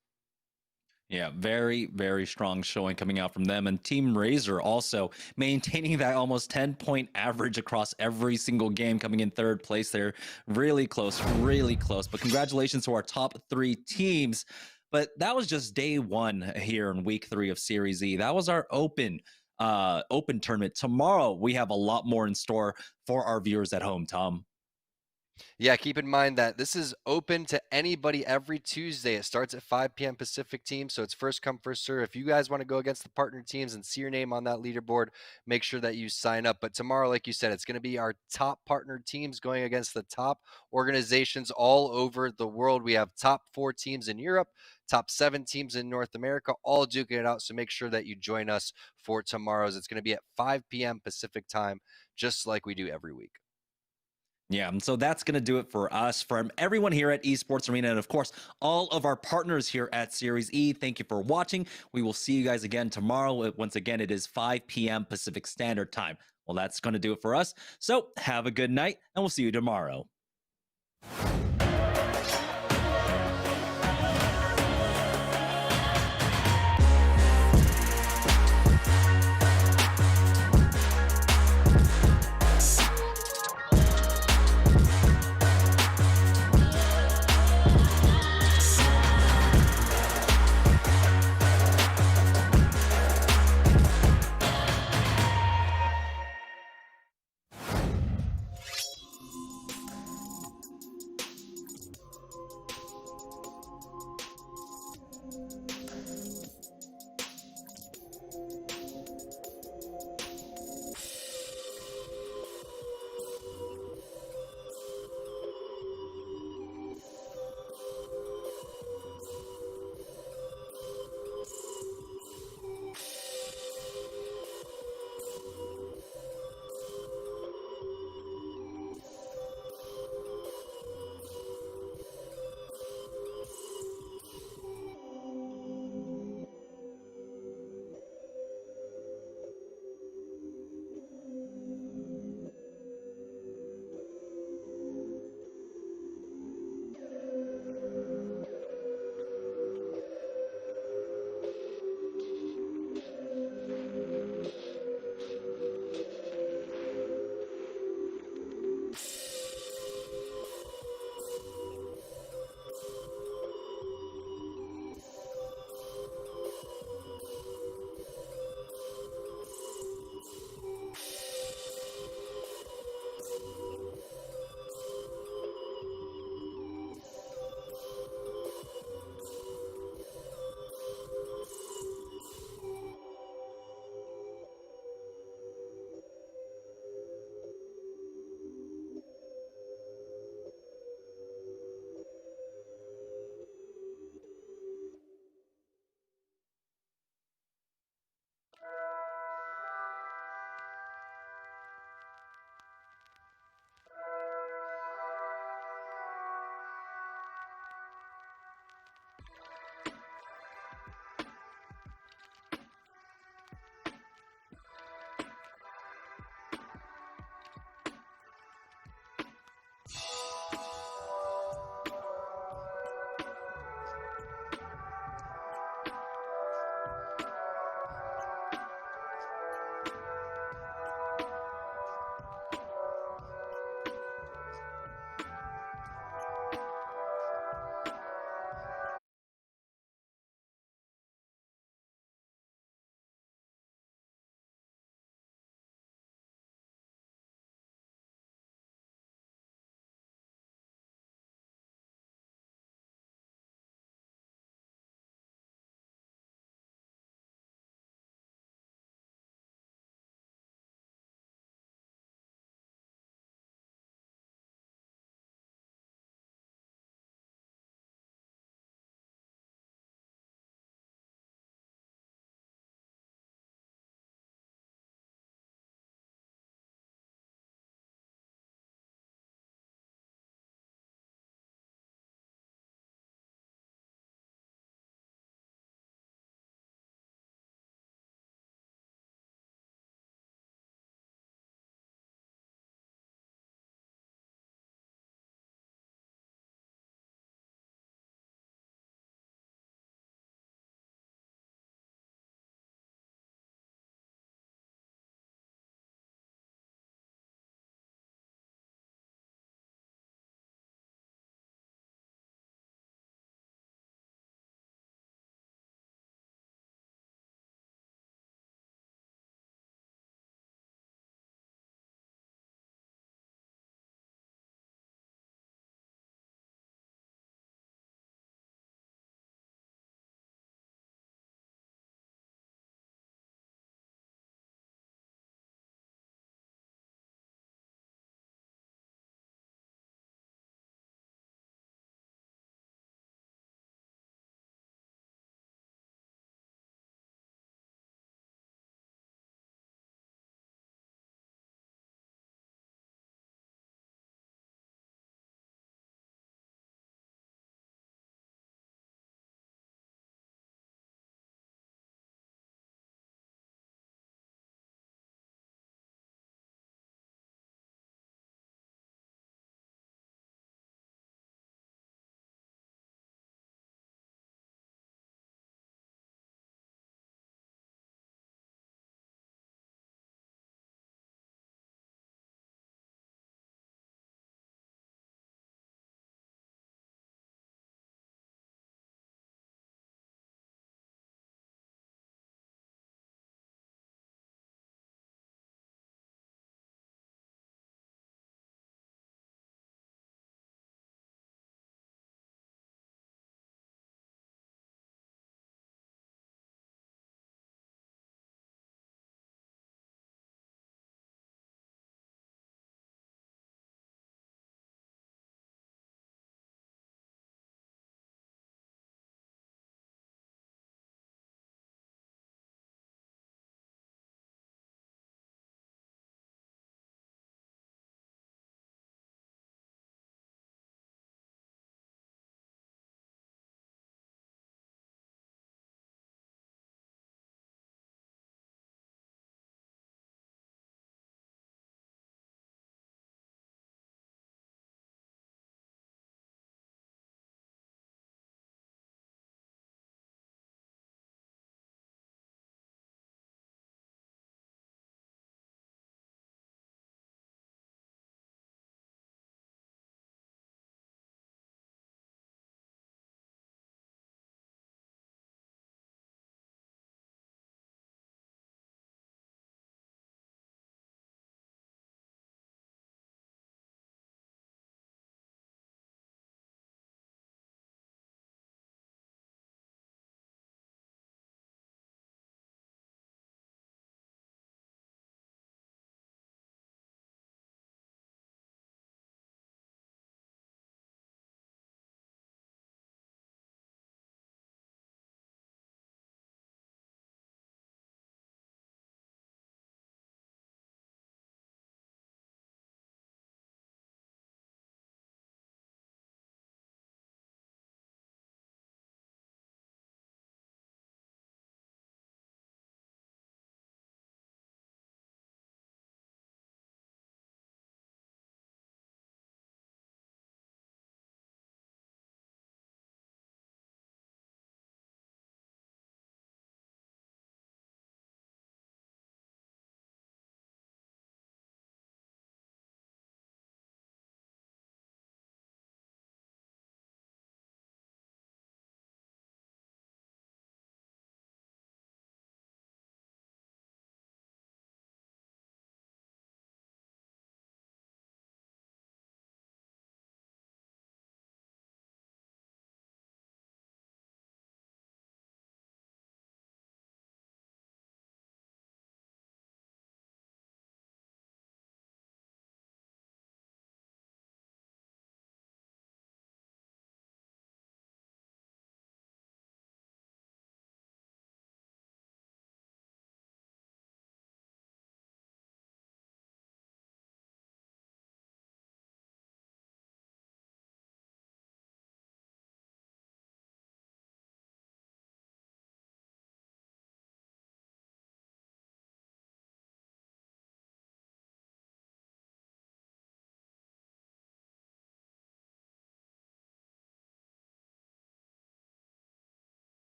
Yeah, very, very strong showing coming out from them. And Team Razor also maintaining that almost 10-point average across every single game, coming in third place there. Really close, really close. But congratulations to our top 3 teams. But that was just day 1 here in week 3 of Series E. That was our open tournament. Tomorrow, we have a lot more in store for our viewers at home, Tom. Yeah, keep in mind that this is open to anybody every Tuesday. It starts at 5 p.m. Pacific team, so it's first come, first serve. If you guys want to go against the partner teams and see your name on that leaderboard, make sure that you sign up. But tomorrow, like you said, it's going to be our top partner teams going against the top organizations all over the world. We have top 4 teams in Europe, top 7 teams in North America, all duking it out. So make sure that you join us for tomorrow's. It's going to be at 5 p.m. Pacific time, just like we do every week. Yeah, and so that's going to do it for us, from everyone here at Esports Arena, and of course, all of our partners here at Series E. Thank you for watching. We will see you guys again tomorrow. Once again, it is 5 p.m. Pacific Standard Time. Well, that's going to do it for us. So have a good night, and we'll see you tomorrow.